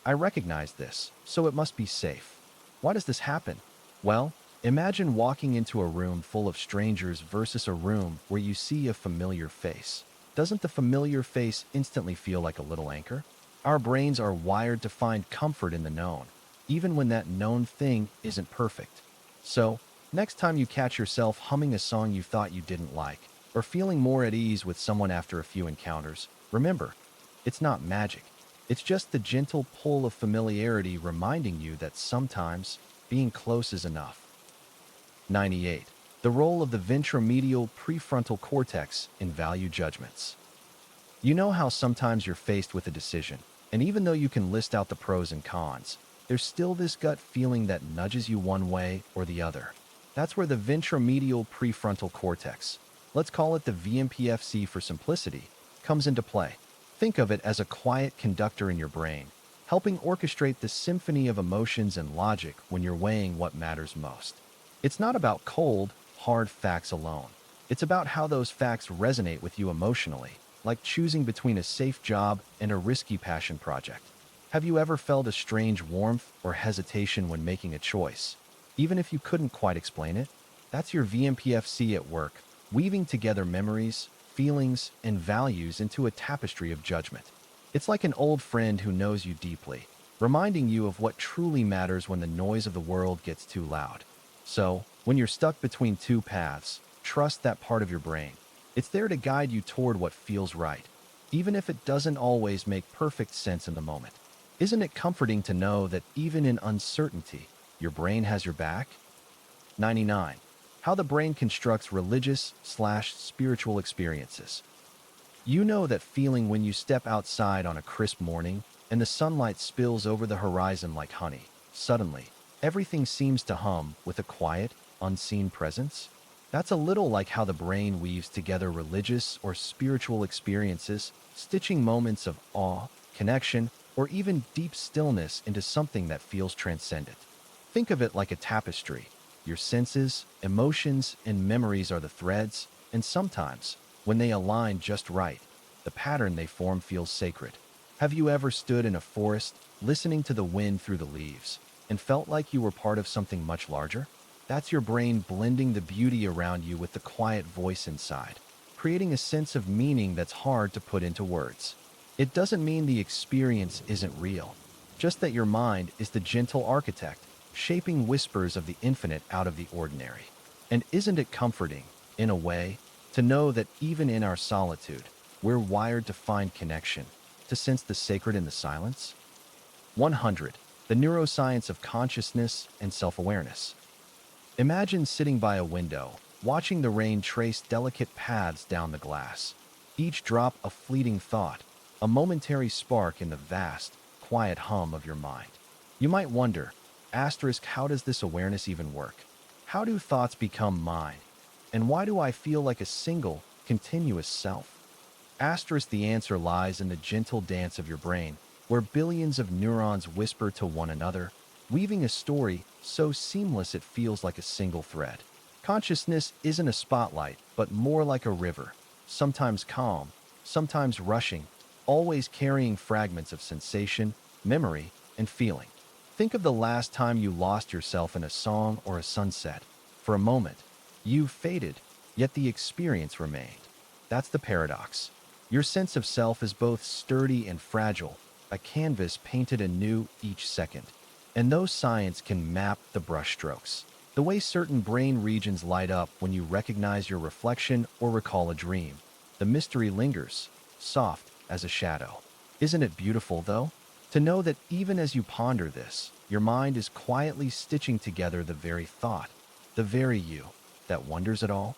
I recognize this, so it must be safe. Why does this happen? Well, imagine walking into a room full of strangers versus a room where you see a familiar face. Doesn't the familiar face instantly feel like a little anchor? Our brains are wired to find comfort in the known, even when that known thing isn't perfect. So, next time you catch yourself humming a song you thought you didn't like, or feeling more at ease with someone after a few encounters, remember, it's not magic. It's just the gentle pull of familiarity reminding you that sometimes being close is enough. 98. The role of the ventromedial prefrontal cortex in value judgments. You know how sometimes you're faced with a decision, and even though you can list out the pros and cons, there's still this gut feeling that nudges you one way or the other. That's where the ventromedial prefrontal cortex, let's call it the VMPFC for simplicity, comes into play. Think of it as a quiet conductor in your brain, helping orchestrate the symphony of emotions and logic when you're weighing what matters most. It's not about cold, hard facts alone. It's about how those facts resonate with you emotionally, like choosing between a safe job and a risky passion project. Have you ever felt a strange warmth or hesitation when making a choice, even if you couldn't quite explain it? That's your VMPFC at work, weaving together memories, feelings, and values into a tapestry of judgment. It's like an old friend who knows you deeply, reminding you of what truly matters when the noise of the world gets too loud. So, when you're stuck between two paths, trust that part of your brain. It's there to guide you toward what feels right, even if it doesn't always make perfect sense in the moment. Isn't it comforting to know that even in uncertainty, your brain has your back? 99. How the brain constructs religious/spiritual experiences. You know that feeling when you step outside on a crisp morning and the sunlight spills over the horizon like honey. Suddenly, everything seems to hum with a quiet, unseen presence? That's a little like how the brain weaves together religious or spiritual experiences, stitching moments of awe, connection, or even deep stillness into something that feels transcendent. Think of it like a tapestry. Your senses, emotions, and memories are the threads, and sometimes, when they align just right, The pattern they form feels sacred. Have you ever stood in a forest, listening to the wind through the leaves, and felt like you were part of something much larger? That's your brain blending the beauty around you with the quiet voice inside, creating a sense of meaning that's hard to put into words. It doesn't mean the experience isn't real, just that your mind is the gentle architect, shaping whispers of the infinite out of the ordinary. And isn't it comforting, in a way, to know that even in our solitude, we're wired to find connection, to sense the sacred in the silence? 100. The neuroscience of consciousness and self-awareness. Imagine sitting by a window, watching the rain trace delicate paths down the glass. Each drop a fleeting thought, a momentary spark in the vast, quiet hum of your mind. You might wonder, asterisk, how does this awareness even work? How do thoughts become mine? And why do I feel like a single, continuous self? Asterisk, the answer lies in the gentle dance of your brain, where billions of neurons whisper to one another, weaving a story so seamless it feels like a single thread. Consciousness isn't a spotlight, but more like a river, sometimes calm, sometimes rushing, always carrying fragments of sensation, memory, and feeling. Think of the last time you lost yourself in a song or a sunset. For a moment, you faded, yet the experience remained. That's the paradox. Your sense of self is both sturdy and fragile, a canvas painted anew each second. And though science can map the brushstrokes, the way certain brain regions light up when you recognize your reflection or recall a dream, the mystery lingers, soft as a shadow. Isn't it beautiful, though, to know that even as you ponder this, your mind is quietly stitching together the very thought, the very you, that wonders at all?